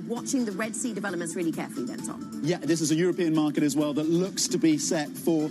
Watching the Red Sea developments really carefully then, Tom. Yeah, this is a European market as well that looks to be set for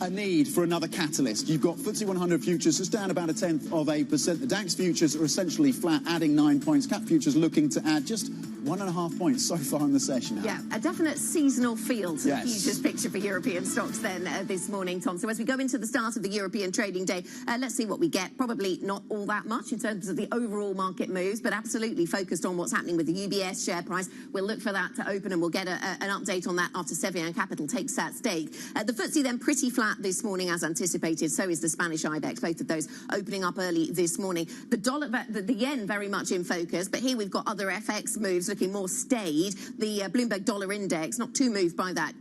a need for another catalyst. You've got FTSE 100 futures just down about 0.1%. The DAX futures are essentially flat, adding 9 points. CAC futures looking to add just 1.5 points so far in the session. Yeah, a definite seasonal feel to the futures picture for European stocks then this morning, Tom. So as we go into the start of the European trading day, let's see what we get. Probably not all that much in terms of the overall market moves, but absolutely focused on what's happening with the UBS share price. We'll look for that to open and we'll get an update on that after Cevian Capital takes that stake. The FTSE then pretty flat this morning as anticipated. So is the Spanish IBEX, both of those opening up early this morning. The dollar, the yen very much in focus, but here we've got other FX moves looking more staid. The Bloomberg dollar index not too moved by that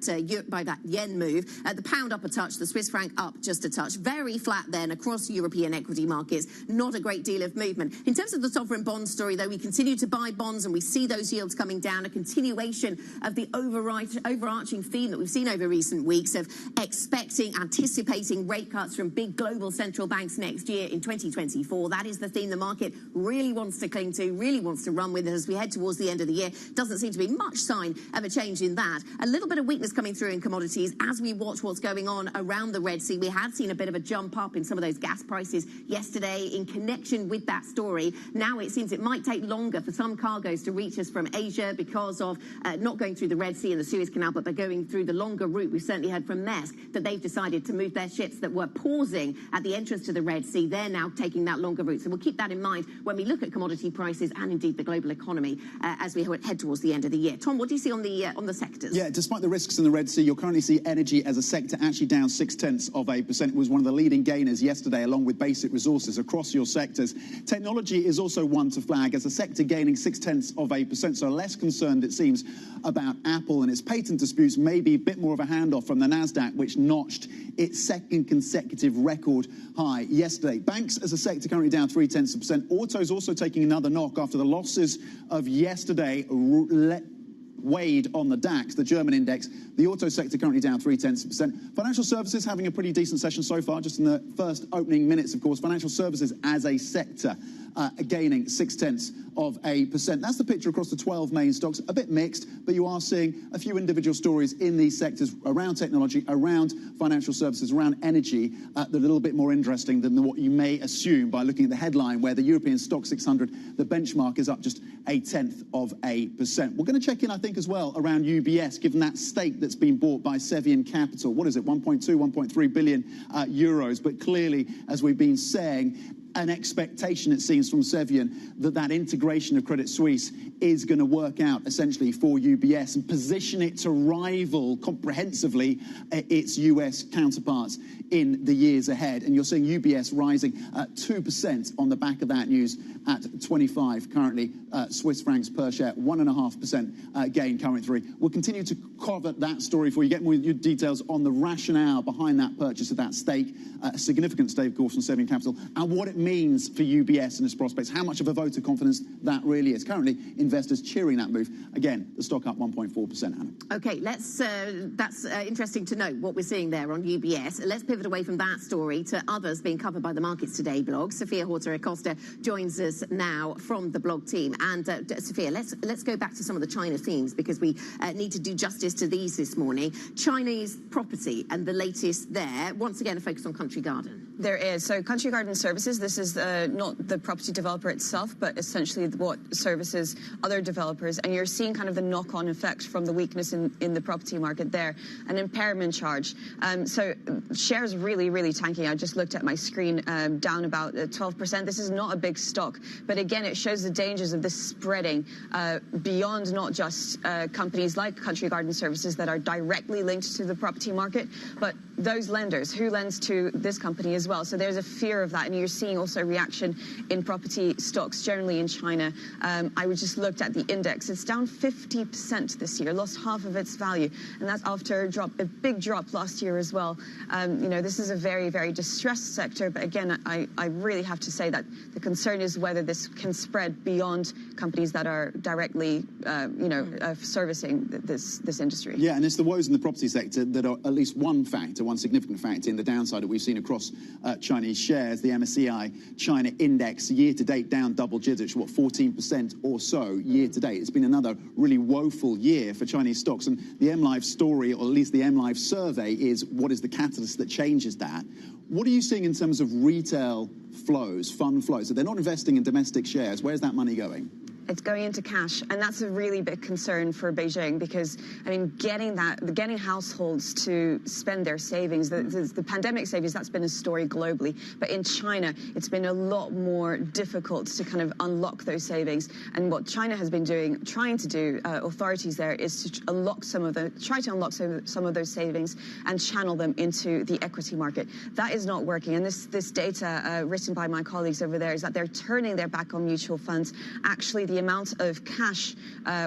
yen move. The pound up a touch, the Swiss franc up just a touch. Very flat then across European equity markets. Not a great deal of movement. In terms of the sovereign bond story, though, we continue to buy bonds and we see those yields coming down. A continuation of the overarching theme that we've seen over recent weeks of anticipating rate cuts from big global central banks next year in 2024. That is the theme the market really wants to cling to, really wants to run with as we head towards the end of the year. Doesn't seem to be much sign of a change in that. A little bit of weakness coming through in commodities as we watch what's going on around the Red Sea. We had seen a bit of a jump up in some of those gas prices yesterday in connection with that story. Now it seems it might take longer for some cargoes to reach us from Asia because of not going through the Red Sea and the Suez Canal, but they're going through the longer route. We've certainly heard from Maersk that they've decided to move their ships that were pausing at the entrance to the Red Sea. They're now taking that longer route. So we'll keep that in mind when we look at commodity prices and indeed the global economy as we head towards the end of the year. Tom, what do you see on the sectors? Yeah, despite the risks in the Red Sea, you'll currently see energy as a sector actually down 0.6%. It was one of the leading gainers yesterday, along with basic resources across your sectors. Technology is also one to flag as a sector gaining 0.6%. So less concerned, it seems, about Apple and its patent disputes. Maybe a bit more of a handoff from the Nasdaq, which notched its second consecutive record high yesterday. Banks as a sector currently down 0.3%. Autos also taking another knock after the losses of yesterday weighed on the DAX, the German index. The auto sector currently down 0.3%. Financial services having a pretty decent session so far, just in the first opening minutes, of course. Financial services as a sector gaining 0.6%. That's the picture across the 12 main stocks. A bit mixed, but you are seeing a few individual stories in these sectors around technology, around financial services, around energy, that are a little bit more interesting than what you may assume by looking at the headline, where the European Stock 600, the benchmark, is up just 0.1%. We're going to check in, I think, as well around UBS, given that stake that's been bought by Cevian Capital. What is it, 1.2, 1.3 billion euros? But clearly, as we've been saying, an expectation, it seems, from Cevian that integration of Credit Suisse is going to work out essentially for UBS and position it to rival comprehensively its US counterparts in the years ahead. And you're seeing UBS rising 2% on the back of that news at 25 currently Swiss francs per share, 1.5% gain coming through. We'll continue to cover that story for you, get more details on the rationale behind that purchase of that stake, a significant stake, of course, from Cevian Capital, and what it means for UBS and its prospects, how much of a vote of confidence that really is. Currently, investors cheering that move. Again, the stock up 1.4%, Anna. Okay, that's interesting to note what we're seeing there on UBS. Let's pivot away from that story to others being covered by the Markets Today blog. Sophia Horta-Acosta joins us now from the blog team. And Sophia, let's go back to some of the China themes because we need to do justice to these this morning. Chinese property and the latest there, once again a focus on Country Garden. There is. So Country Garden Services, this is not the property developer itself, but essentially what services other developers. And you're seeing kind of the knock-on effect from the weakness in the property market there, an impairment charge. So shares really, really tanking. I just looked at my screen, down about 12%. This is not a big stock. But again, it shows the dangers of this spreading beyond not just companies like Country Garden Services that are directly linked to the property market, but those lenders who lends to this company as well. So there's a fear of that, and you're seeing also reaction in property stocks generally in China. I just looked at the index. It's down 50% this year, lost half of its value, and that's after a big drop last year as well. This is a very, very distressed sector, but again, I really have to say that the concern is whether this can spread beyond companies that are directly, servicing this industry. Yeah, and it's the woes in the property sector that are at least one significant factor in the downside that we've seen across Chinese shares. The MSCI China Index year-to-date down double digits, 14% or so year-to-date. It's been another really woeful year for Chinese stocks. And the MLive story, or at least the MLive survey, is what is the catalyst that changes that? What are you seeing in terms of retail flows, fund flows? So they're not investing in domestic shares. Where's that money going? It's going into cash, and that's a really big concern for Beijing because, getting households to spend their savings, the pandemic savings, that's been a story globally. But in China, it's been a lot more difficult to kind of unlock those savings. And what China has been trying to do, authorities there, is to unlock some of those savings and channel them into the equity market. That is not working. And this data written by my colleagues over there is that they're turning their back on mutual funds. Actually, the amount of cash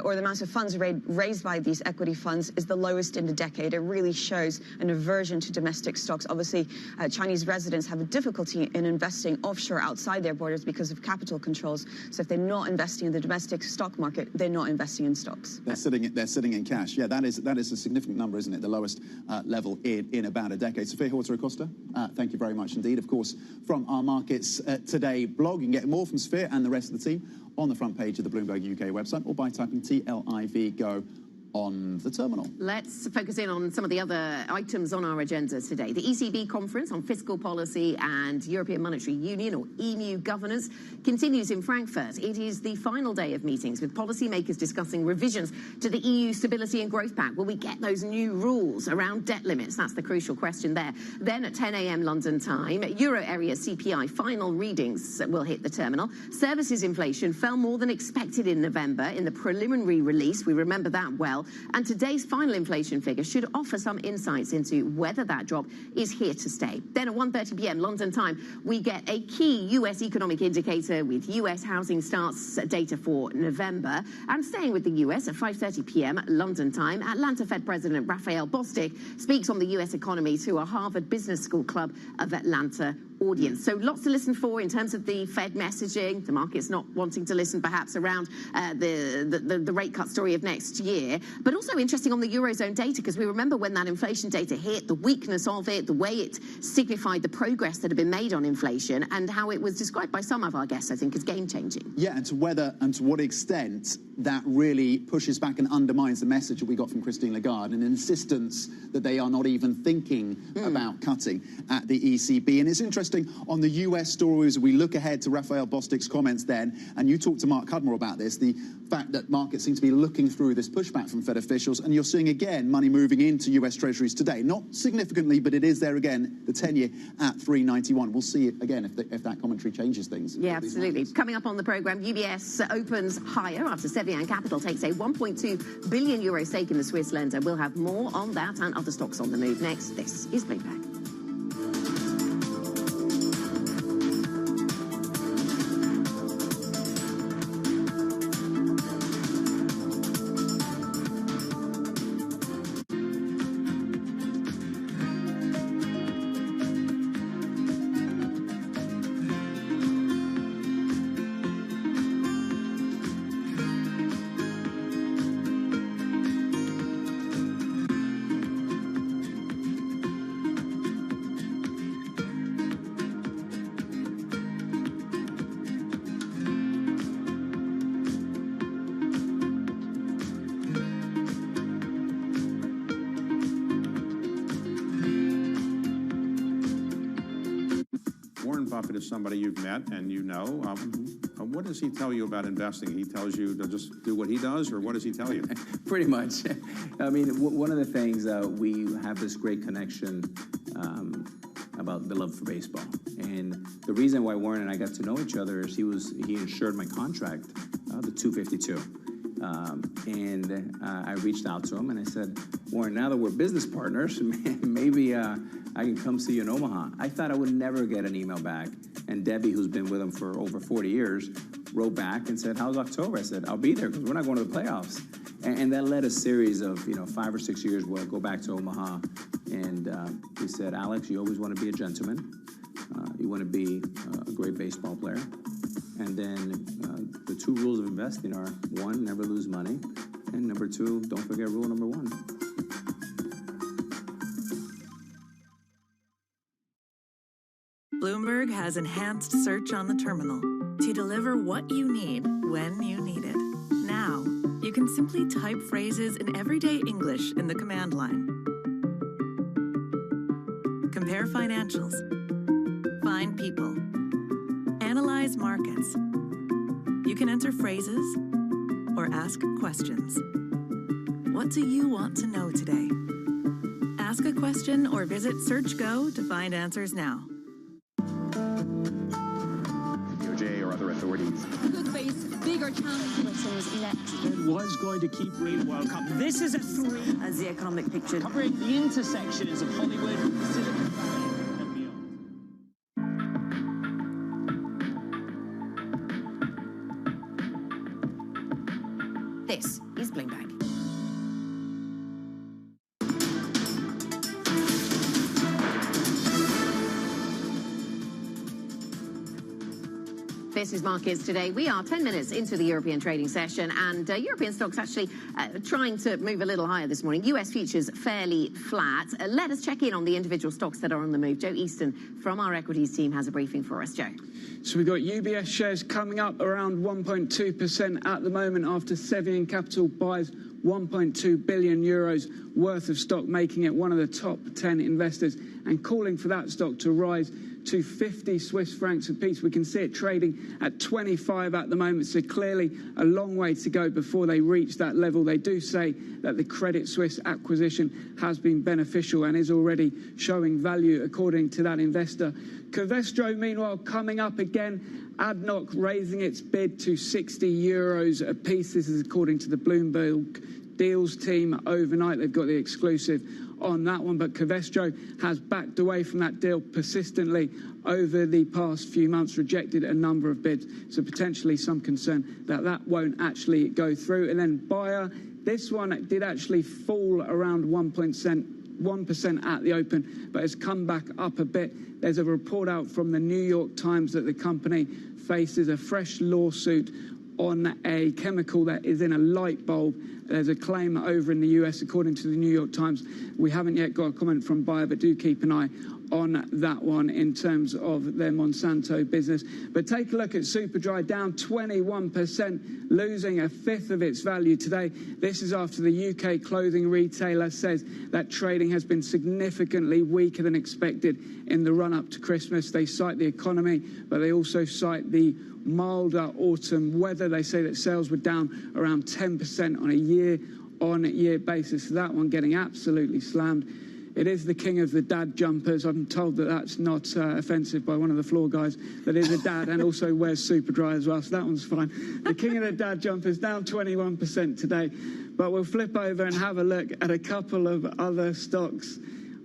or the amount of funds raised by these equity funds is the lowest in a decade. It really shows an aversion to domestic stocks. Obviously, Chinese residents have a difficulty in investing offshore outside their borders because of capital controls. So if they're not investing in the domestic stock market, they're not investing in stocks. They're sitting in cash. Yeah, that is a significant number, isn't it? The lowest level in about a decade. Sophia Horta-Acosta, thank you very much indeed. Of course, from our Markets Today blog, you can get more from Sophia and the rest of the team on the front page of the Bloomberg UK website or by typing TLIV GO on the terminal. Let's focus in on some of the other items on our agenda today. The ECB conference on fiscal policy and European Monetary Union, or EMU, governance continues in Frankfurt. It is the final day of meetings with policymakers discussing revisions to the EU Stability and Growth Pact. Will we get those new rules around debt limits? That's the crucial question there. Then at 10 a.m. London time, Euro area CPI final readings will hit the terminal. Services inflation fell more than expected in November in the preliminary release. We remember that well. And today's final inflation figure should offer some insights into whether that drop is here to stay. Then at 1:30 p.m. London time, we get a key US economic indicator with US housing starts data for November. And staying with the US at 5:30 p.m. London time, Atlanta Fed President Raphael Bostic speaks on the US economy to a Harvard Business School Club of Atlanta audience. So lots to listen for in terms of the Fed messaging. The market's not wanting to listen perhaps around the rate cut story of next year. But also interesting on the Eurozone data, because we remember when that inflation data hit, the weakness of it, the way it signified the progress that had been made on inflation, and how it was described by some of our guests, I think, as game-changing. Yeah, and to what extent that really pushes back and undermines the message that we got from Christine Lagarde, an insistence that they are not even thinking about cutting at the ECB. And it's interesting on the US stories, as we look ahead to Raphael Bostic's comments then, and you talked to Mark Cudmore about this, the fact that markets seem to be looking through this pushback from Fed officials, and you're seeing again money moving into US Treasuries today. Not significantly, but it is there again, the 10-year at 3.91. We'll see it again if that commentary changes things. Yeah, absolutely. Coming up on the programme, UBS opens higher after Cevian Capital takes a 1.2 billion euro stake in the Swiss lender. We'll have more on that and other stocks on the move next. This is Bloomberg. somebody you've met and you know. What does he tell you about investing? He tells you to just do what he does, or what does he tell you? Pretty much. I mean, one of the things, we have this great connection about the love for baseball. And the reason why Warren and I got to know each other is he insured my contract, the 252. I reached out to him and I said, Warren, now that we're business partners, maybe I can come see you in Omaha. I thought I would never get an email back. And Debbie, who's been with him for over 40 years, wrote back and said, how's October? I said, I'll be there because we're not going to the playoffs. And that led a series of 5 or 6 years where I go back to Omaha. And he said, Alex, you always want to be a gentleman. You want to be a great baseball player. And then the 2 rules of investing are, 1, never lose money. And number 2, don't forget rule number 1. Bloomberg has enhanced search on the terminal to deliver what you need when you need it. Now, you can simply type phrases in everyday English in the command line. Compare financials. Find people. Analyze markets. You can enter phrases or ask questions. What do you want to know today? Ask a question or visit SearchGo to find answers now. DOJ or other authorities could face bigger challenges. Britain's elected was going to keep reading World Cup. This is a 3 as the economic picture covering the intersections of Hollywood, Silicon Valley, and beyond. This is Bloomberg. This is Markets Today. We are 10 minutes into the European trading session, and European stocks actually trying to move a little higher this morning. US futures fairly flat. Let us check in on the individual stocks that are on the move. Joe Easton from our equities team has a briefing for us. Joe. So we've got UBS shares coming up around 1.2% at the moment after Cevian Capital buys 1.2 billion euros worth of stock, making it one of the top 10 investors and calling for that stock to rise to 50 Swiss francs a piece. We can see it trading at 25 at the moment, so clearly a long way to go before they reach that level. They do say that the Credit Suisse acquisition has been beneficial and is already showing value according to that investor. Covestro, meanwhile, coming up again. ADNOC raising its bid to 60 euros a piece. This is according to the Bloomberg Deals team overnight. They've got the exclusive on that one, but Covestro has backed away from that deal persistently over the past few months, rejected a number of bids, so potentially some concern that that won't actually go through. And then Bayer, this one did actually fall around 1% at the open, but has come back up a bit. There's a report out from the New York Times that the company faces a fresh lawsuit on a chemical that is in a light bulb. There's a claim over in the US, according to the New York Times. We haven't yet got a comment from Bayer, but do keep an eye on that one in terms of their Monsanto business. But take a look at Superdry, down 21%, losing a fifth of its value today. This is after the UK clothing retailer says that trading has been significantly weaker than expected in the run-up to Christmas. They cite the economy, but they also cite the milder autumn weather. They say that sales were down around 10% on a year-on-year basis. So that one getting absolutely slammed. It is the king of the dad jumpers. I'm told that that's not offensive by one of the floor guys. That is a dad and also wears Superdry as well, so that one's fine. The king of the dad jumpers down 21% today. But we'll flip over and have a look at a couple of other stocks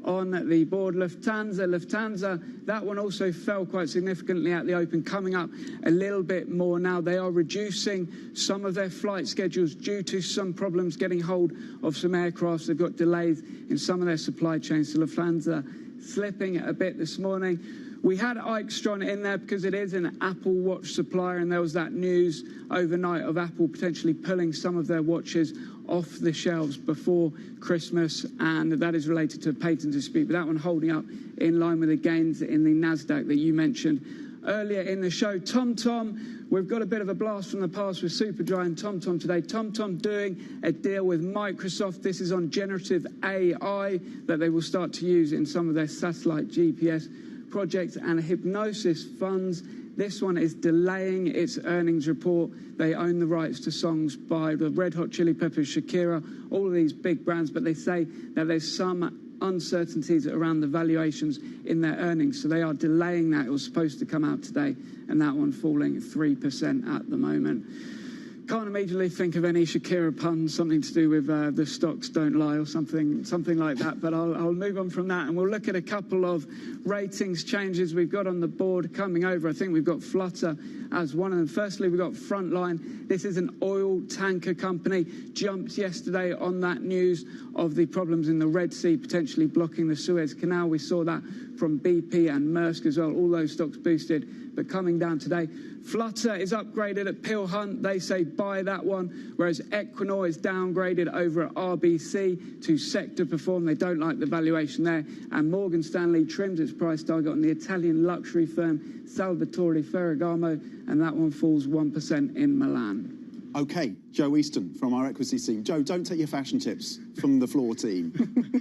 on the board. Lufthansa, that one also fell quite significantly at the open, coming up a little bit more now. They are reducing some of their flight schedules due to some problems getting hold of some aircraft. They've got delays in some of their supply chains. So Lufthansa slipping a bit this morning. We had Eichstron in there because it is an Apple Watch supplier, and there was that news overnight of Apple potentially pulling some of their watches off the shelves before Christmas, and that is related to a patent dispute. But that one holding up in line with the gains in the Nasdaq that you mentioned earlier in the show. TomTom, we've got a bit of a blast from the past with Superdry and TomTom today. TomTom doing a deal with Microsoft. This is on generative AI that they will start to use in some of their satellite GPS project and hypnosis funds. This one is delaying its earnings report. They own the rights to songs by the Red Hot Chili Peppers, Shakira, all of these big brands, but they say that there's some uncertainties around the valuations in their earnings, so they are delaying that. It was supposed to come out today, and that one falling 3% at the moment. Can't immediately think of any Shakira puns, something to do with the stocks don't lie or something like that, but I'll move on from that, and we'll look at a couple of ratings changes we've got on the board coming over. I think we've got Flutter as one of them. Firstly, we've got Frontline. This is an oil tanker company. Jumped yesterday on that news of the problems in the Red Sea potentially blocking the Suez Canal. We saw that from BP and Maersk as well. All those stocks boosted, but coming down today. Flutter is upgraded at Peel Hunt. They say buy that one, whereas Equinor is downgraded over at RBC to sector perform. They don't like the valuation there. And Morgan Stanley trims its price target on the Italian luxury firm Salvatore Ferragamo, and that one falls 1% in Milan. OK, Joe Easton from our equity team. Joe, don't take your fashion tips from the floor team.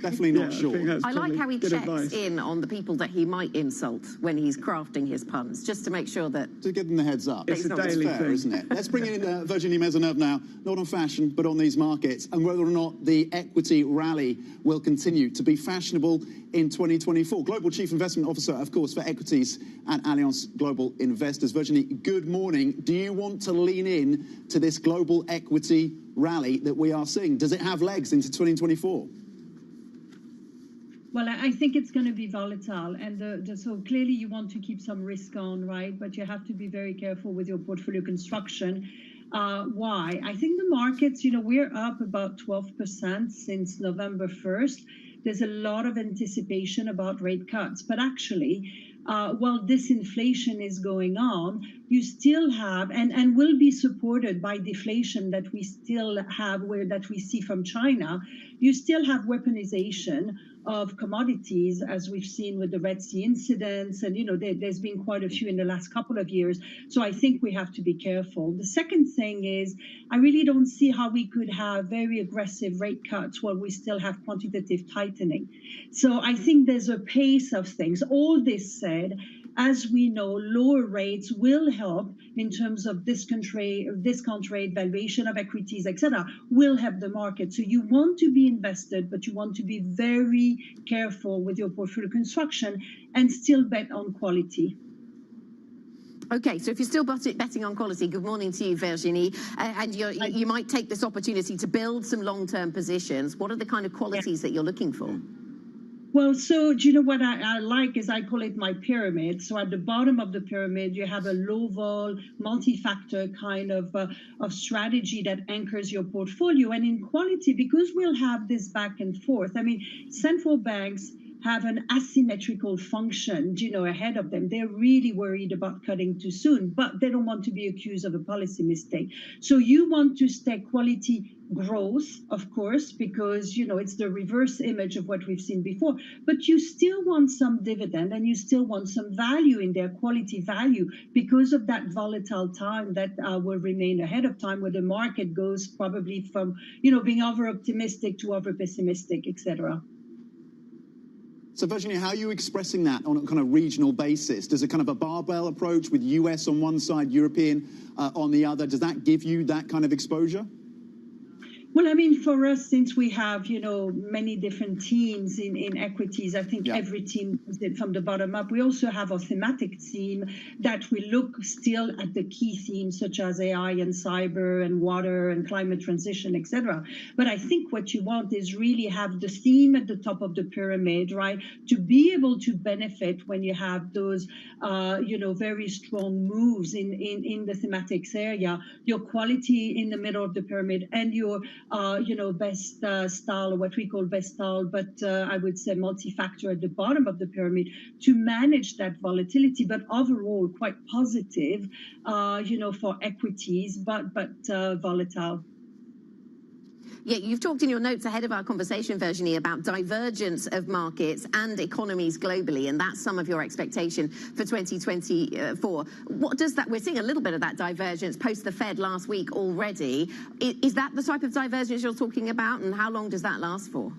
Definitely not sure. I like how he checks in on the people that he might insult when he's crafting his puns, just to make sure that... To give them the heads up. It's a daily fair, thing, isn't it? Let's bring in Virginie Maisonneuve now, not on fashion, but on these markets, and whether or not the equity rally will continue to be fashionable in 2024. Global Chief Investment Officer, of course, for equities at Allianz Global Investors. Virginie, good morning. Do you want to lean in to this global equity rally that we are seeing? Does it have legs into 2024? Well, I think it's going to be volatile, and so clearly you want to keep some risk on, right? But you have to be very careful with your portfolio construction. Why? I think the markets, we're up about 12% since November 1st. There's a lot of anticipation about rate cuts, but actually, while disinflation is going on, you still have, and will be supported by deflation that we still have, that we see from China, you still have weaponization of commodities, as we've seen with the Red Sea incidents, and there's been quite a few in the last couple of years. So I think we have to be careful. The second thing is, I really don't see how we could have very aggressive rate cuts while we still have quantitative tightening. So I think there's a pace of things. All this said, as we know, lower rates will help in terms of discount rate, valuation of equities, etc., will help the market. So you want to be invested, but you want to be very careful with your portfolio construction and still bet on quality. OK, so if you're still betting on quality, good morning to you, Virginie. And you might take this opportunity to build some long-term positions. What are the kind of qualities that you're looking for? Well, so do you know what I like is I call it my pyramid. So at the bottom of the pyramid, you have a low vol, multi-factor kind of strategy that anchors your portfolio. And in quality, because we'll have this back and forth, I mean, central banks have an asymmetrical function, ahead of them. They're really worried about cutting too soon, but they don't want to be accused of a policy mistake. So you want to stay quality growth, of course, because, it's the reverse image of what we've seen before, but you still want some dividend and you still want some value in their quality value because of that volatile time that will remain ahead of time where the market goes probably from, being over-optimistic to over-pessimistic, etc. So, Virginie, how are you expressing that on a kind of regional basis? Does a kind of a barbell approach with US on one side, European on the other, does that give you that kind of exposure? Well, I mean, for us, since we have, many different teams in equities, I think every team does it from the bottom up. We also have a thematic team that we look still at the key themes such as AI and cyber and water and climate transition, etc. But I think what you want is really have the theme at the top of the pyramid, right? To be able to benefit when you have those, very strong moves in the thematics area, your quality in the middle of the pyramid and your best style, or what we call best style, but I would say multi-factor at the bottom of the pyramid to manage that volatility, but overall quite positive, for equities, but volatile. Yeah, you've talked in your notes ahead of our conversation, Virginie, about divergence of markets and economies globally, and that's some of your expectation for 2024. What does that? We're seeing a little bit of that divergence post the Fed last week already. Is that the type of divergence you're talking about, and how long does that last for?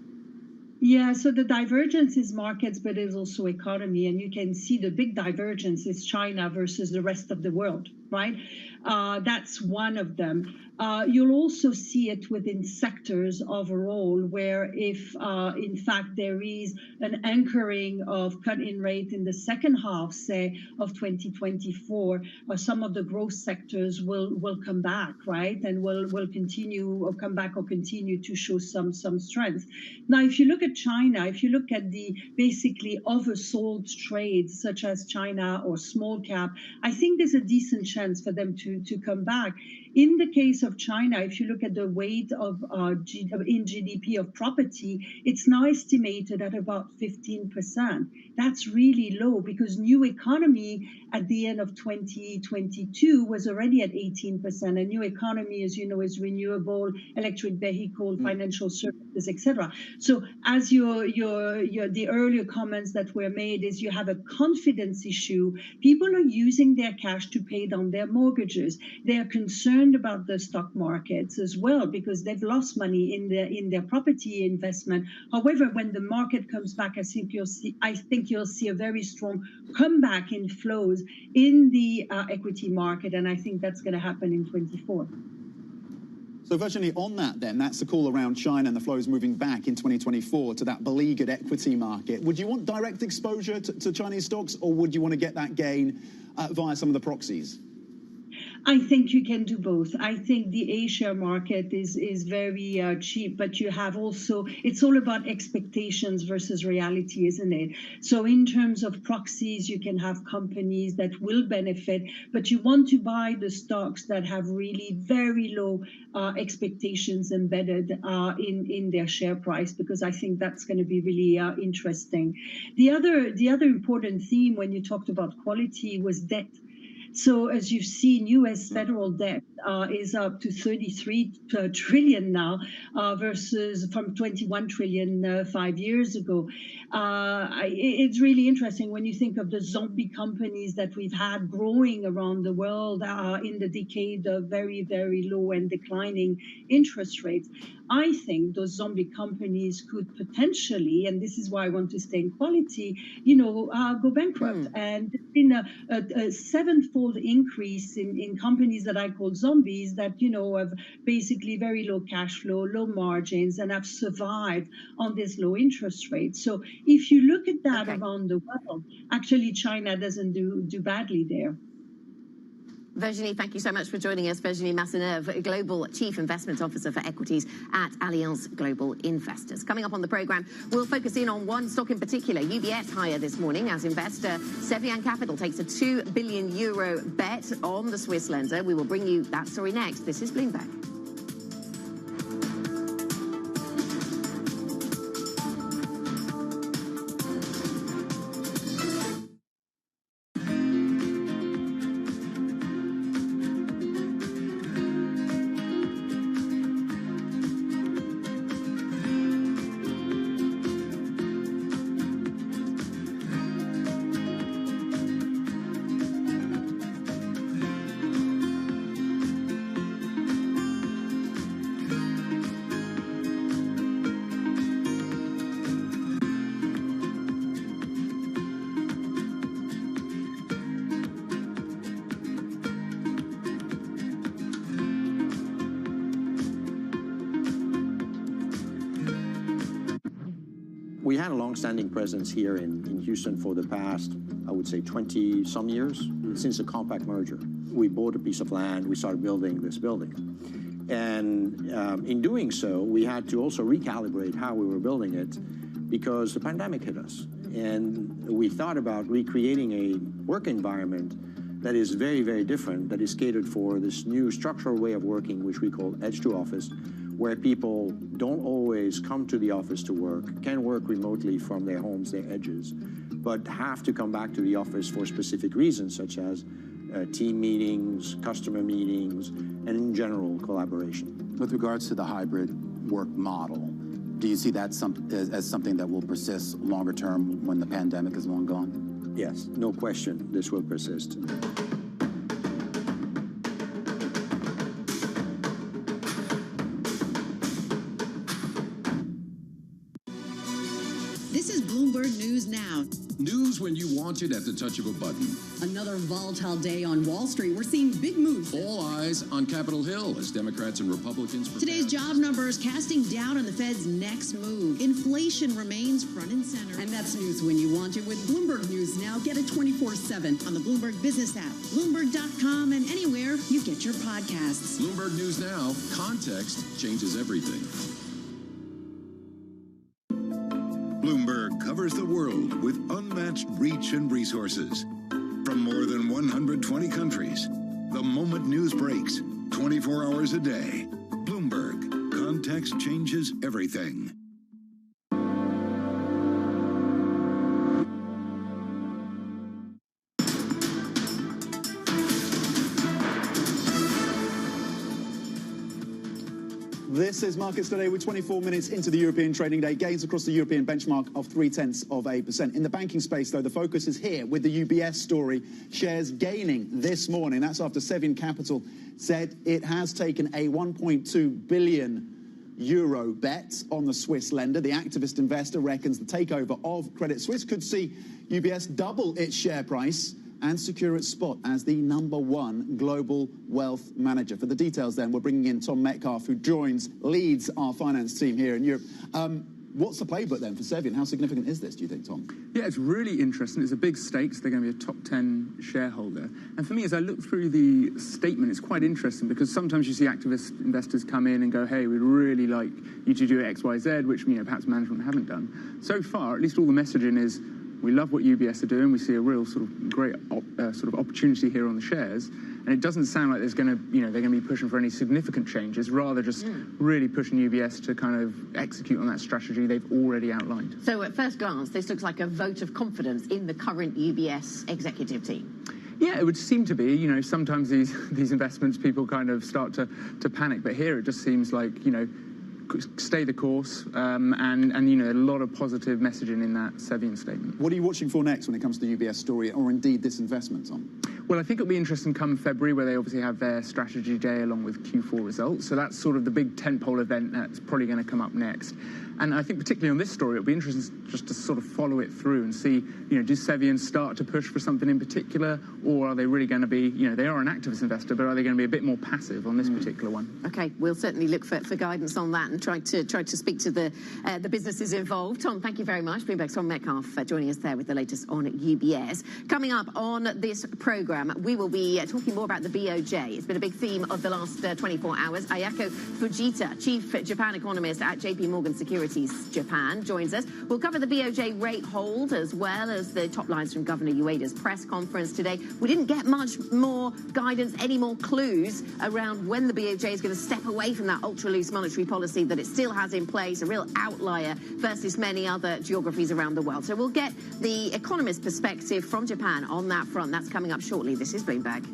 Yeah, so the divergence is markets, but it's also economy. And you can see the big divergence is China versus the rest of the world, right? That's one of them. You'll also see it within sectors overall, where if, in fact, there is an anchoring of cut-in rate in the second half, say, of 2024, some of the growth sectors will come back, right? And will continue or come back or continue to show some strength. Now, if you look at China, if you look at the basically oversold trades, such as China or small cap, I think there's a decent chance for them to come back. In the case of China, if you look at the weight of in GDP of property, it's now estimated at about 15%. That's really low because new economy at the end of 2022 was already at 18%. And new economy, as you know, is renewable, electric vehicle, financial services, etc. So as the earlier comments that were made is you have a confidence issue. People are using their cash to pay down their mortgages. They are concerned about the stock markets as well because they've lost money in their property investment. However, when the market comes back, I think you'll see a very strong comeback in flows in the equity market, and I think that's going to happen in 24. So Virginie, on that then, that's the call around China and the flows moving back in 2024 to that beleaguered equity market. Would you want direct exposure to Chinese stocks, or would you want to get that gain via some of the proxies? I think you can do both. I think the A-share market is very cheap, but you have also, it's all about expectations versus reality, isn't it? So in terms of proxies, you can have companies that will benefit, but you want to buy the stocks that have really very low expectations embedded in their share price, because I think that's going to be really interesting. The other important theme when you talked about quality was debt. So as you've seen, U.S. federal debt is up to 33 trillion now versus from 21 trillion 5 years ago. It's really interesting when you think of the zombie companies that we've had growing around the world in the decade of very, very low and declining interest rates. I think those zombie companies could potentially, and this is why I want to stay in quality, go bankrupt. And there's been a sevenfold increase in companies that I call zombies that, have basically very low cash flow, low margins, and have survived on this low interest rate. So if you look at that around the world, actually China doesn't do badly there. Virginie, thank you so much for joining us. Virginie Masseneuve, Global Chief Investment Officer for Equities at Allianz Global Investors. Coming up on the programme, we'll focus in on one stock in particular, UBS higher this morning as investor Cevian Capital takes a €2 billion bet on the Swiss lender. We will bring you that story next. This is Bloomberg. We had a long-standing presence here in Houston for the past, I would say, 20-some years, since the Compact merger. We bought a piece of land, we started building this building. And in doing so, we had to also recalibrate how we were building it because the pandemic hit us. And we thought about recreating a work environment that is very, very different, that is catered for this new structural way of working, which we call edge to office, where people don't always come to the office to work, can work remotely from their homes, their edges, but have to come back to the office for specific reasons, such as team meetings, customer meetings, and in general, collaboration. With regards to the hybrid work model, do you see that as something that will persist longer term when the pandemic is long gone? Yes, no question, this will persist. This is Bloomberg News Now. News when you want it at the touch of a button. Another volatile day on Wall Street. We're seeing big moves. All eyes on Capitol Hill as Democrats and Republicans prepare. Today's job numbers casting doubt on the Fed's next move. Inflation remains front and center. And that's news when you want it with Bloomberg News Now. Get it 24/7 on the Bloomberg Business app, Bloomberg.com, and anywhere you get your podcasts. Bloomberg News Now. Context changes everything. Bloomberg covers the world with unmatched reach and resources. From more than 120 countries, the moment news breaks, 24 hours a day. Bloomberg, context changes everything. This is Markets Today. We're 24 minutes into the European trading day. Gains across the European benchmark of 0.3%. In the banking space, though, the focus is here with the UBS story. Shares gaining this morning. That's after Cevian Capital said it has taken a 1.2 billion euro bet on the Swiss lender. The activist investor reckons the takeover of Credit Suisse could see UBS double its share price and secure its spot as the #1 global wealth manager. For the details then, we're bringing in Tom Metcalf, who leads our finance team here in Europe. What's the playbook then for Cevian? How significant is this, do you think, Tom? Yeah, it's really interesting. It's a big stake, so they're going to be a top 10 shareholder. And for me, as I look through the statement, it's quite interesting because sometimes you see activist investors come in and go, hey, we'd really like you to do X, Y, Z, which perhaps management haven't done. So far, at least all the messaging is, we love what UBS are doing. We see a real sort of great opportunity here on the shares, and it doesn't sound like there's going to, they're going to be pushing for any significant changes. Rather, just really pushing UBS to kind of execute on that strategy they've already outlined. So, at first glance, this looks like a vote of confidence in the current UBS executive team. Yeah, it would seem to be. Sometimes these investments, people kind of start to panic, but here it just seems like stay the course, and a lot of positive messaging in that Cevian statement. What are you watching for next when it comes to the UBS story, or indeed this investment, Tom? Well, I think it'll be interesting come February, where they obviously have their strategy day along with Q4 results. So that's sort of the big tentpole event that's probably going to come up next. And I think particularly on this story, it'll be interesting just to sort of follow it through and see, does Cevian start to push for something in particular, or are they really going to be, they are an activist investor, but are they going to be a bit more passive on this particular one? Okay, we'll certainly look for guidance on that and try to speak to the businesses involved. Tom, thank you very much. Bloomberg's Tom Metcalf joining us there with the latest on UBS. Coming up on this programme, we will be talking more about the BOJ. It's been a big theme of the last 24 hours. Ayako Fujita, Chief Japan Economist at JP Morgan Securities Japan, joins us. We'll cover the BOJ rate hold as well as the top lines from Governor Ueda's press conference today. We didn't get much more guidance, any more clues around when the BOJ is going to step away from that ultra-loose monetary policy that it still has in place, a real outlier versus many other geographies around the world. So we'll get the economist perspective from Japan on that front. That's coming up shortly. This is Bloomberg.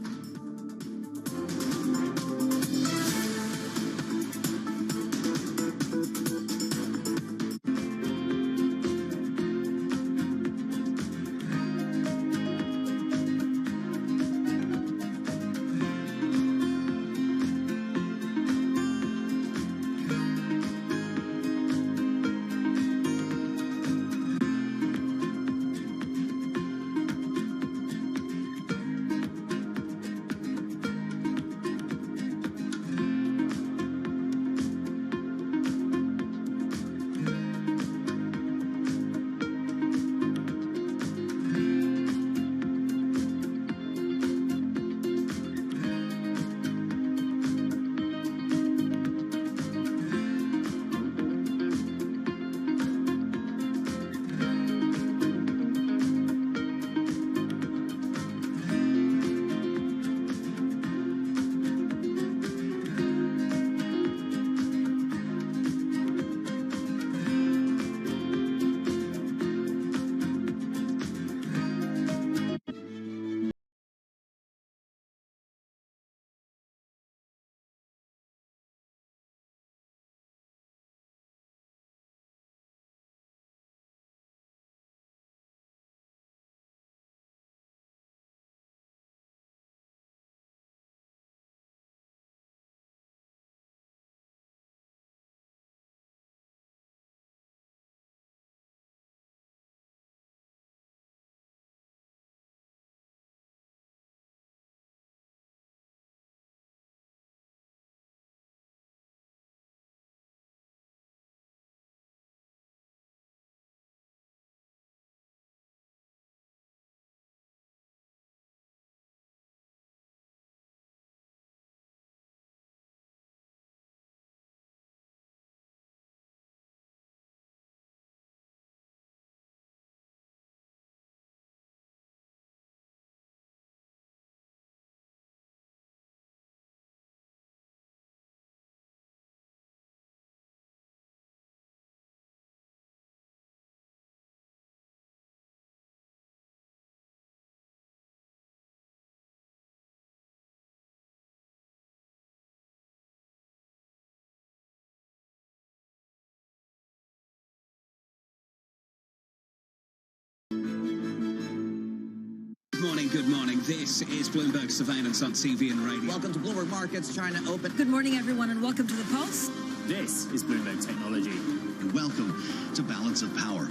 good morning. This is Bloomberg Surveillance on TV and radio. Welcome to Bloomberg Markets, China Open. Good morning, everyone, and welcome to the Pulse. This is Bloomberg Technology. And welcome to Balance of Power.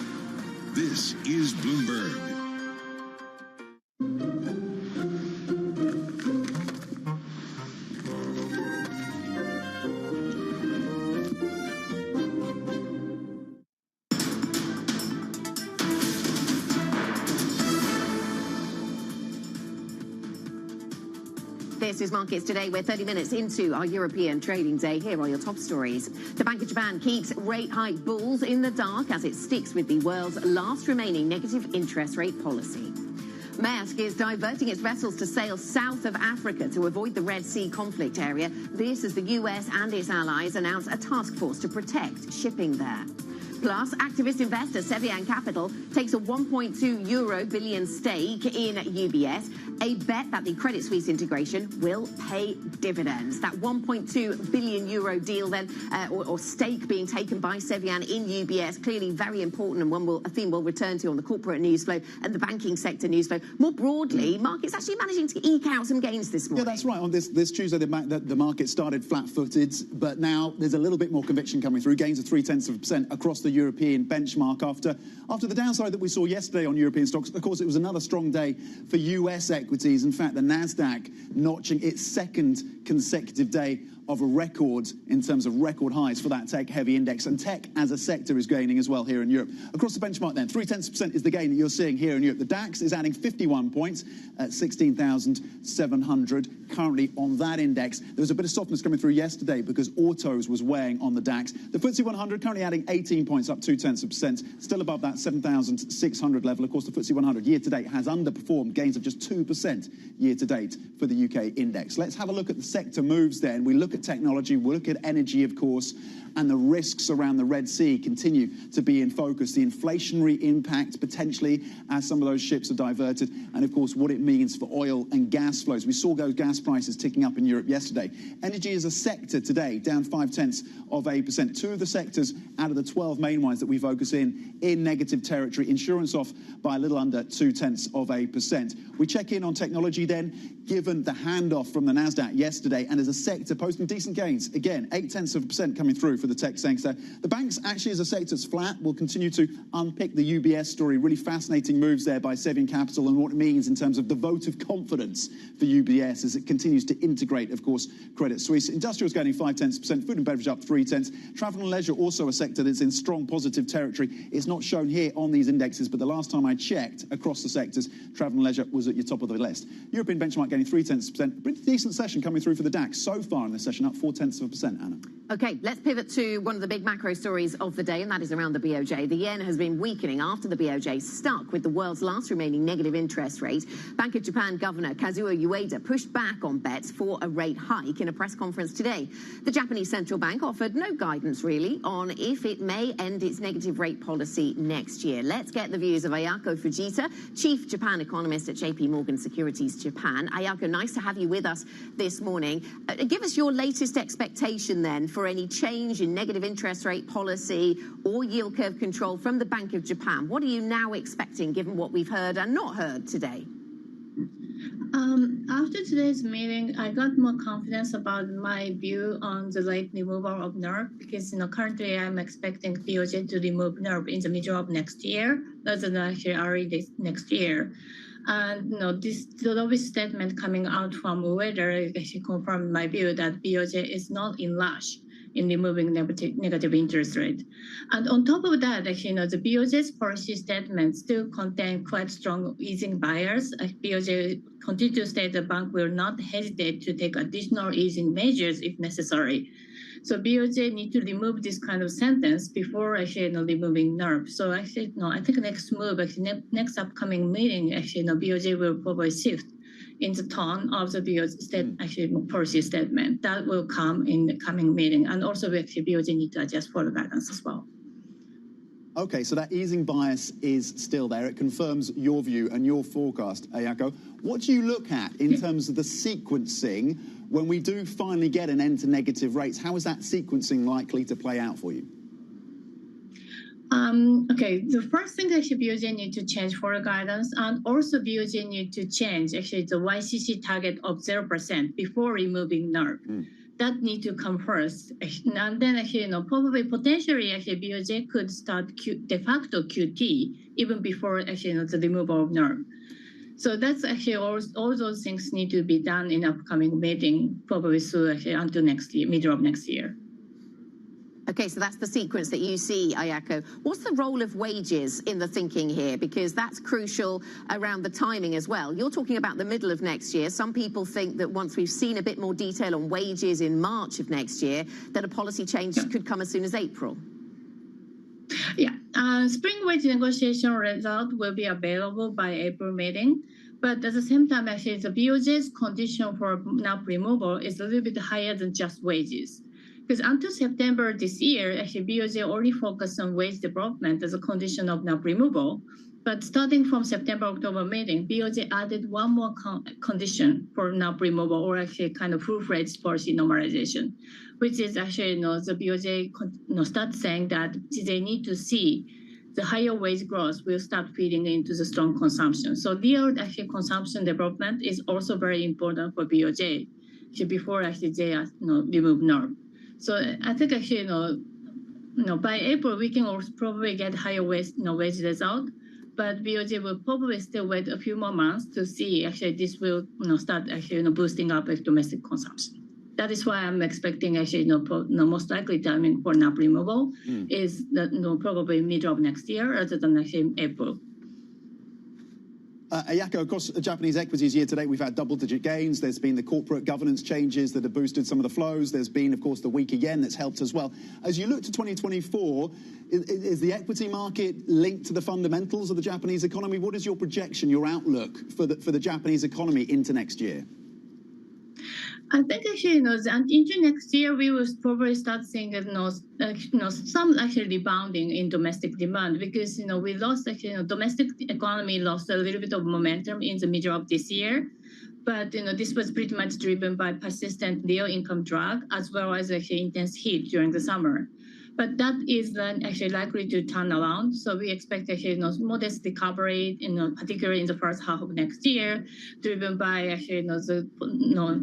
This is Bloomberg. This is Markets Today. We're 30 minutes into our European trading day. Here are your top stories. The Bank of Japan keeps rate hike bulls in the dark as it sticks with the world's last remaining negative interest rate policy. Maersk is diverting its vessels to sail south of Africa to avoid the Red Sea conflict area. This as the US and its allies announce a task force to protect shipping there. Plus, activist investor Cevian Capital takes a €1.2 billion stake in UBS, a bet that the Credit Suisse integration will pay dividends. That €1.2 billion deal then, or stake being taken by Cevian in UBS, clearly very important and a theme we'll return to on the corporate news flow and the banking sector news flow. More broadly, markets actually managing to eke out some gains this morning. Yeah, that's right. On this Tuesday, the market started flat-footed, but now there's a little bit more conviction coming through. Gains of 0.3% across the European benchmark after the downside that we saw yesterday on European stocks. Of course, it was another strong day for US equities. In fact, the Nasdaq notching its second consecutive day of a record in terms of record highs for that tech-heavy index. And tech as a sector is gaining as well here in Europe. Across the benchmark then, 0.3% is the gain that you're seeing here in Europe. The DAX is adding 51 points at 16,700 currently on that index. There was a bit of softness coming through yesterday because autos was weighing on the DAX. The FTSE 100 currently adding 18 points, up 0.2%, still above that 7,600 level. Of course, the FTSE 100 year-to-date has underperformed, gains of just 2% year-to-date for the UK index. Let's have a look at the sector moves then. We look at technology, we look at energy, of course, and the risks around the Red Sea continue to be in focus. The inflationary impact potentially as some of those ships are diverted, and of course what it means for oil and gas flows. We saw those gas prices ticking up in Europe yesterday. Energy as a sector today down 0.5%. Two of the sectors out of the 12 main ones that we focus in negative territory. Insurance off by a little under 0.2%. We check in on technology then, given the handoff from the Nasdaq yesterday, and as a sector posting decent gains. Again, 0.8% coming through for the tech sector. The banks actually as a sector is flat. We'll continue to unpick the UBS story. Really fascinating moves there by Cevian Capital and what it means in terms of the vote of confidence for UBS as it continues to integrate, of course, Credit Suisse. Industrials gaining 0.5%. Food and beverage up 0.3%. Travel and leisure also a sector that's in strong positive territory. It's not shown here on these indexes, but the last time I checked across the sectors, travel and leisure was at your top of the list. European benchmark gaining 0.3%. Pretty decent session coming through for the DAX so far in this session, up 0.4%, Anna. Okay, let's pivot to one of the big macro stories of the day, and that is around the BOJ. The yen has been weakening after the BOJ stuck with the world's last remaining negative interest rate. Bank of Japan Governor Kazuo Ueda pushed back on bets for a rate hike in a press conference today. The Japanese central bank offered no guidance, really, on if it may end its negative rate policy next year. Let's get the views of Ayako Fujita, Chief Japan Economist at JP Morgan Securities Japan. Ayako, nice to have you with us this morning. Give us your latest expectation then for any change in negative interest rate policy or yield curve control from the Bank of Japan. What are you now expecting given what we've heard and not heard today? After today's meeting, I got more confidence about my view on the late removal of NERP because, currently I'm expecting BOJ to remove NERP in the middle of next year, rather than actually already next year. And this Lobby's statement coming out from Ueda actually confirmed my view that BOJ is not in rush in removing negative interest rate. And on top of that, actually, the BOJ's policy statement still contain quite strong easing bias. BOJ continues to state the bank will not hesitate to take additional easing measures if necessary. So BOJ need to remove this kind of sentence before actually removing NERP. So actually, I think next move, actually next upcoming meeting, actually, BOJ will probably shift in the tone of the BOJ policy statement. That will come in the coming meeting. And also, actually, BOJ need to adjust for the guidance as well. Okay, so that easing bias is still there. It confirms your view and your forecast, Ayako. What do you look at in terms of the sequencing when we do finally get an end to negative rates? How is that sequencing likely to play out for you? Okay, the first thing actually BOJ need to change for the guidance, and also BOJ need to change actually the YCC target of 0% before removing NERP. That need to come first, and then actually, probably potentially actually BOJ could start de facto QT even before actually the removal of NERP. So that's actually all those things need to be done in upcoming meeting, probably through actually until next year, middle of next year. Okay, so that's the sequence that you see, Ayako. What's the role of wages in the thinking here? Because that's crucial around the timing as well. You're talking about the middle of next year. Some people think that once we've seen a bit more detail on wages in March of next year, that a policy change could come as soon as April. Yeah, spring wage negotiation result will be available by April meeting. But at the same time, actually, the BOJ's condition for NERP removal is a little bit higher than just wages. Because until September this year, actually, BOJ already focused on wage development as a condition of NERP removal. But starting from September-October meeting, BOJ added one more condition for NERP removal, or actually kind of full-fledged policy normalization, which is actually, the BOJ start saying that they need to see the higher wage growth will start feeding into the strong consumption. So real actually consumption development is also very important for BOJ before actually they remove NERP. So I think actually, by April, we can also probably get higher wage result, but BOJ will probably still wait a few more months to see actually this will start actually boosting up domestic consumption. That is why I'm expecting actually most likely timing for NERP removal is probably middle of next year rather than actually April. Ayako, across Japanese equities year to date, we've had double-digit gains. There's been the corporate governance changes that have boosted some of the flows. There's been, of course, the weaker yen that's helped as well. As you look to 2024, is the equity market linked to the fundamentals of the Japanese economy? What is your projection, your outlook for the Japanese economy into next year? I think actually, into next year, we will probably start seeing some actually rebounding in domestic demand because, we lost actually, domestic economy lost a little bit of momentum in the middle of this year. But, this was pretty much driven by persistent real income drag as well as actually intense heat during the summer. But that is then actually likely to turn around. So we expect actually modest recovery, particularly in the first half of next year, driven by actually the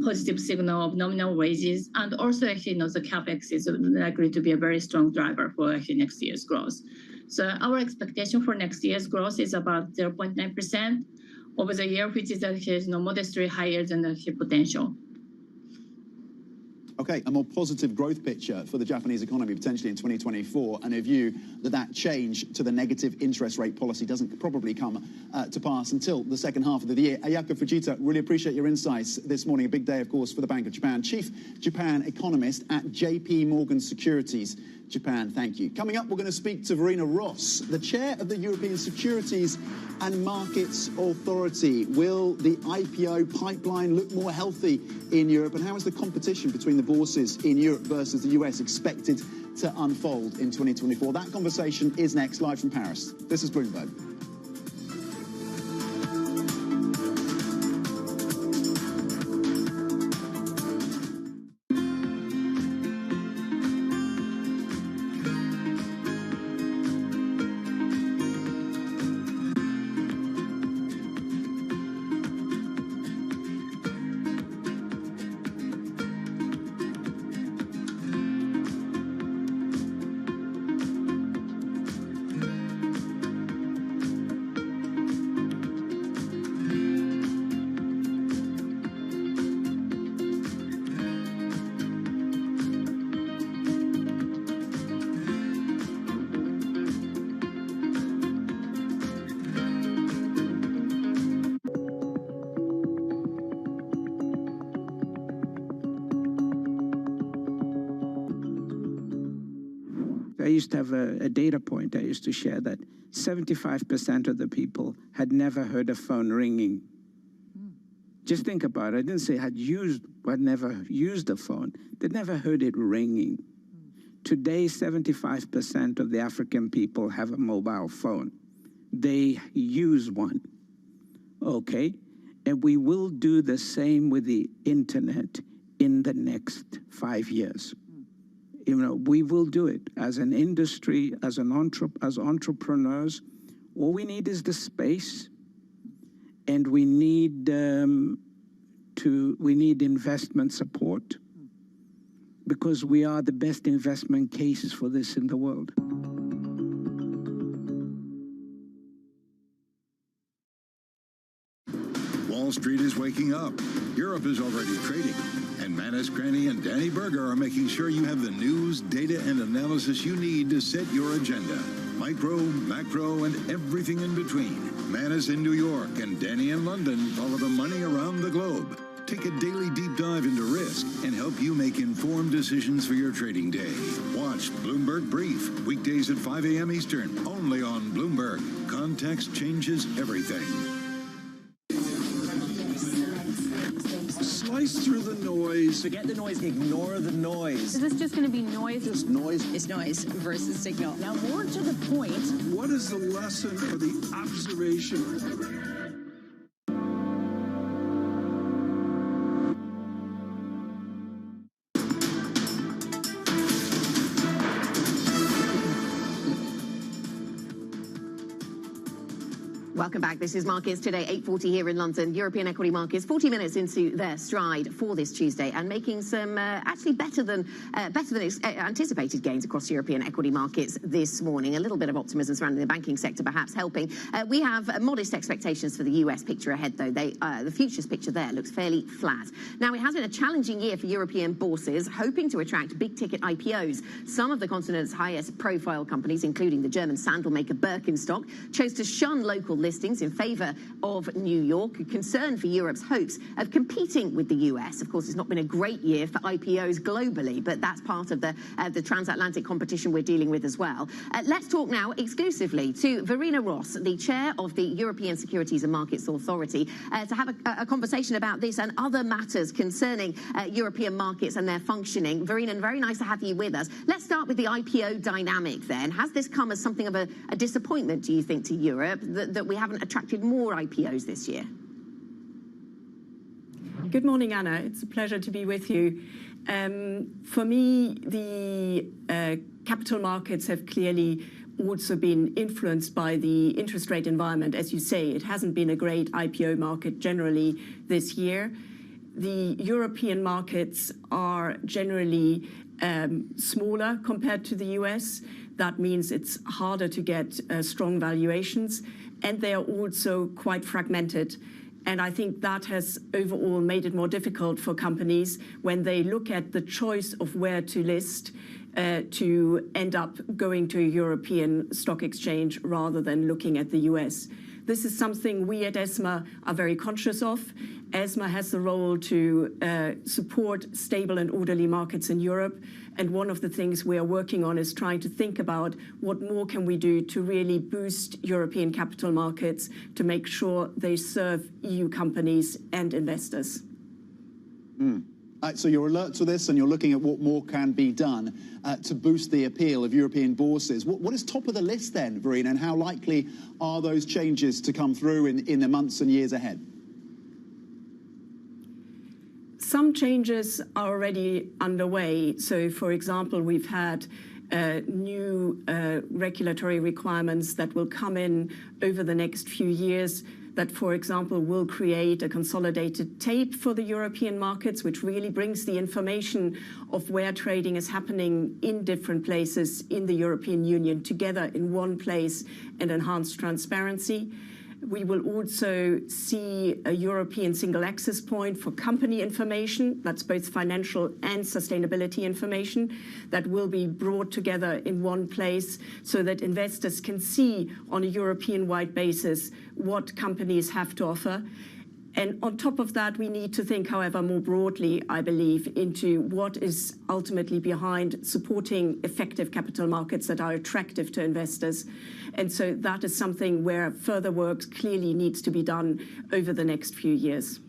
positive signal of nominal wages, and also actually the capex is likely to be a very strong driver for actually next year's growth. So our expectation for next year's growth is about 0.9% over the year, which is actually modestly higher than the potential. Okay, a more positive growth picture for the Japanese economy potentially in 2024, and a view that change to the negative interest rate policy doesn't probably come to pass until the second half of the year. Ayako Fujita, really appreciate your insights this morning. A big day, of course, for the Bank of Japan. Chief Japan economist at JP Morgan Securities Japan, thank you. Coming up, we're going to speak to Verena Ross, the chair of the European Securities and Markets Authority. Will the IPO pipeline look more healthy in Europe? And how is the competition between the bourses in Europe versus the US expected to unfold in 2024? That conversation is next, live from Paris. This is Bloomberg. I used to have a data point I used to share that 75% of the people had never heard a phone ringing. Just think about it. I didn't say had never used a phone. They'd never heard it ringing. Today, 75% of the African people have a mobile phone. They use one, okay? And we will do the same with the internet in the next 5 years. we will do it as an industry, as entrepreneurs. All we need is the space, and we need investment support, because we are the best investment cases for this in the world. Wall Street is waking up. Europe is already trading. And Manus Granny and Danny Berger are making sure you have the news, data, and analysis you need to set your agenda. Micro, macro, and everything in between. Manus in New York and Danny in London follow the money around the globe. Take a daily deep dive into risk and help you make informed decisions for your trading day. Watch Bloomberg Brief, weekdays at 5 a.m. Eastern, only on Bloomberg. Context changes everything. Slice through the noise. Forget the noise, ignore the noise. Is this just going to be noise? Just noise. It's noise versus signal. Now, more to the point. What is the lesson or the observation? Welcome back. This is Markets Today, 8:40 here in London. European equity markets 40 minutes into their stride for this Tuesday and making some actually better than anticipated gains across European equity markets this morning. A little bit of optimism surrounding the banking sector perhaps helping. We have modest expectations for the US picture ahead, though. The futures picture there looks fairly flat. Now, it has been a challenging year for European bourses, hoping to attract big-ticket IPOs. Some of the continent's highest-profile companies, including the German sandal maker Birkenstock, chose to shun local listings in favour of New York, concern for Europe's hopes of competing with the US. Of course, it's not been a great year for IPOs globally, but that's part of the transatlantic competition we're dealing with as well. Let's talk now exclusively to Verena Ross, the chair of the European Securities and Markets Authority, to have a conversation about this and other matters concerning European markets and their functioning. Verena, very nice to have you with us. Let's start with the IPO dynamic then. Has this come as something of a disappointment, do you think, to Europe, that we haven't attracted more IPOs this year? Good morning, Anna. It's a pleasure to be with you. For me, the capital markets have clearly also been influenced by the interest rate environment. As you say, it hasn't been a great IPO market generally this year. The European markets are generally smaller compared to the US. That means it's harder to get strong valuations, and they are also quite fragmented. And I think that has overall made it more difficult for companies when they look at the choice of where to list to end up going to a European stock exchange rather than looking at the US. This is something we at ESMA are very conscious of. ESMA has the role to support stable and orderly markets in Europe. And one of the things we are working on is trying to think about what more can we do to really boost European capital markets to make sure they serve EU companies and investors. So you're alert to this and you're looking at what more can be done to boost the appeal of European bourses. What is top of the list then, Verena, and how likely are those changes to come through in the months and years ahead? Some changes are already underway. So, for example, we've had new regulatory requirements that will come in over the next few years that, for example, will create a consolidated tape for the European markets, which really brings the information of where trading is happening in different places in the European Union together in one place and enhance transparency. We will also see a European single access point for company information, that's both financial and sustainability information, that will be brought together in one place so that investors can see on a European-wide basis what companies have to offer. And on top of that, we need to think, however, more broadly, I believe, into what is ultimately behind supporting effective capital markets that are attractive to investors. And so that is something where further work clearly needs to be done over the next few years.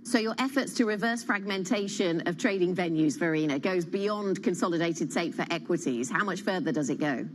So your efforts to reverse fragmentation of trading venues, Verena, goes beyond consolidated tape for equities. How much further does it go?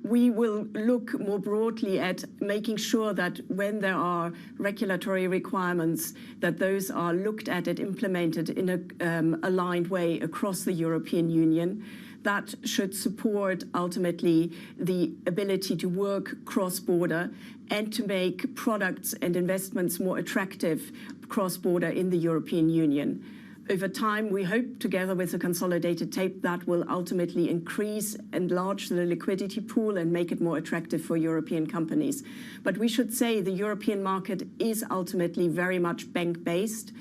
we will look more broadly at making sure that when there are regulatory requirements, that those are looked at and implemented in a aligned way across the European Union. That should support ultimately the ability to work cross-border and to make products and investments more attractive cross-border in the European Union. Over time, we hope, together with the consolidated tape, that will ultimately increase, enlarge the liquidity pool and make it more attractive for European companies. But we should say the European market is ultimately very much bank-based,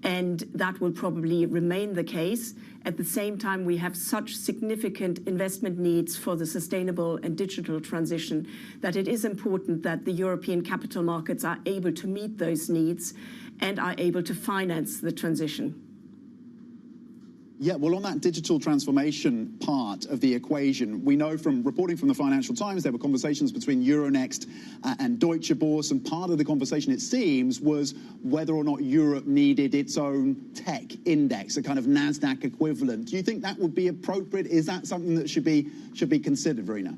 and that will probably remain the case. At the same time, we have such significant investment needs for the sustainable and digital transition that it is important that the European capital markets are able to meet those needs and are able to finance the transition. Yeah, well, on that digital transformation part of the equation, we know from reporting from the Financial Times, there were conversations between Euronext and Deutsche Börse, and part of the conversation, it seems, was whether or not Europe needed its own tech index, a kind of NASDAQ equivalent. Do you think that would be appropriate? Is that something that should be considered, Verena?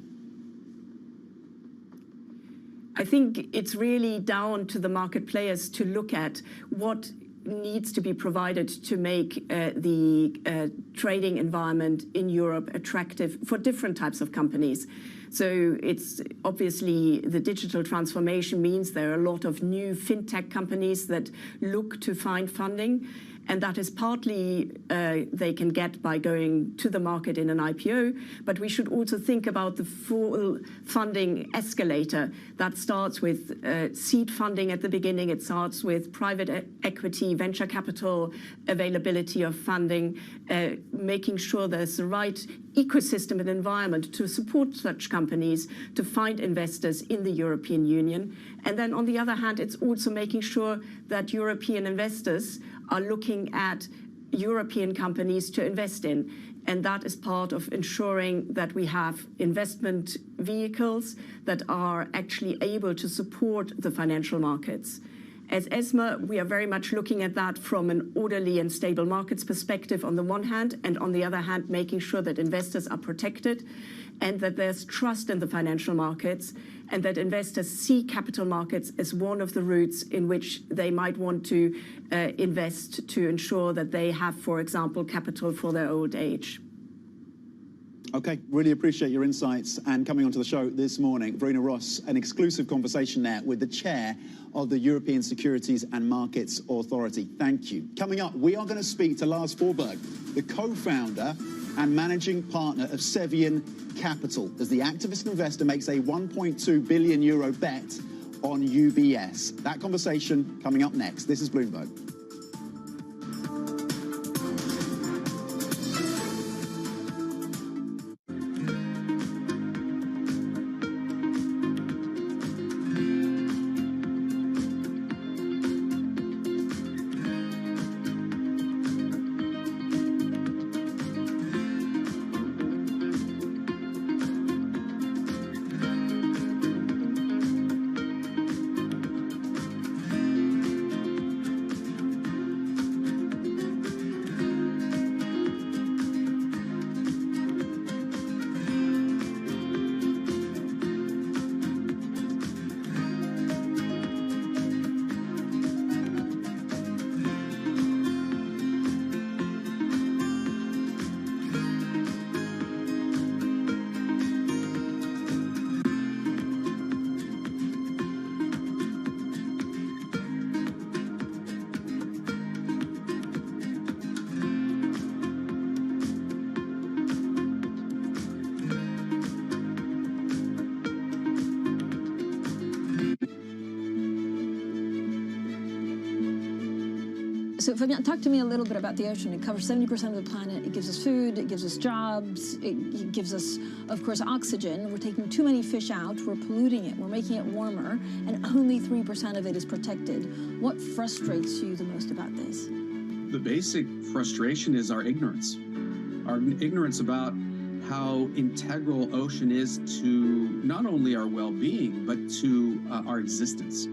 I think it's really down to the market players to look at what needs to be provided to make the trading environment in Europe attractive for different types of companies. So it's obviously the digital transformation means there are a lot of new fintech companies that look to find funding. And that is partly they can get by going to the market in an IPO. But we should also think about the full funding escalator that starts with seed funding at the beginning. It starts with private equity, venture capital, availability of funding, making sure there's the right ecosystem and environment to support such companies to find investors in the European Union. And then on the other hand, it's also making sure that European investors are looking at European companies to invest in. And that is part of ensuring that we have investment vehicles that are actually able to support the financial markets. As ESMA, we are very much looking at that from an orderly and stable markets perspective on the one hand, and on the other hand, making sure that investors are protected and that there's trust in the financial markets and that investors see capital markets as one of the routes in which they might want to invest to ensure that they have, for example, capital for their old age. Okay, really appreciate your insights and coming onto the show this morning. Verena Ross, an exclusive conversation there with the chair of the European Securities and Markets Authority. Thank you. Coming up, we are going to speak to Lars Forberg, the co-founder and managing partner of Sevian Capital, as the activist investor makes a €1.2 billion bet on UBS. That conversation coming up next. This is Bloomberg. So Fabien, talk to me a little bit about the ocean. It covers 70% of the planet. It gives us food. It gives us jobs. It gives us, of course, oxygen. We're taking too many fish out. We're polluting it. We're making it warmer. And only 3% of it is protected. What frustrates you the most about this? The basic frustration is our ignorance. Our ignorance about how integral ocean is to not only our well-being, but to our existence.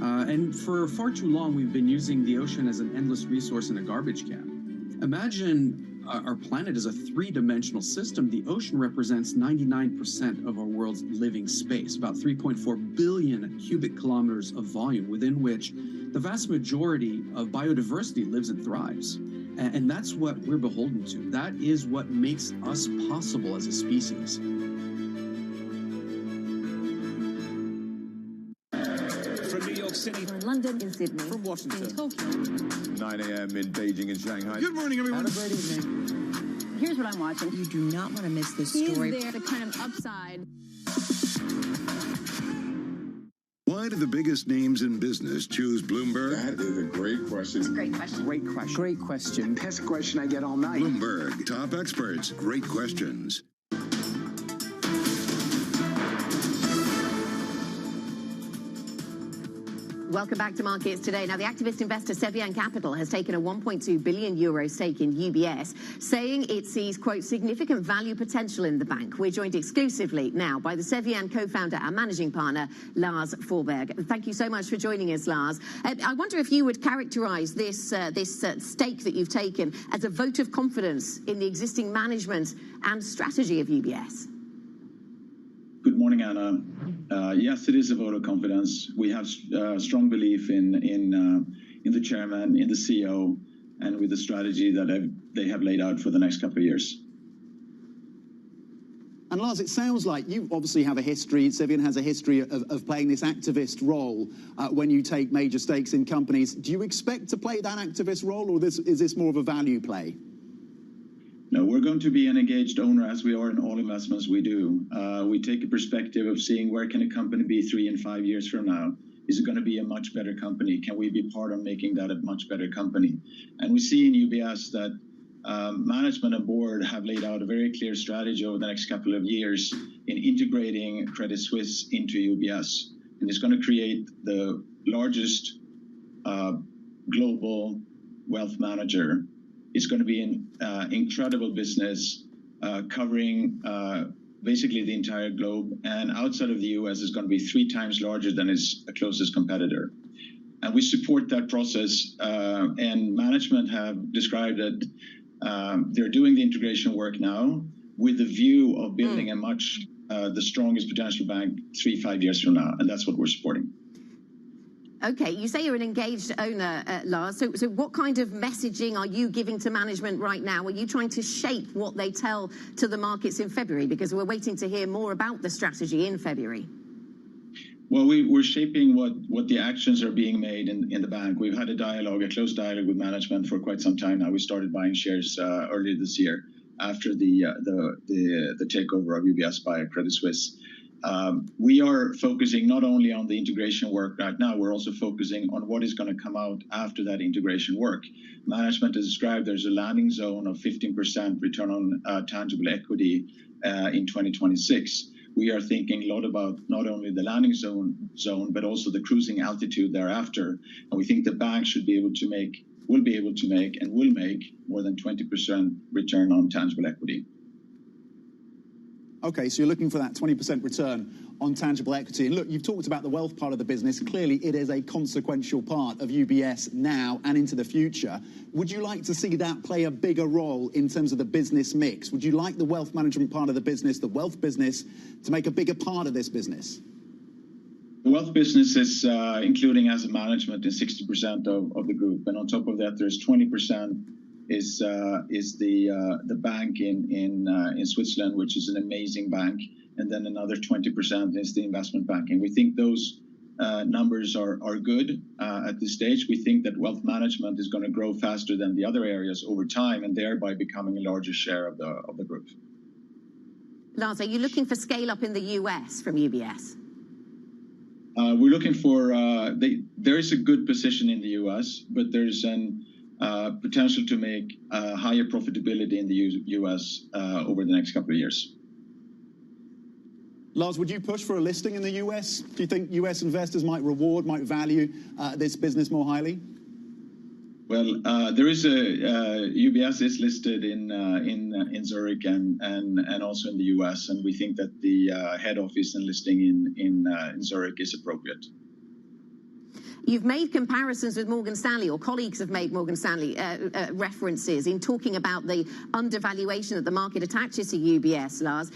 And for far too long, we've been using the ocean as an endless resource in a garbage can. Imagine our planet is a three-dimensional system. The ocean represents 99% of our world's living space, about 3.4 billion cubic kilometers of volume, within which the vast majority of biodiversity lives and thrives. And that's what we're beholden to. That is what makes us possible as a species. From New York City, From London, in Sydney, from Washington, in Tokyo. 9 a.m. in Beijing and Shanghai. Good morning, everyone. Have a great evening. Here's what I'm watching. You do not want to miss this Is story. there the kind of upside? Why do the biggest names in business choose Bloomberg? That is a great question. It's a great question. Great question. Great question. Best question I get all night. Bloomberg, top experts, great questions. Welcome back to Markets Today. Now, the activist investor Sevian Capital has taken a 1.2 billion euro stake in UBS, saying it sees, quote, significant value potential in the bank. We're joined exclusively now by the Sevian co-founder and managing partner, Lars Forberg. Thank you so much for joining us, Lars. I wonder if you would characterize this stake that you've taken as a vote of confidence in the existing management and strategy of UBS. Good morning, Anna. Yes, it is a vote of confidence. We have strong belief in the chairman, in the CEO, and with the strategy that they have laid out for the next couple of years. And Lars, it sounds like you obviously have a history, Sevian has a history of playing this activist role when you take major stakes in companies. Do you expect to play that activist role, or is this more of a value play? No, we're going to be an engaged owner, as we are in all investments we do. We take a perspective of seeing where can a company be 3 and 5 years from now. Is it going to be a much better company? Can we be part of making that a much better company? And we see in UBS that management and board have laid out a very clear strategy over the next couple of years in integrating Credit Suisse into UBS. And it's going to create the largest global wealth manager. It's going to be an incredible business covering basically the entire globe. And outside of the US, is going to be 3 times larger than its closest competitor. And we support that process. And management have described that they're doing the integration work now with the view of building a much, the strongest potential bank 3-5 years from now. And that's what we're supporting. Okay, you say you're an engaged owner, Lars. So what kind of messaging are you giving to management right now? Are you trying to shape what they tell to the markets in February? Because we're waiting to hear more about the strategy in February. Well, we're shaping what the actions are being made in the bank. We've had a close dialogue with management for quite some time now. We started buying shares earlier this year after the takeover of UBS by Credit Suisse. We are focusing not only on the integration work right now, we're also focusing on what is going to come out after that integration work. Management has described there's a landing zone of 15% return on tangible equity in 2026. We are thinking a lot about not only the landing zone, but also the cruising altitude thereafter. And we think the bank should be able to make, will be able to make, and will make more than 20% return on tangible equity. Okay, so you're looking for that 20% return on tangible equity. And look, you've talked about the wealth part of the business. Clearly, it is a consequential part of UBS now and into the future. Would you like to see that play a bigger role in terms of the business mix? Would you like the wealth management part of the business, the wealth business, to make a bigger part of this business? The wealth business is including asset management is 60% of the group. And on top of that, there's 20% is the bank in Switzerland, which is an amazing bank, and then another 20% is the investment banking. We think those numbers are good at this stage. We think that wealth management is going to grow faster than the other areas over time, and thereby becoming a larger share of the group. Lars, are you looking for scale up in the US from UBS? We're looking for there is a good position in the US, but there's an potential to make higher profitability in the US over the next couple of years. Lars, would you push for a listing in the US? Do you think US investors might value this business more highly? Well, there is UBS is listed in Zurich and also in the US, and we think that the head office and listing in Zurich is appropriate. You've made comparisons with Morgan Stanley, or colleagues have made Morgan Stanley references in talking about the undervaluation that the market attaches to UBS, Lars.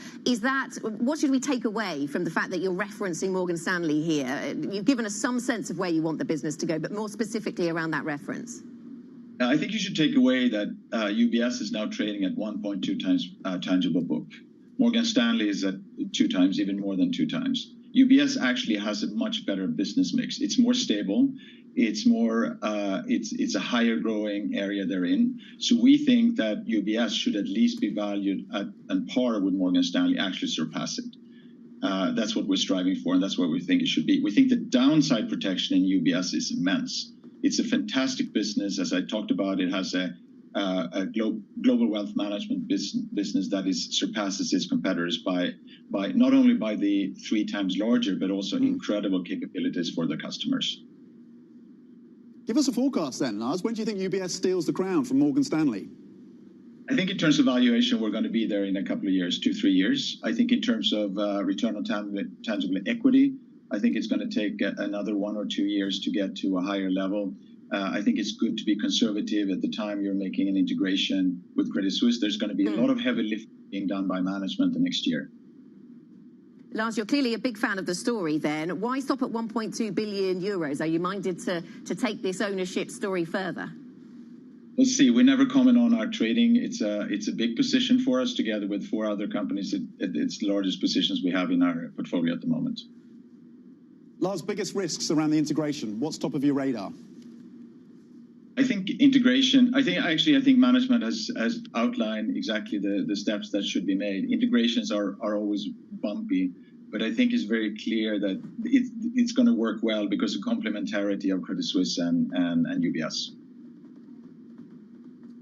What should we take away from the fact that you're referencing Morgan Stanley here? You've given us some sense of where you want the business to go, but more specifically around that reference. I think you should take away that UBS is now trading at 1.2 times tangible book. Morgan Stanley is at 2 times, even more than 2 times. UBS actually has a much better business mix. It's more stable. It's more. It's a higher growing area they're in. So we think that UBS should at least be valued at par with Morgan Stanley, actually surpass it. That's what we're striving for, and that's what we think it should be. We think the downside protection in UBS is immense. It's a fantastic business, as I talked about. It has a global wealth management business that surpasses its competitors by not only by the 3 times larger, but also incredible capabilities for the customers. Give us a forecast then, Lars. When do you think UBS steals the crown from Morgan Stanley? I think in terms of valuation, we're going to be there in a couple of years, 2-3 years. I think in terms of return on tangible equity, I think it's going to take another 1 or 2 years to get to a higher level. I think it's good to be conservative at the time you're making an integration with Credit Suisse. There's going to be a lot of heavy lifting being done by management the next year. Lars, you're clearly a big fan of the story then. Why stop at 1.2 billion euros? Are you minded to take this ownership story further? Let's see. We never comment on our trading. It's a big position for us, together with 4 other companies. It's the largest positions we have in our portfolio at the moment. Lars, biggest risks around the integration. What's top of your radar? I think integration. I think management has outlined exactly the steps that should be made. Integrations are always bumpy, but I think it's very clear that it's going to work well because of complementarity of Credit Suisse and UBS.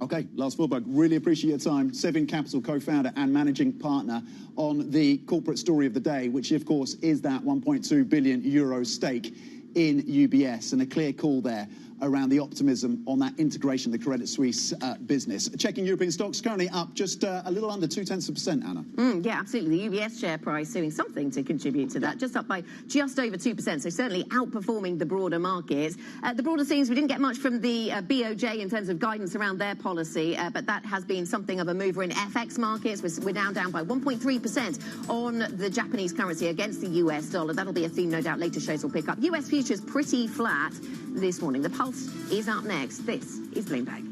Okay, Lars Fulberg, really appreciate your time. Sevin Capital co-founder and managing partner on the corporate story of the day, which of course is that 1.2 billion euro stake in UBS, and a clear call there around the optimism on that integration of the Credit Suisse business. Checking European stocks, currently up just a little under 0.2%, Anna. Yeah, absolutely. The UBS share price doing something to contribute to that, just up by just over 2%, so certainly outperforming the broader markets. The broader themes, we didn't get much from the BOJ in terms of guidance around their policy, but that has been something of a mover in FX markets. We're now down by 1.3% on the Japanese currency against the US dollar. That'll be a theme, no doubt, later shows will pick up. US futures pretty flat this morning. The pulse is up next. This is Bloomberg.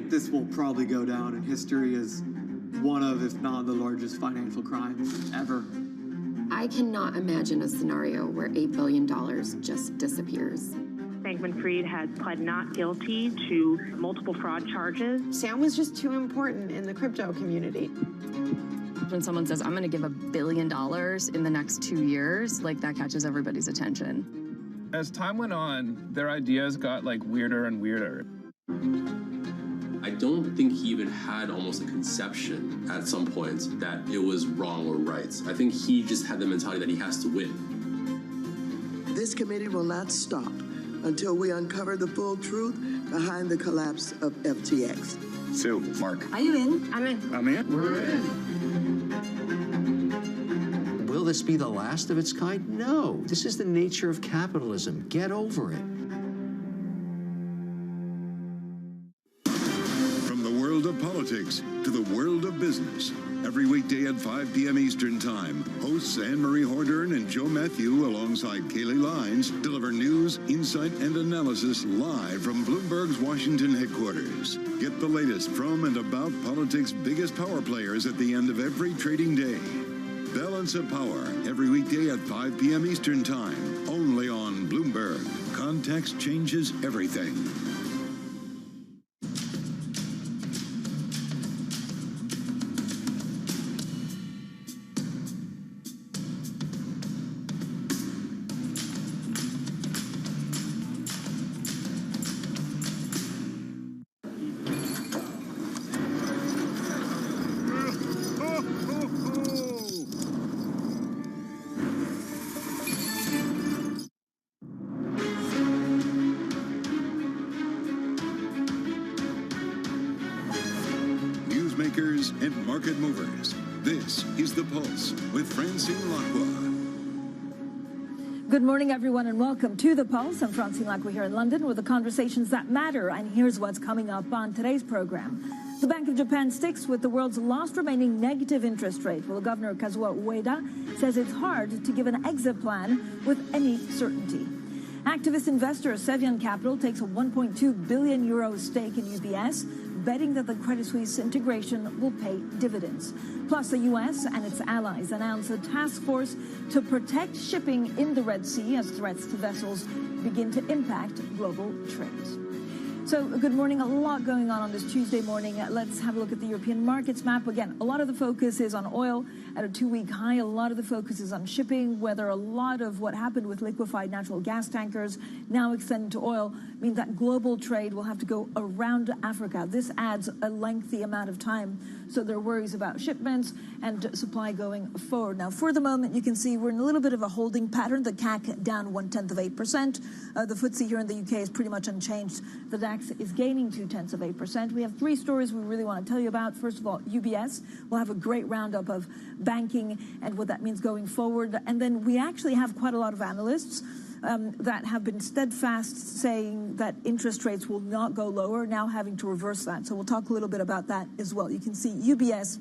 This will probably go down in history as one of, if not the largest financial crimes ever. I cannot imagine a scenario where $8 billion just disappears. Bankman-Fried has pled not guilty to multiple fraud charges. Sam was just too important in the crypto community. When someone says, I'm going to give $1 billion in the next 2 years, like that catches everybody's attention. As time went on, their ideas got like weirder and weirder. I don't think he even had almost a conception at some point that it was wrong or right. I think he just had the mentality that he has to win. This committee will not stop until we uncover the full truth behind the collapse of FTX. Sue, Mark. Are you in? I'm in. I'm in. We're in. Will this be the last of its kind? No. This is the nature of capitalism. Get over it. to the world of business. Every weekday at 5 p.m. Eastern Time, hosts Anne-Marie Hordern and Joe Matthew alongside Kaylee Lines deliver news, insight, and analysis live from Bloomberg's Washington headquarters. Get the latest from and about politics' biggest power players at the end of every trading day. Balance of Power, every weekday at 5 p.m. Eastern Time, only on Bloomberg. Context changes everything. And market movers. This is The Pulse with Francine Lacqua. Good morning, everyone, and welcome to The Pulse. I'm Francine Lacqua here in London with the conversations that matter. And here's what's coming up on today's program. The Bank of Japan sticks with the world's last remaining negative interest rate. Well, Governor Kazuo Ueda says it's hard to give an exit plan with any certainty. Activist investor Sevian Capital takes a 1.2 billion euro stake in UBS, betting that the Credit Suisse integration will pay dividends. Plus, the U.S. and its allies announced a task force to protect shipping in the Red Sea as threats to vessels begin to impact global trade. So, good morning. A lot going on this Tuesday morning. Let's have a look at the European markets map. Again, a lot of the focus is on oil at a 2-week high. A lot of the focus is on shipping, whether a lot of what happened with liquefied natural gas tankers now extending to oil means that global trade will have to go around Africa. This adds a lengthy amount of time. So there are worries about shipments and supply going forward. Now, for the moment, you can see we're in a little bit of a holding pattern. The CAC down 0.1%. The FTSE here in the UK is pretty much unchanged. The DAX is gaining 0.2%. We have 3 stories we really want to tell you about. First of all, UBS will have a great roundup of banking and what that means going forward. And then we actually have quite a lot of analysts that have been steadfast saying that interest rates will not go lower, now having to reverse that. So we'll talk a little bit about that as well. You can see UBS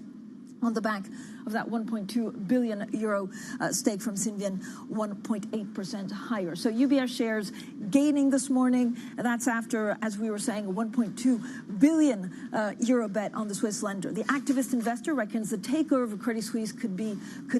on the back of that 1.2 billion euro stake from Sinvian, 1.8% higher. So UBS shares gaining this morning. That's after, as we were saying, a 1.2 billion euro bet on the Swiss lender. The activist investor reckons the takeover of Credit Suisse could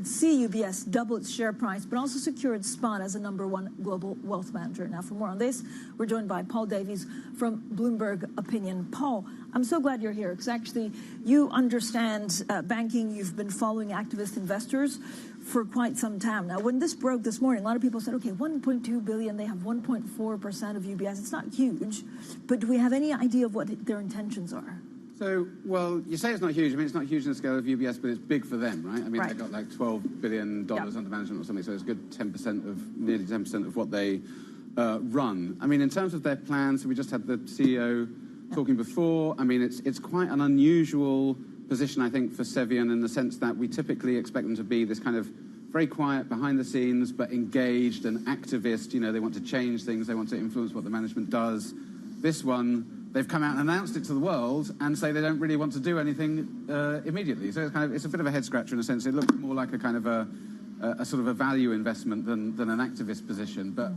see UBS double its share price, but also secure its spot as a #1 global wealth manager. Now, for more on this, we're joined by Paul Davies from Bloomberg Opinion. Paul, I'm so glad you're here because actually you understand banking. You've been following activist investors for quite some time. Now, when this broke this morning, a lot of people said, okay, 1.2 billion, they have 1.4% of UBS. It's not huge, but do we have any idea of what their intentions are? So, well, you say it's not huge. I mean, it's not huge in the scale of UBS, but it's big for them, right? I mean, They've got like $12 billion under management or something, so it's a good 10% of, nearly 10% of what they run. I mean, in terms of their plans, we just had the CEO talking before. I mean, it's quite an unusual position, I think, for Sevian in the sense that we typically expect them to be this kind of very quiet, behind the scenes, but engaged and activist. You know, they want to change things. They want to influence what the management does. This one, they've come out and announced it to the world and say they don't really want to do anything immediately. So it's a bit of a head-scratcher in a sense. It looks more like a kind of a sort of a value investment than an activist position. But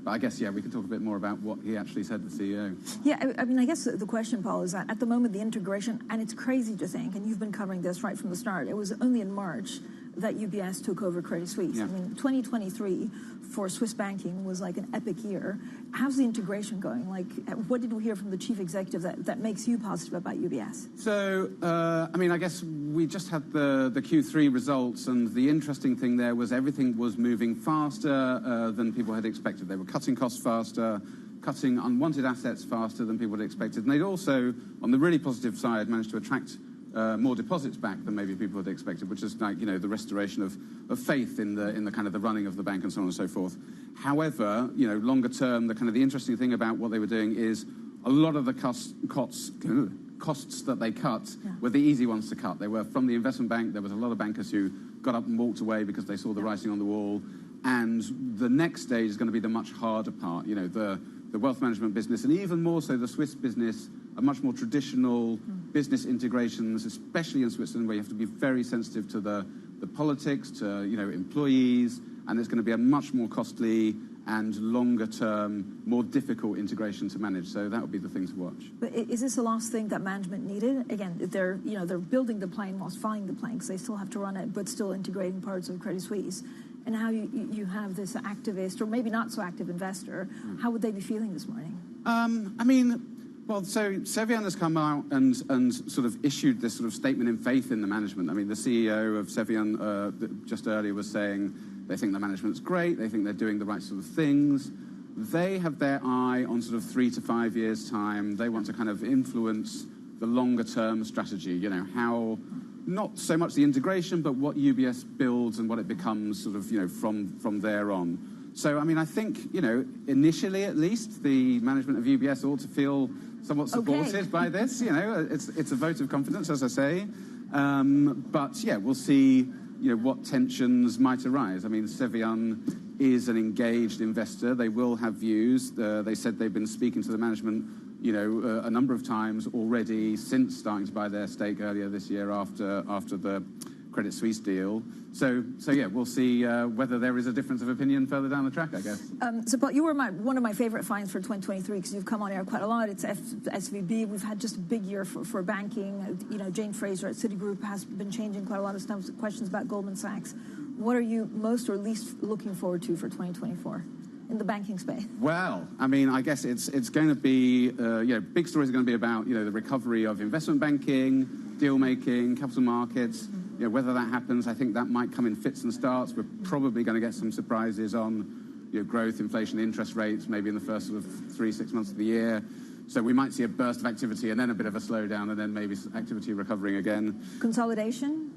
I guess, we can talk a bit more about what he actually said, the CEO. Yeah, I mean, I guess the question, Paul, is that at the moment, the integration, and it's crazy to think, and you've been covering this right from the start, it was only in March that UBS took over Credit Suisse. Yeah. I mean, 2023 for Swiss banking was like an epic year. How's the integration going? Like, what did we hear from the chief executive that makes you positive about UBS? So, I mean, I guess we just had the Q3 results, and the interesting thing there was everything was moving faster than people had expected. They were cutting costs faster, cutting unwanted assets faster than people had expected. And they'd also, on the really positive side, managed to attract more deposits back than maybe people had expected, which is like, the restoration of faith in the kind of the running of the bank and so on and so forth. However, longer term, the interesting thing about what they were doing is a lot of the costs that they cut were the easy ones to cut. They were from the investment bank. There was a lot of bankers who got up and walked away because they saw the writing on the wall. And the next stage is going to be the much harder part, the wealth management business, and even more so the Swiss business, a much more traditional business integrations, especially in Switzerland, where you have to be very sensitive to the politics, to employees, and it's going to be a much more costly and longer term, more difficult integration to manage. So that would be the thing to watch. But is this the last thing that management needed? Again, they're building the plane whilst flying the plane, because they still have to run it, but still integrating parts of Credit Suisse. And how you have this activist, or maybe not so active investor, how would they be feeling this morning? Well, so Cevian has come out and sort of issued this sort of statement in faith in the management. I mean, the CEO of Cevian just earlier was saying they think the management's great, they think they're doing the right sort of things. They have their eye on sort of 3 to 5 years' time. They want to kind of influence the longer-term strategy, how, not so much the integration, but what UBS builds and what it becomes sort of, from there on. So, I think, initially at least, the management of UBS ought to feel somewhat supported by this. It's a vote of confidence, as I say. But, yeah, we'll see, what tensions might arise. Cevian is an engaged investor. They will have views. They said they've been speaking to the management, a number of times already since starting to buy their stake earlier this year after the Credit Suisse deal. So yeah, we'll see whether there is a difference of opinion further down the track, I guess. So, Paul, you were one of my favorite finds for 2023 because you've come on air quite a lot. It's SVB. We've had just a big year for banking. Jane Fraser at Citigroup has been changing quite a lot of stuff. Questions about Goldman Sachs. What are you most or least looking forward to for 2024 in the banking space? Well, I guess it's going to be, big stories are going to be about, the recovery of investment banking, deal making, capital markets. Whether that happens, I think that might come in fits and starts. We're probably going to get some surprises on growth, inflation, interest rates, maybe in the first sort of 3-6 months of the year. So we might see a burst of activity and then a bit of a slowdown and then maybe activity recovering again. Consolidation?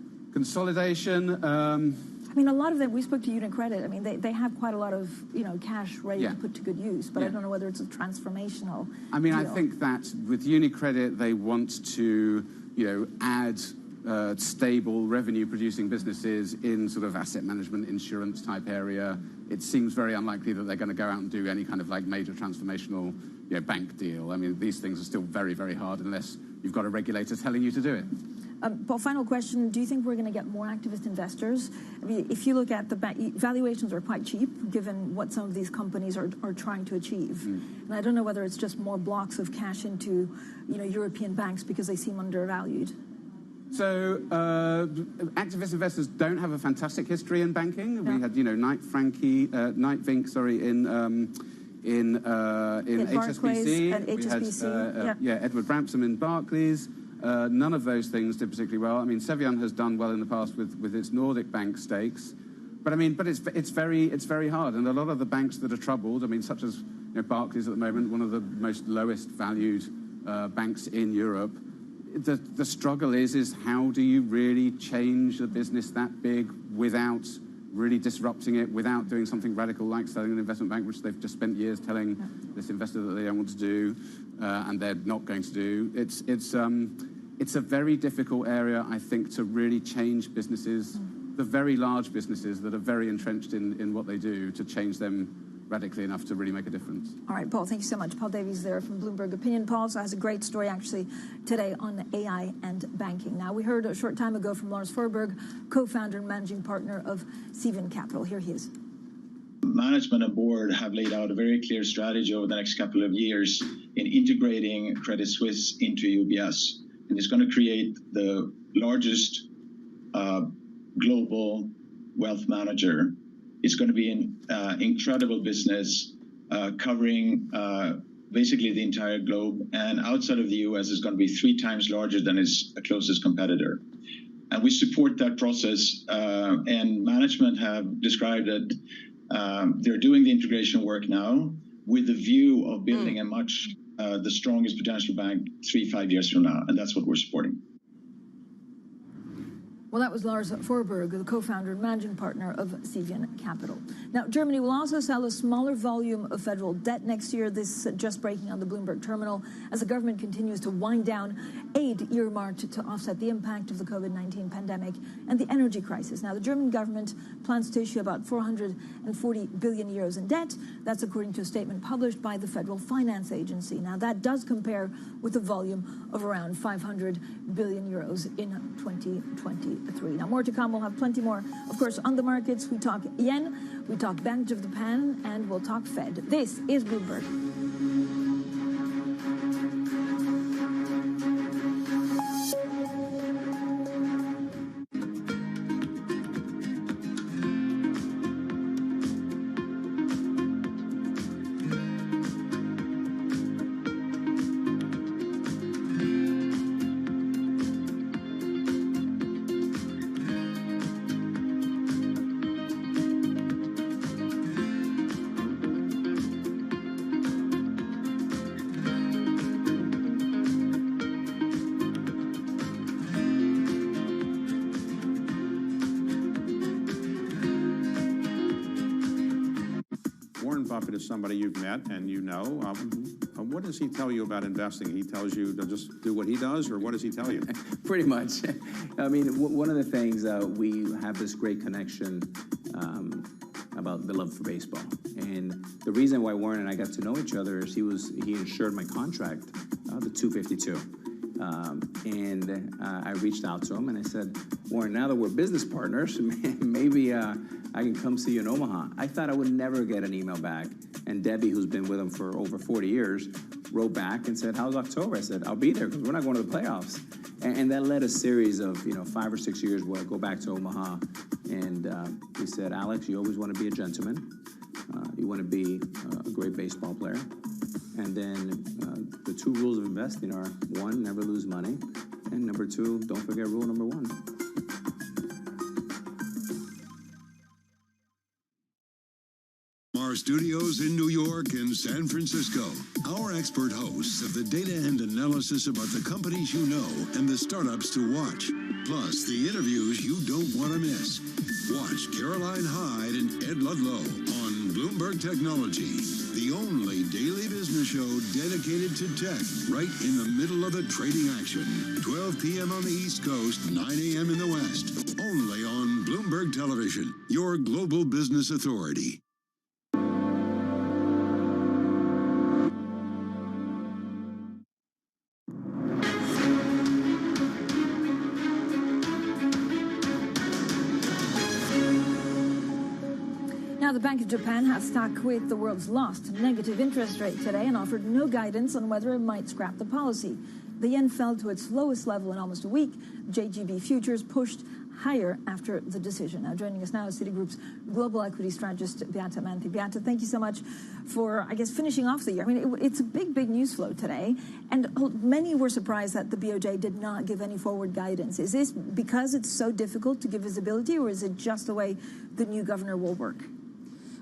A lot of them, we spoke to UniCredit. They have quite a lot of, cash ready to put to good use, but I don't know whether it's a transformational deal. I think that with UniCredit, they want to, add stable revenue-producing businesses in sort of asset management, insurance type area. It seems very unlikely that they're going to go out and do any kind of major transformational, bank deal. These things are still very, very hard unless you've got a regulator telling you to do it. Paul, final question. Do you think we're going to get more activist investors? If you look at the valuations are quite cheap, given what some of these companies are trying to achieve. And I don't know whether it's just more blocks of cash into, European banks because they seem undervalued. So, activist investors don't have a fantastic history in banking. We had, Knight Vink, in HSBC. And HSBC. We had Edward Brampson in Barclays. None of those things did particularly well. Cevian has done well in the past with its Nordic bank stakes, but it's very hard. And a lot of the banks that are troubled, such as Barclays at the moment, one of the most lowest valued banks in Europe. The struggle is how do you really change a business that big without really disrupting it, without doing something radical like selling an investment bank, which they've just spent years telling this investor that they don't want to do, and they're not going to do. It's a very difficult area, I think, to really change businesses, the very large businesses that are very entrenched in what they do, to change them radically enough to really make a difference. All right, Paul, thank you so much. Paul Davies there from Bloomberg Opinion. Paul also has a great story, actually, today on AI and banking. Now, we heard a short time ago from Lars Forberg, co-founder and managing partner of Seven Capital. Here he is. Management and board have laid out a very clear strategy over the next couple of years in integrating Credit Suisse into UBS. And it's going to create the largest global wealth manager. It's going to be an incredible business covering basically the entire globe. And outside of the US, it's going to be 3 times larger than its closest competitor. And we support that process. And management have described that they're doing the integration work now with the view of building a much the strongest potential bank 3-5 years from now. And that's what we're supporting. Well, that was Lars Forberg, the co-founder and managing partner of Sevian Capital. Now, Germany will also sell a smaller volume of federal debt next year. This just breaking on the Bloomberg terminal as the government continues to wind down aid earmarked to offset the impact of the COVID-19 pandemic and the energy crisis. Now, the German government plans to issue about 440 billion euros in debt. That's according to a statement published by the Federal Finance Agency. Now, that does compare with a volume of around 500 billion euros in 2023. Now, more to come. We'll have plenty more, of course, on the markets. We talk yen, we talk Bank of Japan, and we'll talk Fed. This is Bloomberg. Buffett is somebody you've met and you know. What does he tell you about investing? He tells you to just do what he does, or what does he tell you? Pretty much. I mean, one of the things, we have this great connection about the love for baseball. And the reason why Warren and I got to know each other is he insured my contract, the 252. I reached out to him and I said, Warren, now that we're business partners, maybe I can come see you in Omaha. I thought I would never get an email back. And Debbie, who's been with him for over 40 years, wrote back and said, how's October? I said, I'll be there because we're not going to the playoffs. And that led a series of 5 or 6 years where I go back to Omaha. And he said, Alex, you always want to be a gentleman. You want to be a great baseball player. And then the 2 rules of investing are, 1, never lose money. And number 2, don't forget rule number 1. Our studios in New York and San Francisco, our expert hosts of the data and analysis about the companies you know and the startups to watch, plus the interviews you don't want to miss. Watch Caroline Hyde and Ed Ludlow on Bloomberg Technology, the only daily business show dedicated to tech, right in the middle of the trading action. 12 p.m. on the East Coast, 9 a.m. in the West, only on Bloomberg Television, your global business authority. The Bank of Japan has stuck with the world's last negative interest rate today and offered no guidance on whether it might scrap the policy. The yen fell to its lowest level in almost a week. JGB futures pushed higher after the decision. Now, joining us now is Citigroup's global equity strategist, Beata Manthi. Beata, thank you so much for, I guess, finishing off the year. I mean, it's a big news flow today, and many were surprised that the BOJ did not give any forward guidance. Is this because it's so difficult to give visibility, or is it just the way the new governor will work?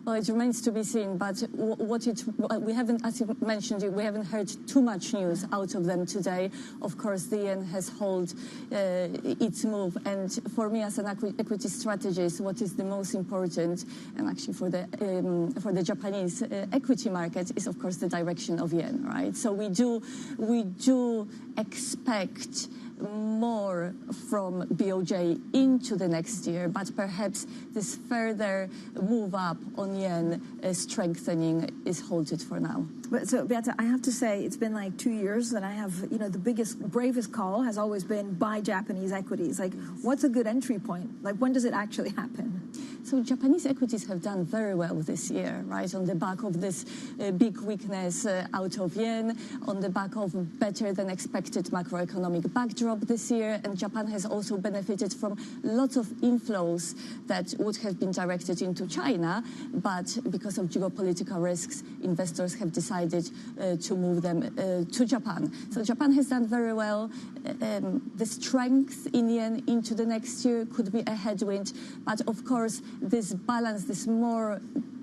Well, it remains to be seen, but we haven't, as you mentioned, we haven't heard too much news out of them today. Of course, the yen has held its move, and for me as an equity strategist, what is the most important, and actually for the Japanese equity market, is of course the direction of yen, right? So we do expect more from BOJ into the next year, but perhaps this further move up on yen strengthening is halted for now. But so, Beata, I have to say it's been like 2 years that I have, the bravest call has always been buy Japanese equities. Like, what's a good entry point? Like, when does it actually happen? So Japanese equities have done very well this year, right? On the back of this big weakness out of yen, on the back of better than expected macroeconomic backdrop this year, and Japan has also benefited from lots of inflows that would have been directed into China, but because of geopolitical risks, investors have decided to move them to Japan. So Japan has done very well. The strength in yen into the next year could be a headwind, but of course this balance, this more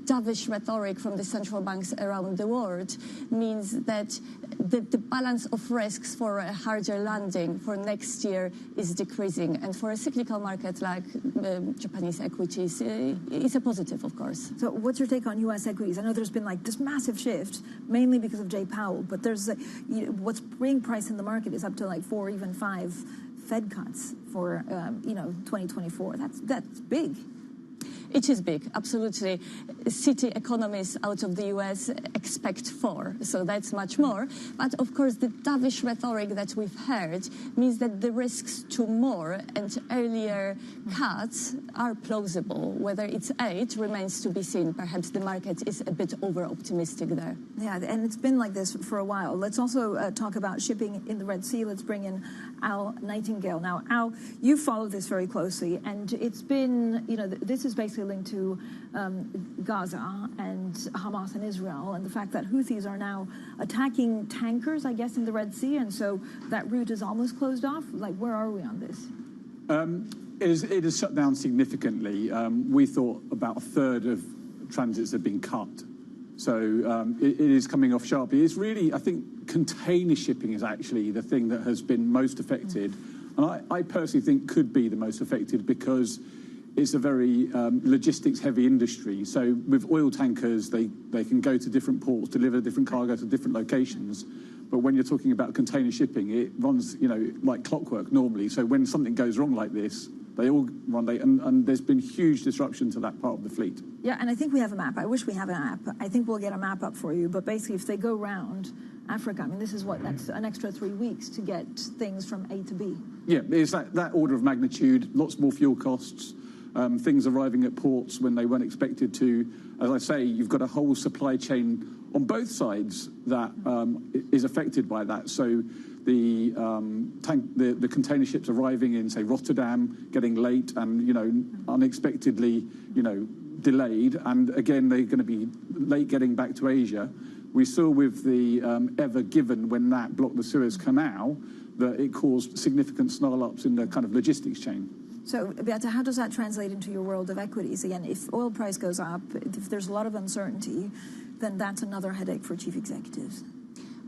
dovish rhetoric from the central banks around the world means that the balance of risks for a harder landing for next year is decreasing. And for a cyclical market like Japanese equities, it's a positive, of course. So what's your take on U.S. equities? I know there's been like this massive shift, mainly because of Jay Powell, but there's what's being priced in the market is up to like 4, even 5 Fed cuts for 2024. That's big. It is big, absolutely. City economists out of the US expect 4, so that's much more. But of course, the dovish rhetoric that we've heard means that the risks to more and earlier cuts are plausible. Whether it's 8 remains to be seen. Perhaps the market is a bit over-optimistic there. Yeah, and it's been like this for a while. Let's also talk about shipping in the Red Sea. Let's bring in Al Nightingale. Now, Al, you follow this very closely, and it's been, this is basically linked to Gaza and Hamas and Israel, and the fact that Houthis are now attacking tankers, I guess, in the Red Sea, and so that route is almost closed off. Like, where are we on this? It is shut down significantly. We thought about a third of transits had been cut. So it is coming off sharply. It's really, I think, container shipping is actually the thing that has been most affected. And I personally think could be the most affected because it's a very logistics-heavy industry. So with oil tankers, they can go to different ports, deliver different cargo to different locations. But when you're talking about container shipping, it runs, like clockwork normally. So when something goes wrong like this, they all run late, and there's been huge disruption to that part of the fleet. Yeah, and I think we have a map. I wish we have an map. I think we'll get a map up for you. But basically, if they go round Africa, I mean, this is that's an extra 3 weeks to get things from A to B. Yeah, it's that order of magnitude, lots more fuel costs, things arriving at ports when they weren't expected to. As I say, you've got a whole supply chain on both sides that is affected by that. So the container ships arriving in, say, Rotterdam, getting late and, unexpectedly, delayed. And again, they're going to be late getting back to Asia. We saw with the Ever Given, when that blocked the Suez Canal, that it caused significant snarl-ups in the kind of logistics chain. So, Beata, how does that translate into your world of equities? Again, if oil price goes up, if there's a lot of uncertainty, then that's another headache for chief executives.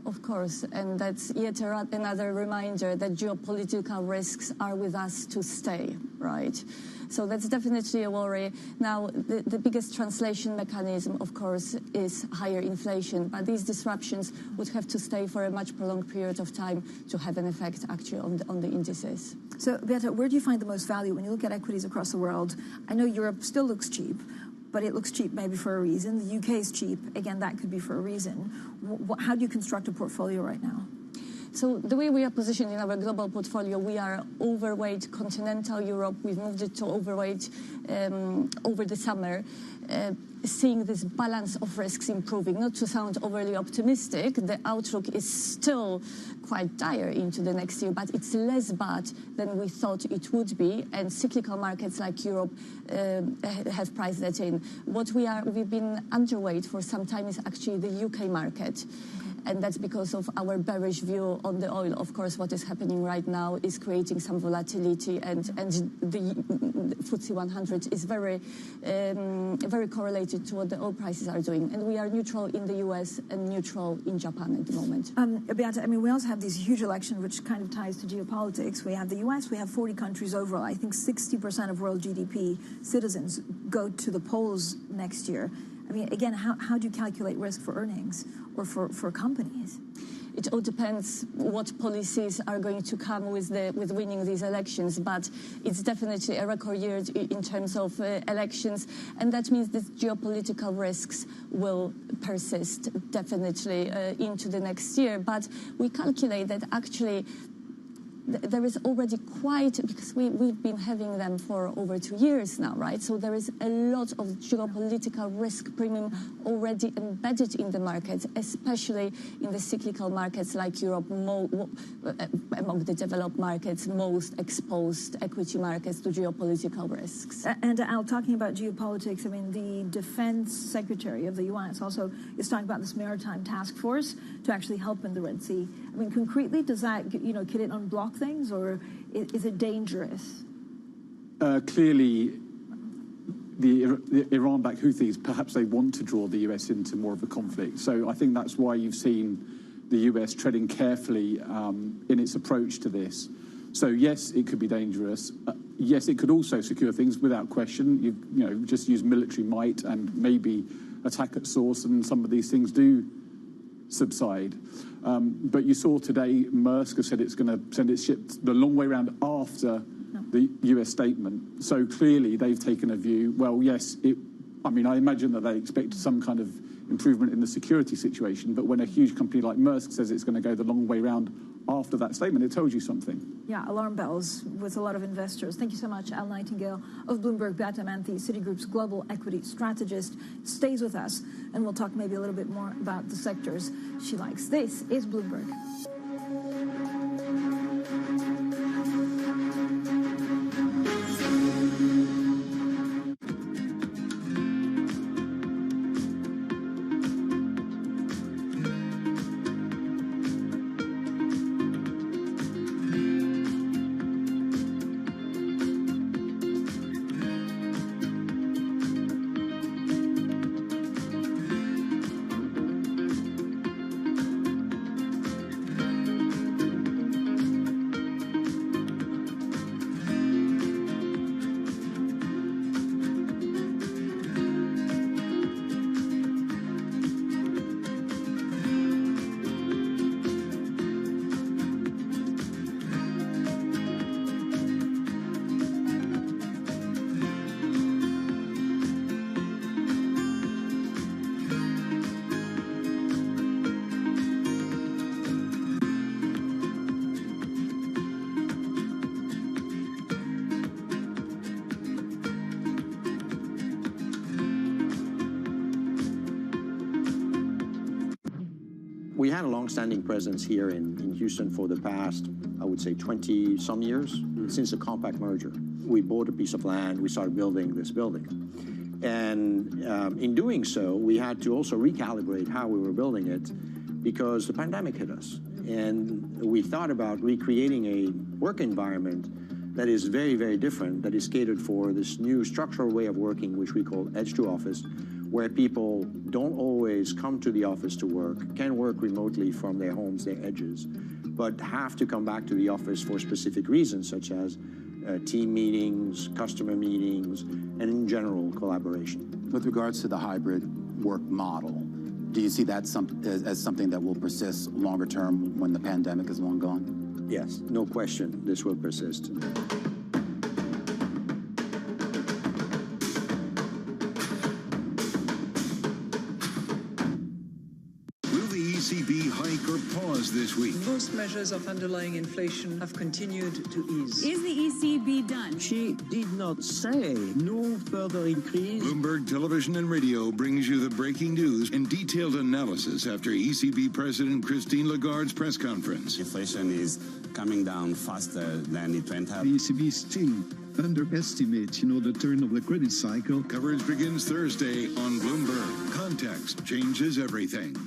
Of course, and that's yet another reminder that geopolitical risks are with us to stay, right? So that's definitely a worry. Now, the biggest translation mechanism, of course, is higher inflation, but these disruptions would have to stay for a much prolonged period of time to have an effect, actually, on the indices. So, Beata, where do you find the most value when you look at equities across the world? I know Europe still looks cheap, but it looks cheap maybe for a reason. The UK is cheap. Again, that could be for a reason. How do you construct a portfolio right now? So the way we are positioned in our global portfolio, we are overweight continental Europe. We've moved it to overweight over the summer, seeing this balance of risks improving. Not to sound overly optimistic, the outlook is still quite dire into the next year, but it's less bad than we thought it would be, and cyclical markets like Europe have priced that in. What we've been underweight for some time is actually the UK market. And that's because of our bearish view on the oil. Of course, what is happening right now is creating some volatility, and the FTSE 100 is very correlated to what the oil prices are doing. And we are neutral in the US and neutral in Japan at the moment. Beata, I mean, we also have these huge elections, which kind of ties to geopolitics. We have the US, we have 40 countries overall. I think 60% of world GDP citizens go to the polls next year. I mean, again, how do you calculate risk for earnings or for companies? It all depends what policies are going to come with winning these elections, but it's definitely a record year in terms of elections, and that means that geopolitical risks will persist definitely into the next year. But we calculate that actually there is already because we've been having them for over 2 years now, right? So there is a lot of geopolitical risk premium already embedded in the market, especially in the cyclical markets like Europe, among the developed markets, most exposed equity markets to geopolitical risks. And Al, talking about geopolitics, I mean, the defense secretary of the U.S. also is talking about this maritime task force to actually help in the Red Sea. I mean, concretely, does that, could it unblock things, or is it dangerous? Clearly, the Iran-backed Houthis, perhaps they want to draw the US into more of a conflict. So I think that's why you've seen the US treading carefully in its approach to this. So yes, it could be dangerous. Yes, it could also secure things without question. You know, just use military might and maybe attack at source, and some of these things do subside. But you saw today, Maersk has said it's going to send its ships the long way around after the US statement. So clearly they've taken a view, well, yes, I mean, I imagine that they expect some kind of improvement in the security situation, but when a huge company like Maersk says it's going to go the long way around after that statement, it tells you something. Yeah, alarm bells with a lot of investors. Thank you so much, Al Nightingale of Bloomberg. Beata Manthi, Citigroup's global equity strategist, stays with us, and we'll talk maybe a little bit more about the sectors she likes. This is Bloomberg. We had a long-standing presence here in Houston for the past, I would say, 20-some years, since the compact merger. We bought a piece of land, we started building this building. And in doing so, we had to also recalibrate how we were building it because the pandemic hit us. And we thought about recreating a work environment that is very, very different, that is catered for this new structural way of working, which we call edge to office, where people don't always come to the office to work, can work remotely from their homes, their edges, but have to come back to the office for specific reasons, such as team meetings, customer meetings, and in general, collaboration. With regards to the hybrid work model, do you see that as something that will persist longer term when the pandemic is long gone? Yes, no question, this will persist. ECB hike or pause this week? Most measures of underlying inflation have continued to ease. Is the ECB done? She did not say no further increase. Bloomberg Television and Radio brings you the breaking news and detailed analysis after ECB President Christine Lagarde's press conference. Inflation is coming down faster than it went up. The ECB still underestimates, the turn of the credit cycle. Coverage begins Thursday on Bloomberg. Context changes everything.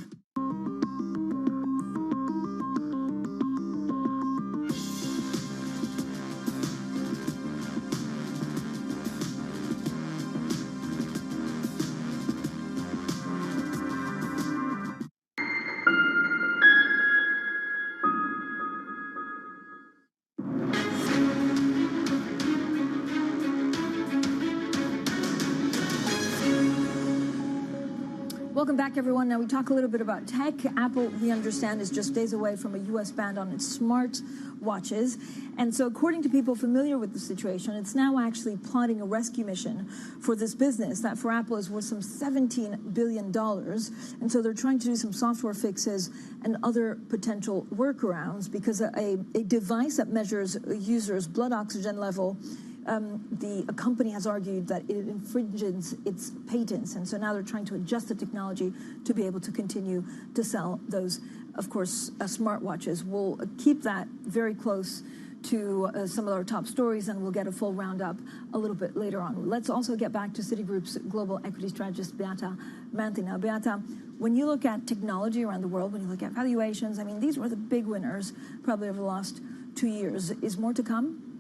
Welcome back, everyone. Now we talk a little bit about tech. Apple, we understand, is just days away from a U.S. ban on its smart watches. And so according to people familiar with the situation, it's now actually plotting a rescue mission for this business that for Apple is worth some $17 billion. And so they're trying to do some software fixes and other potential workarounds because a device that measures a user's blood oxygen level, the company has argued that it infringes its patents, and so now they're trying to adjust the technology to be able to continue to sell those, of course, smartwatches. We'll keep that very close to some of our top stories, and we'll get a full roundup a little bit later on. Let's also get back to Citigroup's global equity strategist, Beata Manthi. Now, Beata, when you look at technology around the world, when you look at valuations, I mean, these were the big winners probably over the last 2 years. Is more to come?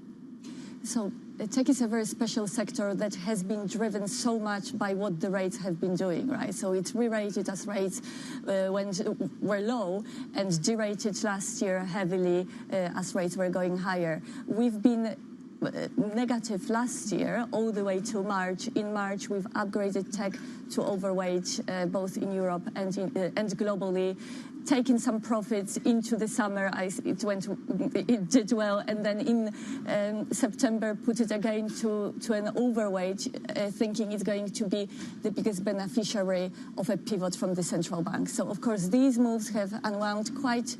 So Tech is a very special sector that has been driven so much by what the rates have been doing, right? So it's re-rated as rates were low and derated last year heavily as rates were going higher. We've been negative last year all the way to March. In March, we've upgraded tech to overweight both in Europe and globally. Taking some profits into the summer, it did well, and then in September put it again to an overweight, thinking it's going to be the biggest beneficiary of a pivot from the central bank. So of course these moves have unwound quite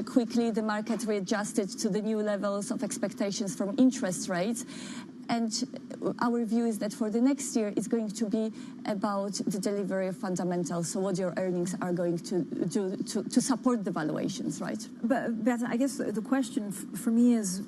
quickly. The market readjusted to the new levels of expectations from interest rates. And our view is that for the next year, it's going to be about the delivery of fundamentals, so what your earnings are going to do to support the valuations, right? But Beth, I guess the question for me is,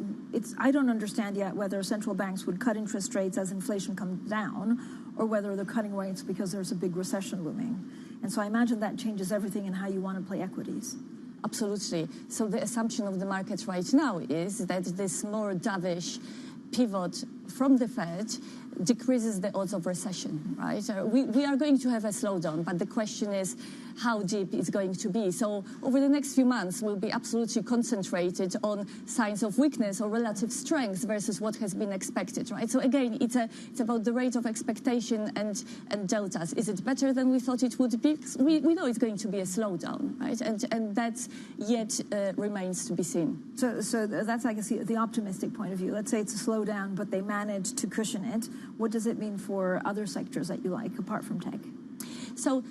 I don't understand yet whether central banks would cut interest rates as inflation comes down, or whether they're cutting rates because there's a big recession looming. And so I imagine that changes everything in how you want to play equities. Absolutely. So the assumption of the market right now is that this more dovish pivot from the Fed decreases the odds of recession, right? We are going to have a slowdown, but the question is how deep it's going to be. So over the next few months, we'll be absolutely concentrated on signs of weakness or relative strength versus what has been expected, right? So again, it's about the rate of expectation and deltas. Is it better than we thought it would be? We know it's going to be a slowdown, right? And that's yet remains to be seen. So that's, I guess, the optimistic point of view. Let's say it's a slowdown, but they managed to cushion it. What does it mean for other sectors that you like, apart from tech? So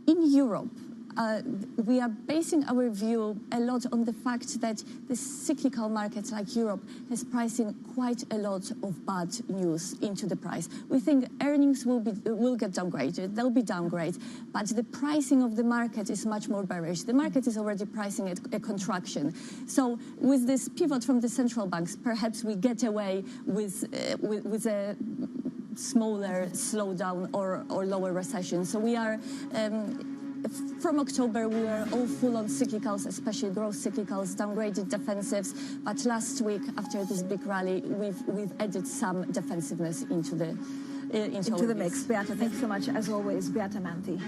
in Europe, we are basing our view a lot on the fact that the cyclical markets like Europe has priced in quite a lot of bad news into the price. We think earnings will get downgraded, they'll be downgraded, but the pricing of the market is much more bearish. The market is already pricing a contraction. So with this pivot from the central banks, perhaps we get away with a smaller slowdown or lower recession. So we are from October, we were all full on cyclicals, especially growth cyclicals, downgraded defensives. But last week, after this big rally, we've added some defensiveness into the mix. Beata, thank you so much. As always, Beata Manti.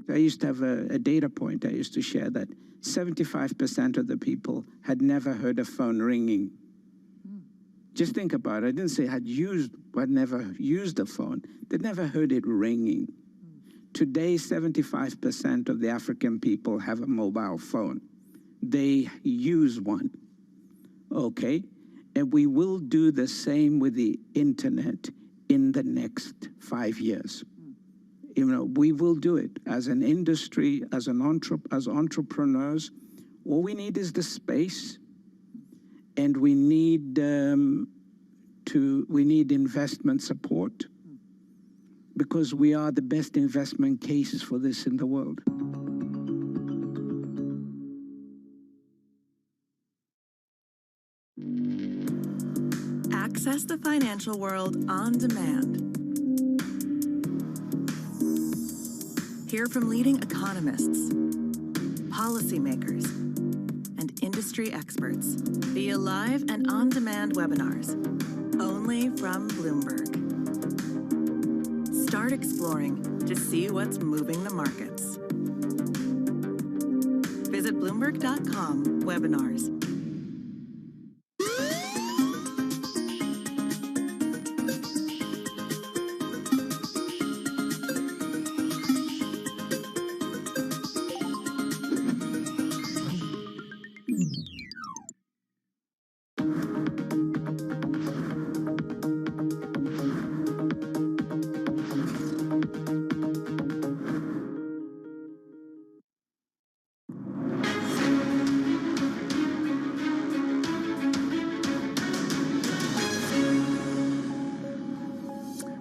I used to have a data point I used to share that 75% of the people had never heard a phone ringing. Just think about it. I didn't say had never used a phone. They'd never heard it ringing. Today, 75% of the African people have a mobile phone. They use one, okay? And we will do the same with the internet in the next 5 years. You know, we will do it as an industry, as entrepreneurs. All we need is the space, and we need investment support, because we are the best investment case for this in the world. Access the financial world on demand. Hear from leading economists, policymakers, and industry experts via live and on-demand webinars, only only from Bloomberg. Start exploring to see what's moving the markets. Visit Bloomberg.com/webinars.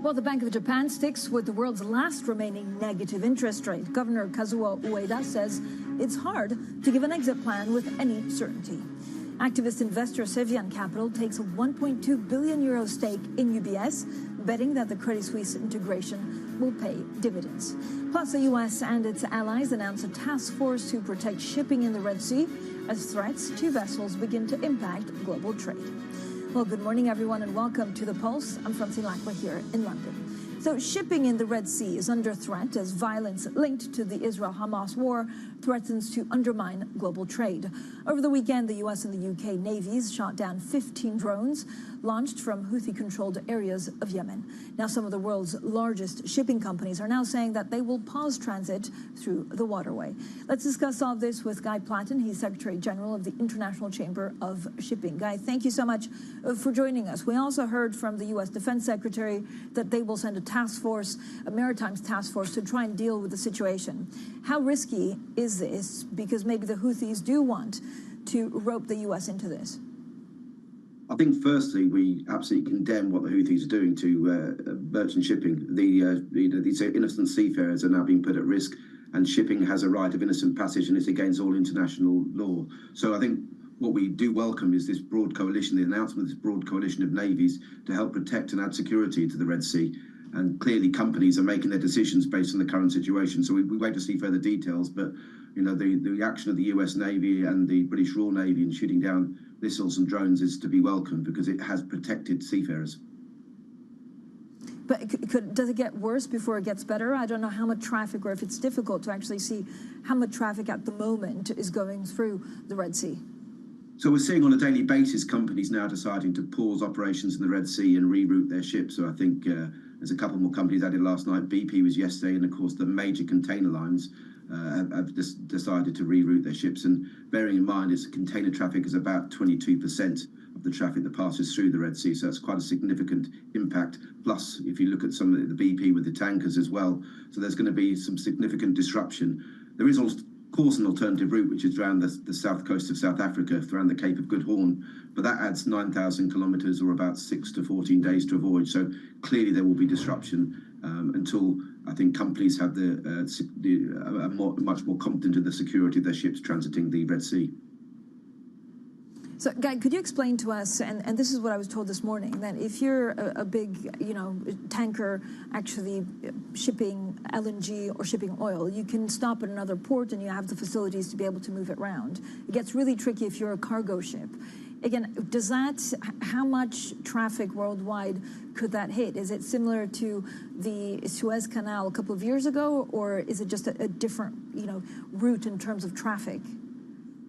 Well, the Bank of Japan sticks with the world's last remaining negative interest rate. Governor Kazuo Ueda says it's hard to give an exit plan with any certainty. Activist investor Sevian Capital takes a 1.2 billion euro stake in UBS, betting that the Credit Suisse integration will pay dividends. Plus, the U.S. and its allies announce a task force to protect shipping in the Red Sea as threats to vessels begin to impact global trade. Well, good morning, everyone, and welcome to The Pulse. I'm Francine Lacqua here in London. So shipping in the Red Sea is under threat as violence linked to the Israel-Hamas war threatens to undermine global trade. Over the weekend, the U.S. and the U.K. navies shot down 15 drones launched from Houthi-controlled areas of Yemen. Now, some of the world's largest shipping companies are now saying that they will pause transit through the waterway. Let's discuss all this with Guy Platten. He's Secretary General of the International Chamber of Shipping. Guy, thank you so much for joining us. We also heard from the U.S. Defense Secretary that they will send a task force, a maritime task force, to try and deal with the situation. How risky is this? Because maybe the Houthis do want to rope the U.S. into this. I think, firstly, we absolutely condemn what the Houthis are doing to merchant shipping. These innocent seafarers are now being put at risk, and shipping has a right of innocent passage, and it's against all international law. So I think what we do welcome is this broad coalition, the announcement of this broad coalition of navies to help protect and add security to the Red Sea. And clearly, companies are making their decisions based on the current situation. So we wait to see further details. But the action of the U.S. Navy and the British Royal Navy in shooting down missiles and drones is to be welcomed because it has protected seafarers. But does it get worse before it gets better? I don't know how much traffic, or if it's difficult to actually see how much traffic at the moment is going through the Red Sea. So we're seeing on a daily basis companies now deciding to pause operations in the Red Sea and reroute their ships. So I think there's a couple more companies added last night. BP was yesterday, and of course the major container lines have decided to reroute their ships. And bearing in mind, container traffic is about 22% of the traffic that passes through the Red Sea. So that's quite a significant impact. Plus, if you look at some of the BP with the tankers as well, so there's going to be some significant disruption. There is also, of course, an alternative route, which is around the south coast of South Africa, around the Cape of Good Horn, but that adds 9,000 kilometres or about 6 to 14 days to avoid. So clearly there will be disruption until I think companies have much more confident in the security of their ships transiting the Red Sea. So, Guy, could you explain to us, and this is what I was told this morning, that if you're a big, tanker actually shipping LNG or shipping oil, you can stop at another port and you have the facilities to be able to move it around. It gets really tricky if you're a cargo ship. Again, how much traffic worldwide could that hit? Is it similar to the Suez Canal a couple of years ago, or is it just a different, route in terms of traffic?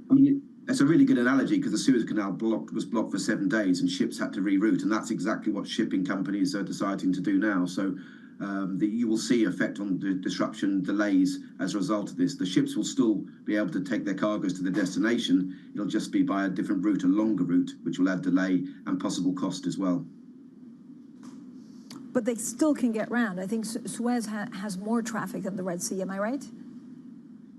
I mean, it's a really good analogy because the Suez Canal was blocked for 7 days and ships had to reroute, and that's exactly what shipping companies are deciding to do now. So you will see effect on the disruption, delays as a result of this. The ships will still be able to take their cargoes to the destination. It'll just be by a different route, a longer route, which will add delay and possible cost as well. But they still can get round. I think Suez has more traffic than the Red Sea. Am I right?